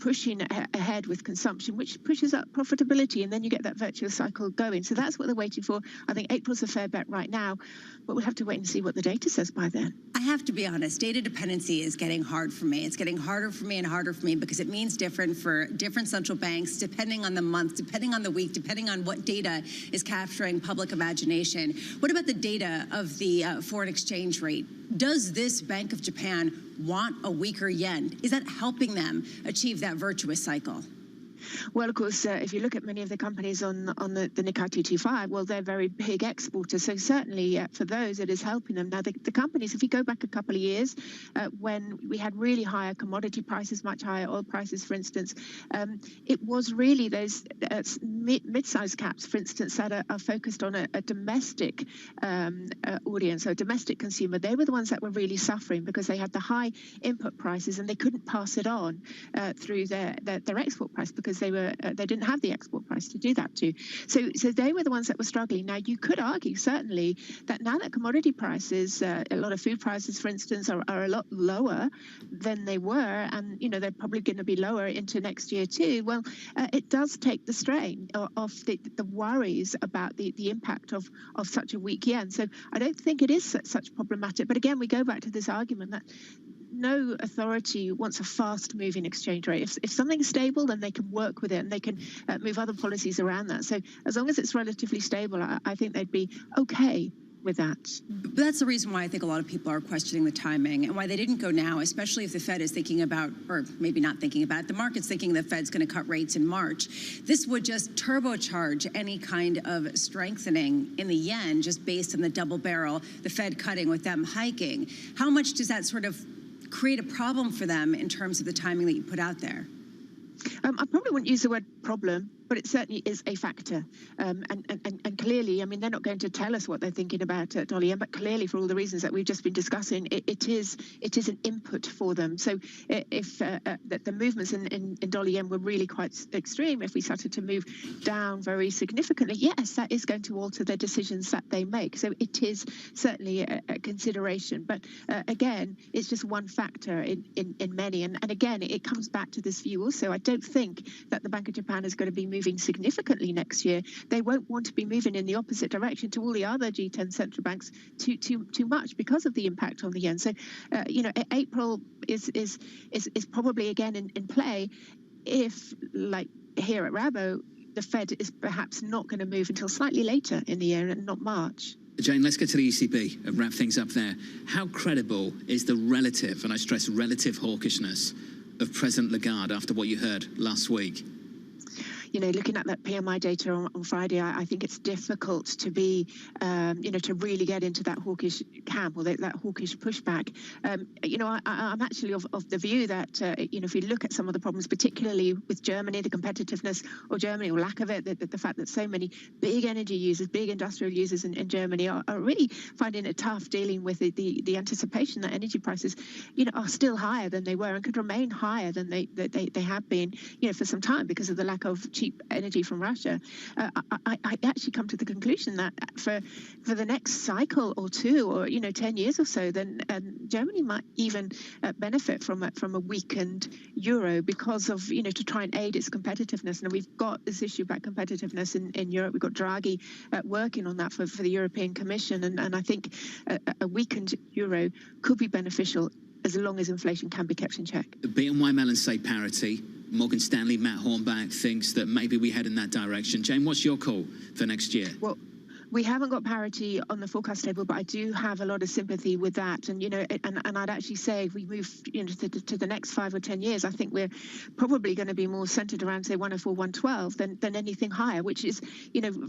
pushing ahead with consumption, which pushes up profitability, and then you get that virtuous cycle going. So that's what they're waiting for. I think April's a fair bet right now, but we'll have to wait and see what the data says by then. I have to be honest, data dependency is getting hard for me. It's getting harder for me and harder for me because it means different for different central banks, depending on the month, depending on the week, depending on what data is capturing public imagination. What about the data of the foreign exchange rate? Does this Bank of Japan want a weaker yen? Is that helping them achieve that virtuous cycle? Well, of course, if you look at many of the companies on the Nikkei 225, well, they're very big exporters. So certainly for those, it is helping them. Now, the companies, if you go back a couple of years, when we had really higher commodity prices, much higher oil prices, for instance, it was really those mid-sized caps, for instance, that are focused on a domestic audience, so a domestic consumer. They were the ones that were really suffering because they had the high input prices and they couldn't pass it on through their export price because they didn't have the export price to do that to. So they were the ones that were struggling. Now, you could argue certainly that now that commodity prices, a lot of food prices, for instance, are a lot lower than they were, and they're probably going to be lower into next year too. Well, it does take the strain of the worries about the impact of such a weak yen. So I don't think it is such problematic. But again, we go back to this argument that no authority wants a fast-moving exchange rate. If something's stable, then they can work with it and they can move other policies around that. So as long as it's relatively stable, I think they'd be okay with that. But that's the reason why I think a lot of people are questioning the timing and why they didn't go now, especially if the Fed is thinking about, or maybe not thinking about it, the market's thinking the Fed's going to cut rates in March. This would just turbocharge any kind of strengthening in the yen just based on the double barrel, the Fed cutting with them hiking. How much does that sort of create a problem for them in terms of the timing that you put out there? I probably wouldn't use the word problem, but it certainly is a factor. And clearly, I mean, they're not going to tell us what they're thinking about dollar yen, but clearly, for all the reasons that we've just been discussing, it is an input for them. So if the movements in dollar yen were really quite extreme, if we started to move down very significantly, yes, that is going to alter the decisions that they make. So it is certainly a consideration. But again, it's just one factor in many. And again, it comes back to this view also. I don't think that the Bank of Japan is going to be moving significantly next year. They won't want to be moving in the opposite direction to all the other G10 central banks too much because of the impact on the yen. So, April is probably again in play if, like here at Rabo, the Fed is perhaps not going to move until slightly later in the year and not March. Jane, let's get to the ECB and wrap things up there. How credible is the relative, and I stress relative, hawkishness of President Lagarde after what you heard last week? Looking at that PMI data on Friday, I think it's difficult to be, to really get into that hawkish camp or that hawkish pushback. I'm actually of the view that, if you look at some of the problems, particularly with Germany, the competitiveness of Germany or lack of it, the fact that so many big energy users, big industrial users in Germany are really finding it tough dealing with the anticipation that energy prices, are still higher than they were and could remain higher than they have been, for some time because of the lack of cheap energy from Russia. I actually come to the conclusion that for the next cycle or two, or 10 years or so, then Germany might even benefit from a weakened euro because of to try and aid its competitiveness. And we've got this issue about competitiveness in Europe. We've got Draghi working on that for the European Commission, and I think a weakened euro could be beneficial as long as inflation can be kept in check. BNY Mellon say parity. Morgan Stanley, Matt Hornback thinks that maybe we head in that direction. Jane, what's your call for next year? Well, we haven't got parity on the forecast table, but I do have a lot of sympathy with that. And, and I'd actually say if we move to the next 5 or 10 years, I think we're probably going to be more centered around, say, 104, 112 than anything higher, which is,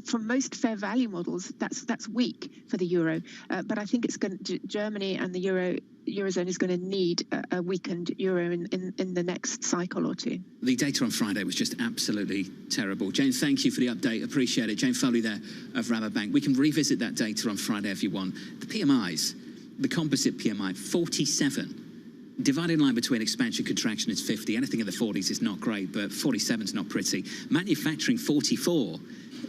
from most fair value models, that's weak for the euro. But I think it's going to, Germany and the Eurozone is going to need a weakened euro in the next cycle or two. The data on Friday was just absolutely terrible. Jane, thank you for the update. Appreciate it. Jane Foley there of Rabobank. We can revisit that data on Friday if you want. The PMIs, the composite PMI, 47. Dividing line between expansion and contraction is 50. Anything in the 40s is not great, but 47 is not pretty. Manufacturing, 44.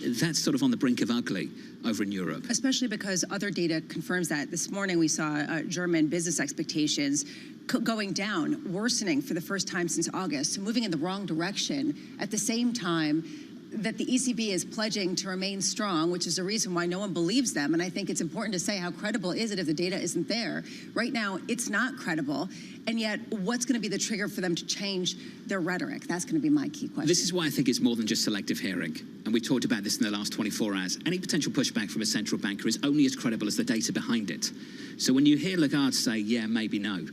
that's sort of on the brink of ugly over in Europe. Especially because other data confirms that. This morning we saw German business expectations going down, worsening for the first time since August, moving in the wrong direction at the same time that the ECB is pledging to remain strong, which is a reason why no one believes them. And I think it's important to say, how credible is it if the data isn't there? Right now, it's not credible. And yet, what's going to be the trigger for them to change their rhetoric? That's going to be my key question. This is why I think it's more than just selective hearing. And we talked about this in the last 24 hours. Any potential pushback from a central banker is only as credible as the data behind it. So when you hear Lagarde say, yeah, maybe no,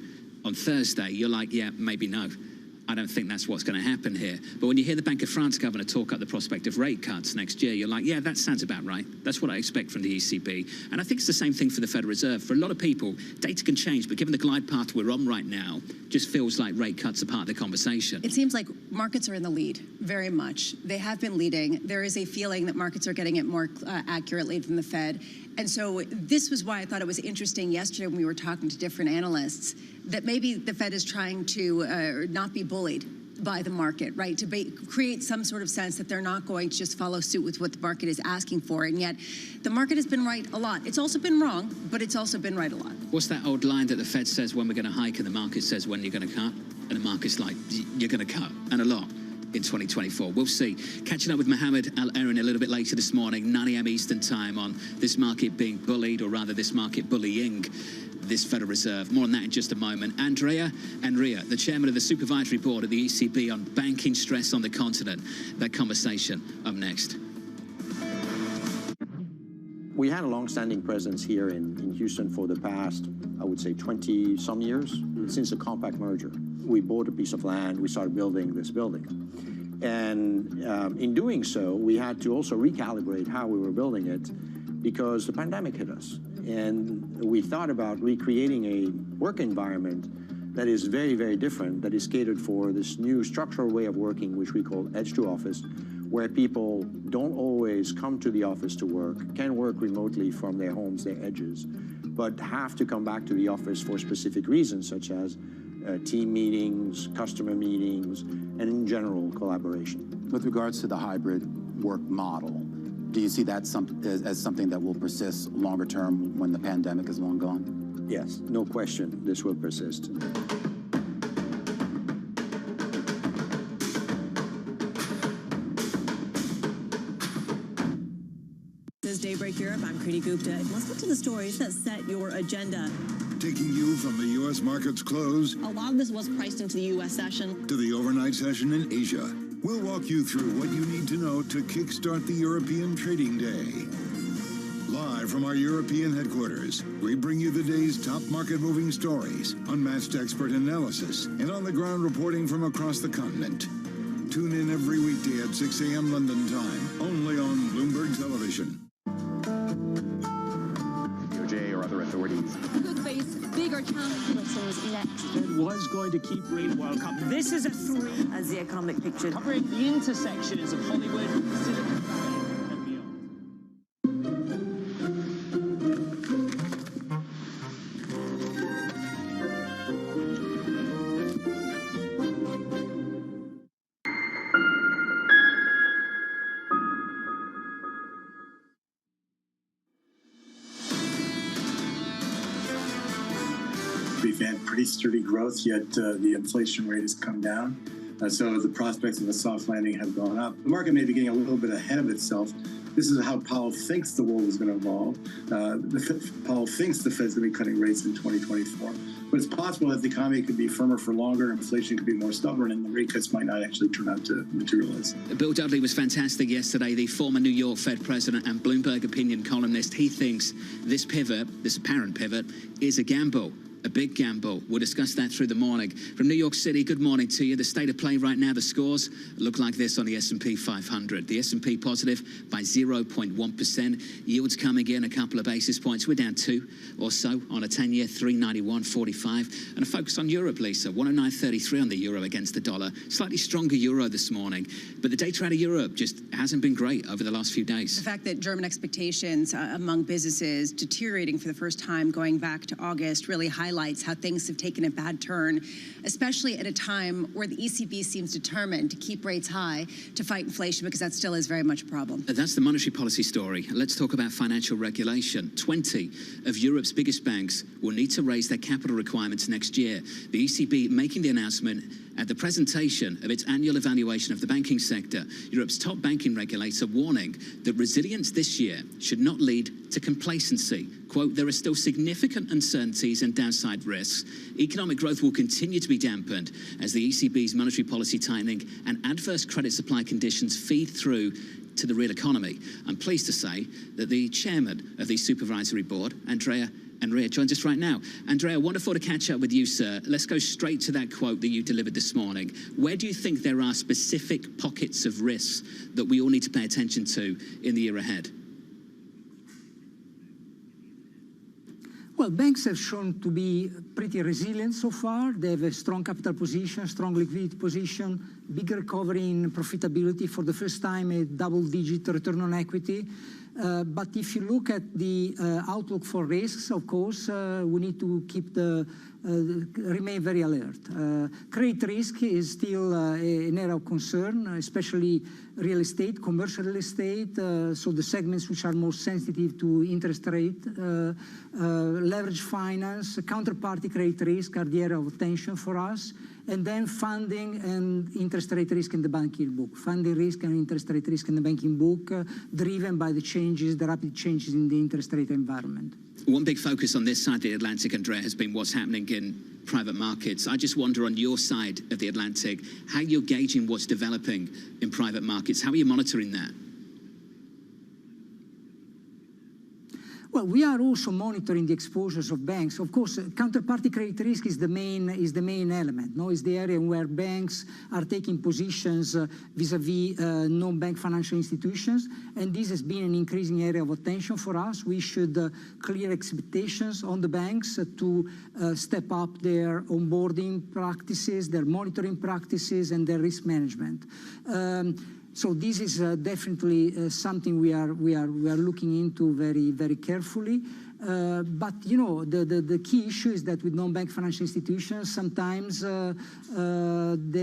on Thursday, you're like, yeah, maybe no. I don't think that's what's going to happen here. But when you hear the Bank of France governor talk up the prospect of rate cuts next year, you're like, yeah, that sounds about right. That's what I expect from the ECB. And I think it's the same thing for the Federal Reserve. For a lot of people, data can change, but given the glide path we're on right now, just feels like rate cuts are part of the conversation. It seems like markets are in the lead, very much. They have been leading. There is a feeling that markets are getting it more accurately than the Fed. And so this was why I thought it was interesting yesterday when we were talking to different analysts that maybe the Fed is trying to not be bullied by the market, right? To create some sort of sense that they're not going to just follow suit with what the market is asking for. And yet the market has been right a lot. It's also been wrong, but it's also been right a lot. What's that old line that the Fed says when we're going to hike and the market says when you're going to cut? And the market's like, you're going to cut, and a lot. In 2024. We'll see. Catching up with Mohammed Al-Erin a little bit later this morning, 9 a.m. Eastern time, on this market being bullied, or rather this market bullying this Federal Reserve. More on that in just a moment. Andrea Enria, the chairman of the supervisory board at the ECB on banking stress on the continent. That conversation up next. We had a long-standing presence here in Houston for the past, I would say, 20-some years, since the Compact merger. We bought a piece of land, we started building this building. And in doing so, we had to also recalibrate how we were building it because the pandemic hit us. And we thought about recreating a work environment that is very, very different, that is catered for this new structural way of working, which we call edge to office, where people don't always come to the office to work, can work remotely from their homes, their edges, but have to come back to the office for specific reasons, such as team meetings, customer meetings, and in general, collaboration. With regards to the hybrid work model, do you see that as something that will persist longer term when the pandemic is long gone? Yes, no question, this will persist. This is Daybreak Europe. I'm Kriti Gupta. Let's get to the stories that set your agenda. Taking you from the U.S. market's close. A lot of this was priced into the U.S. session. To the overnight session in Asia. We'll walk you through what you need to know to kickstart the European trading day. Live from our European headquarters, we bring you the day's top market-moving stories, unmatched expert analysis, and on-the-ground reporting from across the continent. Tune in every weekday at 6 a.m. London time, only on Bloomberg Television. DOJ or other authorities could face bigger challenges next. Fed was going to keep rate World Cup. This is a three. As the economic picture. Covering the intersections of Hollywood, Silicon Valley, and beyond. We've had pretty sturdy growth, yet the inflation rate has come down. So the prospects of a soft landing have gone up. The market may be getting a little bit ahead of itself. This is how Powell thinks the world is going to evolve. Powell thinks the Fed's going to be cutting rates in 2024. But it's possible that the economy could be firmer for longer, inflation could be more stubborn, and the rate cuts might not actually turn out to materialize. Bill Dudley was fantastic yesterday, the former New York Fed president and Bloomberg opinion columnist. He thinks this pivot, this apparent pivot, is a gamble. A big gamble. We'll discuss that through the morning. From New York City, good morning to you. The state of play right now, the scores look like this on the S&P 500. The S&P positive by 0.1%. Yields coming in a couple of basis points. We're down 2 or so on a 10-year, 391.45. And a focus on Europe, Lisa. 109.33 on the euro against the dollar. Slightly stronger euro this morning. But the data out of Europe just hasn't been great over the last few days. The fact that German expectations among businesses deteriorating for the first time going back to August really highlights highlights how things have taken a bad turn, especially at a time where the ECB seems determined to keep rates high to fight inflation, because that still is very much a problem. That's the monetary policy story. Let's talk about financial regulation. 20 of Europe's biggest banks will need to raise their capital requirements next year. The ECB making the announcement at the presentation of its annual evaluation of the banking sector. Europe's top banking regulator warning that resilience this year should not lead to complacency. Quote, there are still significant uncertainties and downside risks. Economic growth will continue to be dampened as the ECB's monetary policy tightening and adverse credit supply conditions feed through to the real economy. I'm pleased to say that the chairman of the supervisory board, Andrea joins us right now. Andrea, wonderful to catch up with you, sir. Let's go straight to that quote that you delivered this morning. Where do you think there are specific pockets of risks that we all need to pay attention to in the year ahead? Well, banks have shown to be pretty resilient so far. They have a strong capital position, strong liquidity position, big recovery in profitability, for the first time a double-digit return on equity. But if you look at the outlook for risks, of course, we need to keep remain very alert. Credit risk is still an area of concern, especially real estate, commercial real estate, so the segments which are most sensitive to interest rate, leverage finance, counterparty credit risk are the area of attention for us. And then funding and interest rate risk in the banking book. Funding risk and interest rate risk in the banking book, driven by the rapid changes in the interest rate environment. One big focus on this side of the Atlantic, Andrea, has been what's happening in private markets. I just wonder, on your side of the Atlantic, how you're gauging what's developing in private markets. How are you monitoring that? Well, we are also monitoring the exposures of banks. Of course, counterparty credit risk is the main element. No, is the area where banks are taking positions vis-a-vis non-bank financial institutions, and this has been an increasing area of attention for us. We should clear expectations on the banks to step up their onboarding practices, their monitoring practices, and their risk management. So this is definitely something we are looking into very, very carefully. But you know, the key issue is that with non-bank financial institutions, sometimes there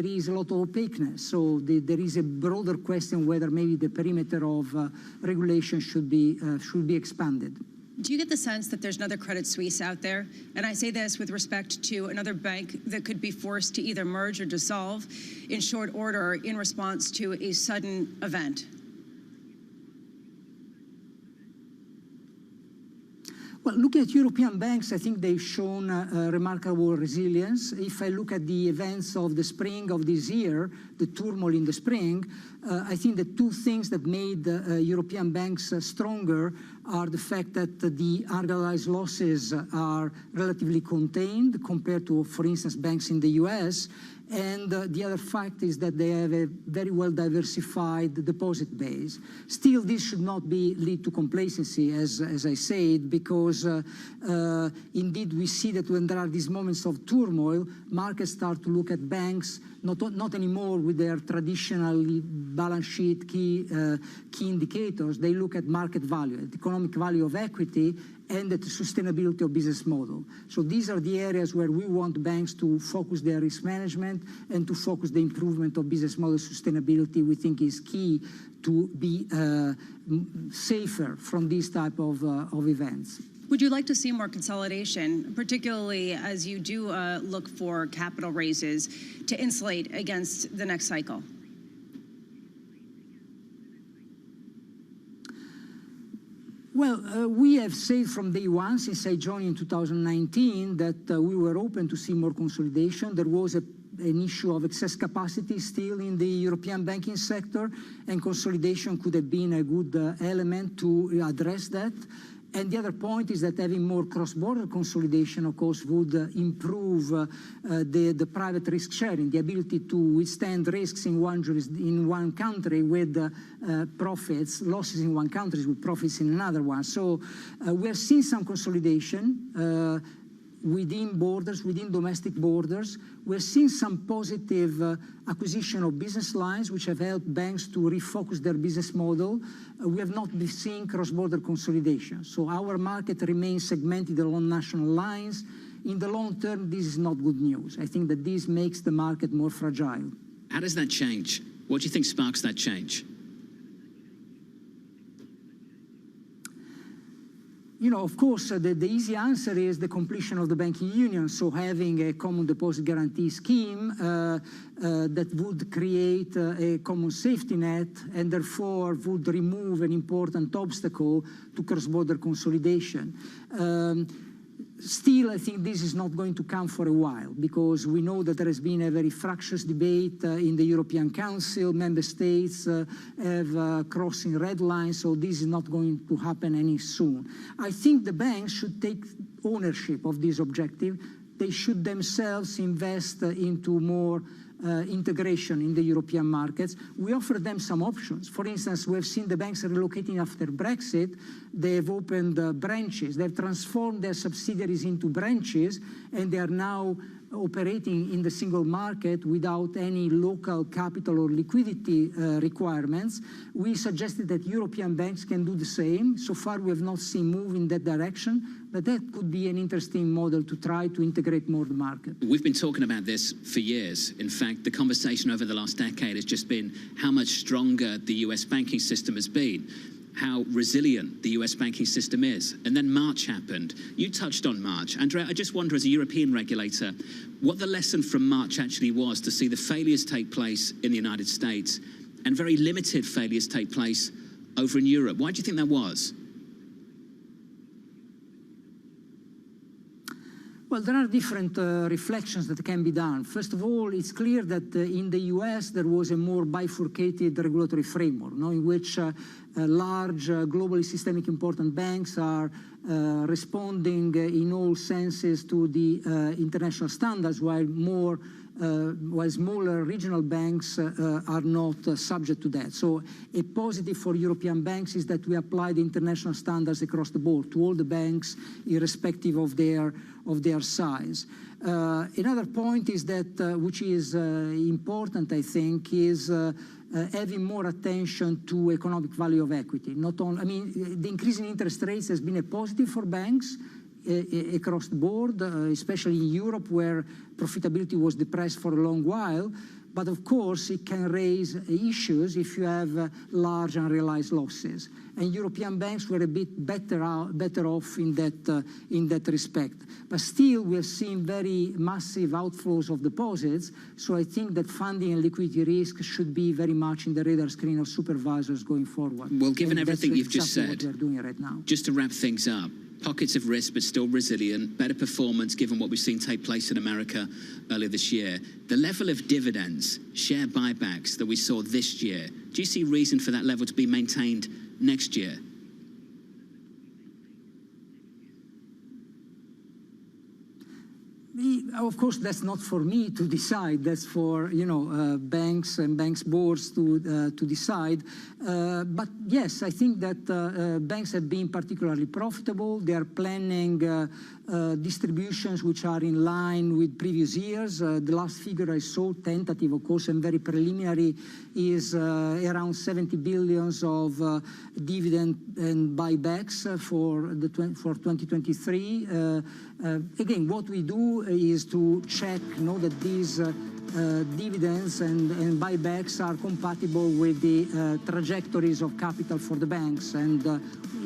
is a lot of opaqueness. So there is a broader question whether maybe the perimeter of regulation should be expanded. Do you get the sense that there's another Credit Suisse out there? And I say this with respect to another bank that could be forced to either merge or dissolve in short order in response to a sudden event. Well, looking at European banks, I think they've shown remarkable resilience. If I look at the events of the spring of this year, the turmoil in the spring, I think the two things that made European banks stronger are the fact that the unrealized losses are relatively contained compared to, for instance, banks in the US. And the other fact is that they have a very well-diversified deposit base. Still, this should not lead to complacency, as I said, because indeed we see that when there are these moments of turmoil, markets start to look at banks not anymore with their traditional balance sheet key indicators. They look at market value, at economic value of equity, and at the sustainability of business model. So these are the areas where we want banks to focus their risk management and to focus the improvement of business model sustainability. We think is key to be safer from these type of events. Would you like to see more consolidation, particularly as you do look for capital raises to insulate against the next cycle? Well, we have said from day one, since I joined in 2019, that we were open to see more consolidation. There was an issue of excess capacity still in the European banking sector, and consolidation could have been a good element to address that. And the other point is that having more cross-border consolidation, of course, would improve the private risk sharing, the ability to withstand risks in one country with profits, losses in one country with profits in another one. So we are seeing some consolidation within borders, within domestic borders. We're seeing some positive acquisition of business lines which have helped banks to refocus their business model. We have not been seeing cross-border consolidation. So our market remains segmented along national lines. in the long term, this is not good news. I think that this makes the market more fragile. How does that change? What do you think sparks that change? You know, of course, the easy answer is the completion of the banking union. So having a common deposit guarantee scheme that would create a common safety net and therefore would remove an important obstacle to cross-border consolidation. Still, I think this is not going to come for a while because we know that there has been a very fractious debate in the European Council. Member states have crossing red lines, so this is not going to happen any soon. I think the banks should take ownership of this objective. They should themselves invest into more integration in the European markets. We offer them some options. For instance, we have seen the banks relocating after Brexit. They've opened branches. They've transformed their subsidiaries into branches, and they are now operating in the single market without any local capital or liquidity requirements. We suggested that European banks can do the same. So far, we have not seen move in that direction, but that could be an interesting model to try to integrate more the market. We've been talking about this for years. In fact, the conversation over the last decade has just been how much stronger the US banking system has been, how resilient the US banking system is. And then March happened. You touched on March. Andrea, I just wonder, as a European regulator, what the lesson from March actually was to see the failures take place in the United States and very limited failures take place over in Europe. Why do you think that was? Well, there are different reflections that can be done. First of all, it's clear that in the US there was a more bifurcated regulatory framework, in which large, globally systemic important banks are responding in all senses to the international standards, while smaller regional banks are not subject to that. So a positive for European banks is that we apply the international standards across the board to all the banks, irrespective of their size. Another point is that, which is important, I think, is having more attention to economic value of equity. Not only, I mean, the increase in interest rates has been a positive for banks across the board, especially in Europe, where profitability was depressed for a long while. But of course, it can raise issues if you have large unrealized losses. And European banks were a bit better off in that respect. But still, we have seen very massive outflows of deposits. So I think that funding and liquidity risk should be very much in the radar screen of supervisors going forward. Well, given everything you've just said, what we're doing right now. Just to wrap things up, pockets of risk but still resilient, better performance given what we've seen take place in America earlier this year. The level of dividends, share buybacks that we saw this year, do you see reason for that level to be maintained next year? Of course, that's not for me to decide. That's for banks and banks boards to decide. But yes, I think that banks have been particularly profitable. They are planning distributions which are in line with previous years. The last figure I saw, tentative, of course, and very preliminary, is around 70 billions of dividend and buybacks for 2023. Again, what we do is to check that these dividends and buybacks are compatible with the trajectories of capital for the banks. And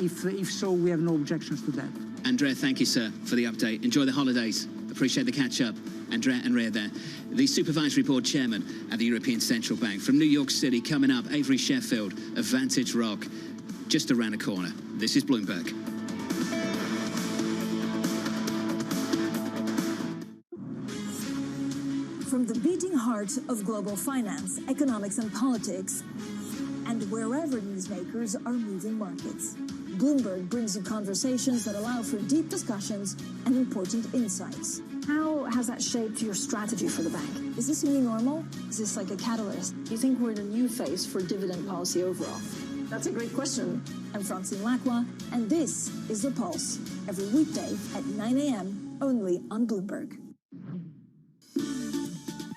if so, we have no objections to that. Andrea, thank you, sir, for the update. Enjoy the holidays. Appreciate the catch-up. Andrea Enria there, the Supervisory Board Chairman at the European Central Bank. From New York City, coming up, Avery Sheffield of Vantage Rock, just around the corner. This is Bloomberg. From the beating heart of global finance, economics, and politics, and wherever newsmakers are moving markets, Bloomberg brings you conversations that allow for deep discussions and important insights. How has that shaped your strategy for the bank? Is this a new normal? Is this like a catalyst? Do you think we're in a new phase for dividend policy overall? That's a great question. I'm Francine Lacqua, and this is The Pulse, every weekday at 9 a.m. only on Bloomberg.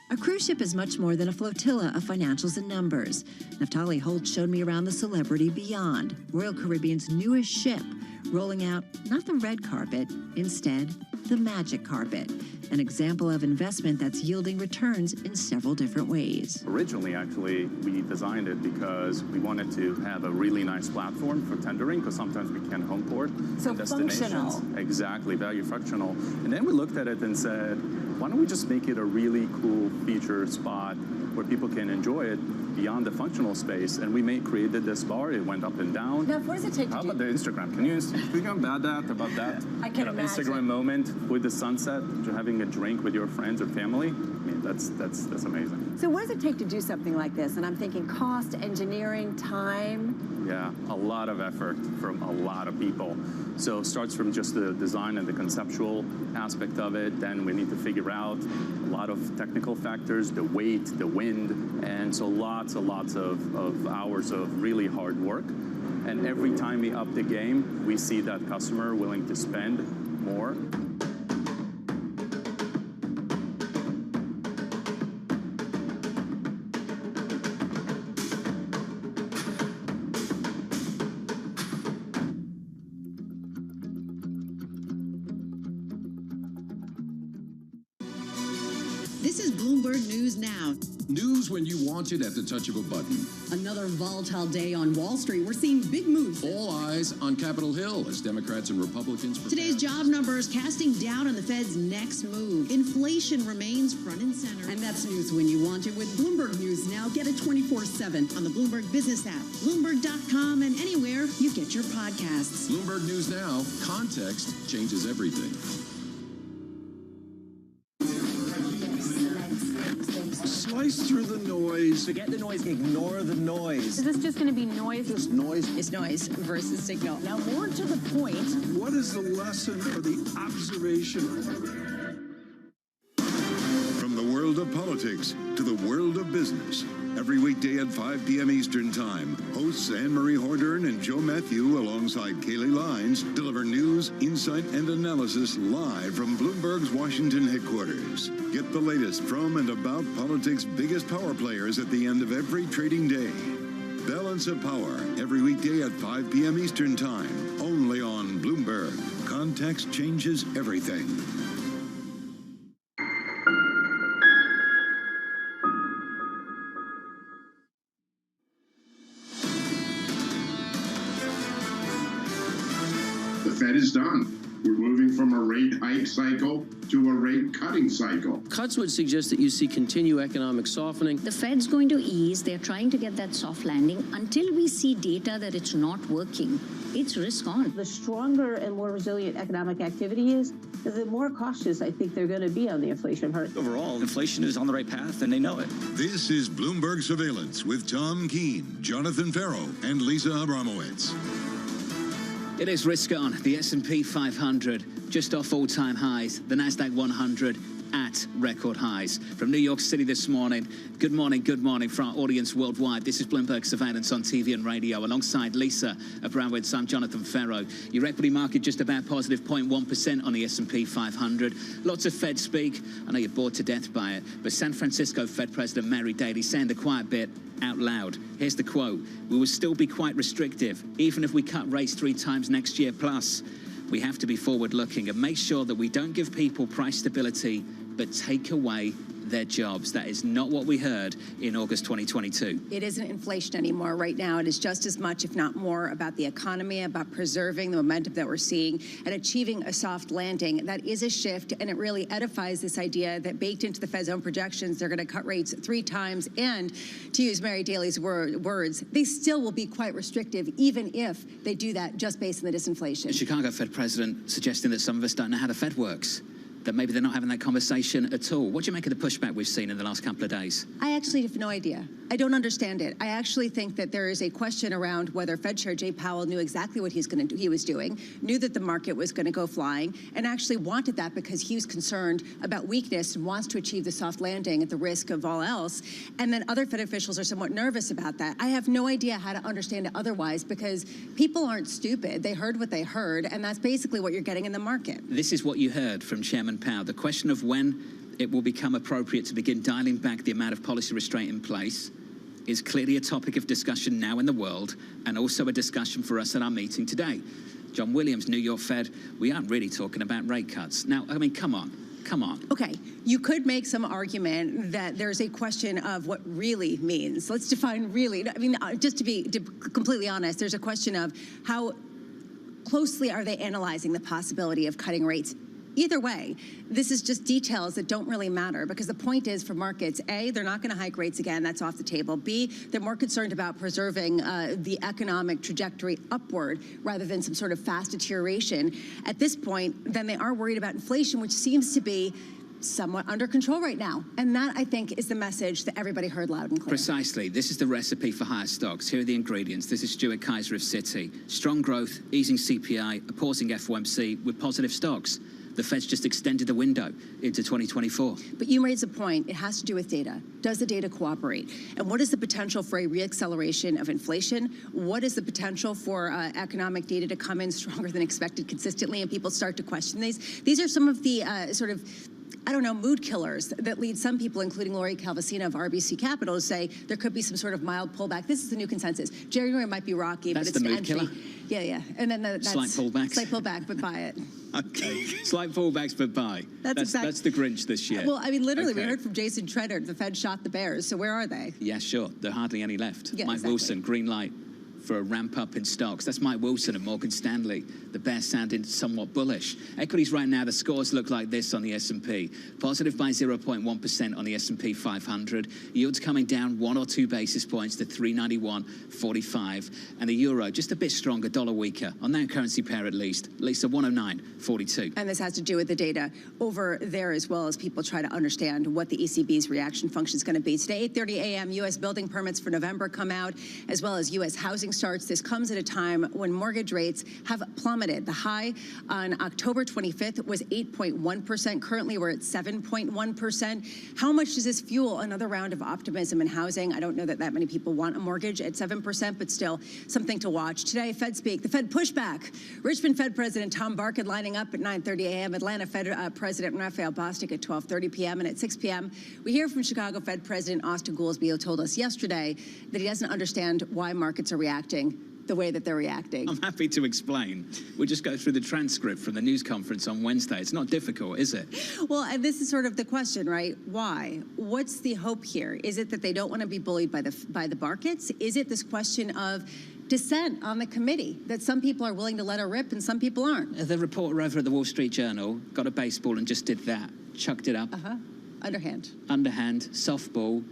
A cruise ship is much more than a flotilla of financials and numbers. Naftali Holt showed me around the Celebrity Beyond, Royal Caribbean's newest ship, rolling out not the red carpet, instead, the magic carpet, an example of investment that's yielding returns in several different ways. Originally, actually, we designed it because we wanted to have a really nice platform for tendering, because sometimes we can't home port So destinations. functional. Exactly, value functional. And then we looked at it and said, why don't we just make it a really cool feature spot where people can enjoy it beyond the functional space? And we created this bar. It went up and down. Now, what does it take to How do? about the Instagram? Can you speak about that? I can imagine. Instagram moment with the sunset, you're having a drink with your friends or family. I mean, that's amazing. So what does it take to do something like this? And I'm thinking cost, engineering, time. Yeah, a lot of effort from a lot of people. So it starts from just the design and the conceptual aspect of it. Then we need to figure out a lot of technical factors, the weight, the wind, and so lots and lots of hours of really hard work. And every time we up the game, we see that customer willing to spend more. This is Bloomberg News Now. News when you want it at the touch of a button. Another volatile day on Wall Street. We're seeing big moves. All eyes on Capitol Hill as Democrats and Republicans prepare. Today's job numbers casting doubt on the Fed's next move. Inflation remains front and center. And that's news when you want it with Bloomberg News Now. Get it 24/7 on the Bloomberg Business app, Bloomberg.com, and anywhere you get your podcasts. Bloomberg News Now. Context changes everything. Slice through the noise. Forget the noise, ignore the noise. Is this just going to be noise? Just noise. It's noise versus signal. Now, more to the point. What is the lesson or the observation? From the world of politics to the world of business. Every weekday at 5 p.m. Eastern Time, hosts Anne-Marie Hordern and Joe Matthew alongside Kaylee Lines deliver news, insight, and analysis live from Bloomberg's Washington headquarters. Get the latest from and about politics' biggest power players at the end of every trading day. Balance of Power, every weekday at 5 p.m. Eastern Time, only on Bloomberg. Context changes everything. The Fed is done. We're moving from a rate hike cycle to a rate cutting cycle. Cuts would suggest that you see continued economic softening. The Fed's going to ease. They're trying to get that soft landing. Until we see data that it's not working, it's risk on. The stronger and more resilient economic activity is, the more cautious I think they're going to be on the inflation part. Overall, inflation is on the right path, and they know it. This is Bloomberg Surveillance with Tom Keene, Jonathan Farrow, and Lisa Abramowitz. It is risk on. The S&P 500 just off all-time highs. The Nasdaq 100 at record highs. From New York City this morning. Good morning for our audience worldwide. This is Bloomberg Surveillance on TV and radio. Alongside Lisa Abramowitz, I'm Jonathan Farrow. Your equity market just about positive 0.1% on the S&P 500. Lots of Fed speak. I know you're bored to death by it, but San Francisco Fed President Mary Daly saying the quiet bit out loud. Here's the quote: "We will still be quite restrictive, even if we cut rates 3 times next year. Plus, we have to be forward-looking and make sure that we don't give people price stability, but take away their jobs." That is not what we heard in August 2022. It isn't inflation anymore right now. It is just as much, if not more, about the economy, about preserving the momentum that we're seeing and achieving a soft landing. That is a shift, and it really edifies this idea that baked into the Fed's own projections, they're going to cut rates 3 times. And to use Mary Daly's words, they still will be quite restrictive, even if they do that just based on the disinflation. The Chicago Fed president suggesting that some of us don't know how the Fed works, that maybe they're not having that conversation at all. What do you make of the pushback we've seen in the last couple of days? I actually have no idea. I don't understand it. I actually think that there is a question around whether Fed Chair Jay Powell knew exactly what he was doing, knew that the market was going to go flying, and actually wanted that because he was concerned about weakness and wants to achieve the soft landing at the risk of all else. And then other Fed officials are somewhat nervous about that. I have no idea how to understand it otherwise, because people aren't stupid. They heard what they heard, and that's basically what you're getting in the market. This is what you heard from Chairman Powell. The question of when it will become appropriate to begin dialing back the amount of policy restraint in place is clearly a topic of discussion now in the world, and also a discussion for us at our meeting today. John Williams, New York Fed, we aren't really talking about rate cuts. Now, I mean, come on. Come on. Okay, you could make some argument that there's a question of what really means. Let's define really. I mean, just to be completely honest, there's a question of how closely are they analyzing the possibility of cutting rates. Either way, this is just details that don't really matter, because the point is for markets, A, they're not going to hike rates again. That's off the table. B, they're more concerned about preserving the economic trajectory upward rather than some sort of fast deterioration at this point than they are worried about inflation, which seems to be somewhat under control right now. And that, I think, is the message that everybody heard loud and clear. Precisely. This is the recipe for higher stocks. Here are the ingredients. This is Stuart Kaiser of Citi. Strong growth, easing CPI, a pausing FOMC with positive stocks. The Fed's just extended the window into 2024. But you raise a point. It has to do with data. Does the data cooperate? And what is the potential for a reacceleration of inflation? What is the potential for economic data to come in stronger than expected consistently, and people start to question these? These are some of the I don't know, mood killers that lead some people, including Lori Calvasina of RBC Capital, to say there could be some sort of mild pullback. This is the new consensus. January might be rocky, but it's the an mood entry. killer? Yeah. And then that's slight pullbacks. Slight pullback, but buy it. Okay. Slight pullbacks, but buy. That's the Grinch this year. Well, I mean, literally, okay. We heard from Jason Treader, the Fed shot the bears. So where are they? Yeah, sure. There are hardly any left. Yeah, Mike exactly. Wilson, green light for a ramp up in stocks. That's Mike Wilson of Morgan Stanley. The bears sounding somewhat bullish. Equities right now, the scores look like this on the S&P. Positive by 0.1% on the S&P 500. Yields coming down 1 or 2 basis points to 391.45. And the euro just a bit stronger, dollar weaker. On that currency pair at least a 109.42. And this has to do with the data over there as well, as people try to understand what the ECB's reaction function is going to be. Today, 8:30 a.m., U.S. building permits for November come out, as well as U.S. housing starts. This comes at a time when mortgage rates have plummeted. The high on October 25th was 8.1%. Currently, we're at 7.1%. How much does this fuel another round of optimism in housing? I don't know that many people want a mortgage at 7%, but still something to watch. Today, Fed speak. The Fed pushback. Richmond Fed President Tom Barkin lining up at 9:30 a.m. Atlanta Fed President Raphael Bostic at 12:30 p.m. And at 6 p.m., we hear from Chicago Fed President Austin Goolsbee, who told us yesterday that he doesn't understand why markets are reacting the way that they're reacting. I'm happy to explain. We'll just go through the transcript from the news conference on Wednesday. It's not difficult, is it? Well, and this is sort of the question, right? Why? What's the hope here? Is it that they don't want to be bullied by the markets? Is it this question of dissent on the committee, that some people are willing to let her rip and some people aren't? The reporter over at the Wall Street Journal got a baseball and just did that, chucked it up. Underhand, softball,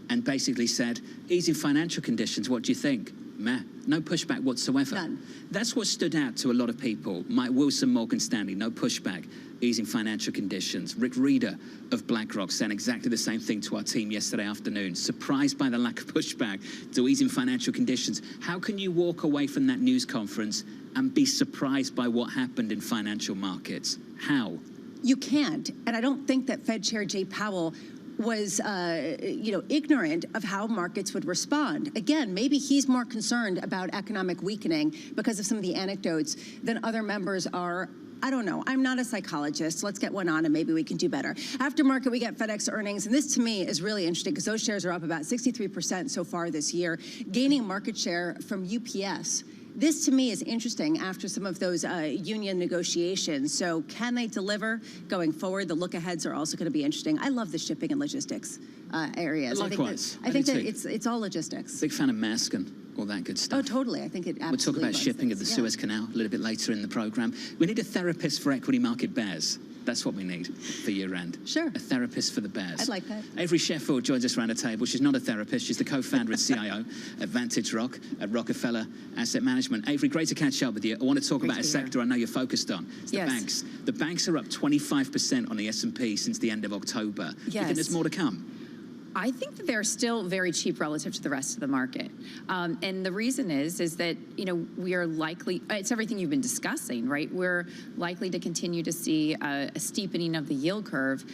and basically said, easing financial conditions, what do you think? Meh. No pushback whatsoever. None. That's what stood out to a lot of people. Mike Wilson, Morgan Stanley, no pushback, easing financial conditions. Rick Reeder of BlackRock saying exactly the same thing to our team yesterday afternoon. Surprised by the lack of pushback to easing financial conditions. How can you walk away from that news conference and be surprised by what happened in financial markets? How? You can't. And I don't think that Fed Chair Jay Powell was, ignorant of how markets would respond. Again, maybe he's more concerned about economic weakening because of some of the anecdotes than other members are. I don't know. I'm not a psychologist. Let's get one on and maybe we can do better. After market, we get FedEx earnings. And this, to me, is really interesting because those shares are up about 63% so far this year, gaining market share from UPS. This, to me, is interesting after some of those union negotiations. So can they deliver going forward? The look-aheads are also going to be interesting. I love the shipping and logistics areas. Likewise. I think that it's all logistics. Big fan of Maersk and all that good stuff. Oh, totally. I think it absolutely We'll talk about shipping of the yeah. Suez Canal a little bit later in the program. We need a therapist for equity market bears. That's what we need for year-end. Sure. A therapist for the bears. I'd like that. Avery Sheffield joins us around the table. She's not a therapist. She's the co-founder and CIO at Vantage Rock at Rockefeller Asset Management. Avery, great to catch up with you. I want to talk about a sector I know you're focused on. It's the banks. The banks are up 25% on the S&P since the end of October. Yes. You think there's more to come? I think that they're still very cheap relative to the rest of the market. And the reason is that, we are likely, it's everything you've been discussing, right? We're likely to continue to see a steepening of the yield curve,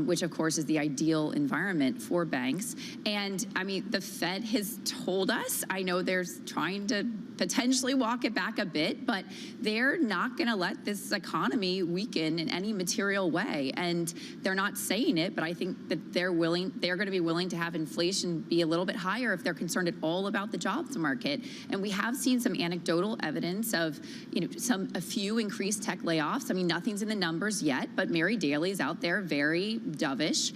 which of course is the ideal environment for banks. And I mean, the Fed has told us, I know they're trying to potentially walk it back a bit, but they're not going to let this economy weaken in any material way. And they're not saying it, but I think that they're going to be willing willing to have inflation be a little bit higher if they're concerned at all about the jobs market. And we have seen some anecdotal evidence of, a few increased tech layoffs. I mean, nothing's in the numbers yet, but Mary Daly's out there very dovish.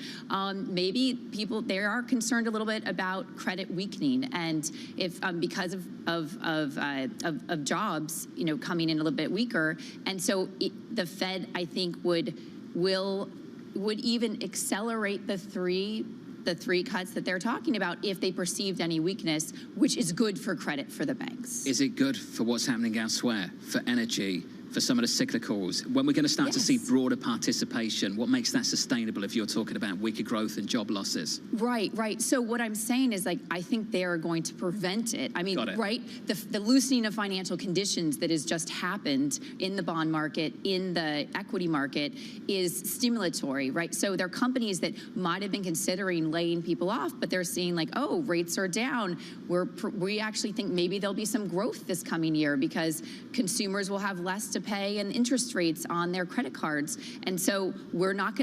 Maybe they are concerned a little bit about credit weakening, and if because of jobs, coming in a little bit weaker, and so the Fed, I think, would even accelerate the three cuts that they're talking about if they perceived any weakness, which is good for credit for the banks. Is it good for what's happening elsewhere, for energy, for some of the cyclicals? When we're going to start to see broader participation, what makes that sustainable if you're talking about weaker growth and job losses? Right. So what I'm saying is, I think they are going to prevent it. I mean, right, the loosening of financial conditions that has just happened in the bond market, in the equity market, is stimulatory, right? So there are companies that might have been considering laying people off, but they're seeing rates are down. We actually think maybe there'll be some growth this coming year because consumers will have less to pay and interest rates on their credit cards. And so we're not going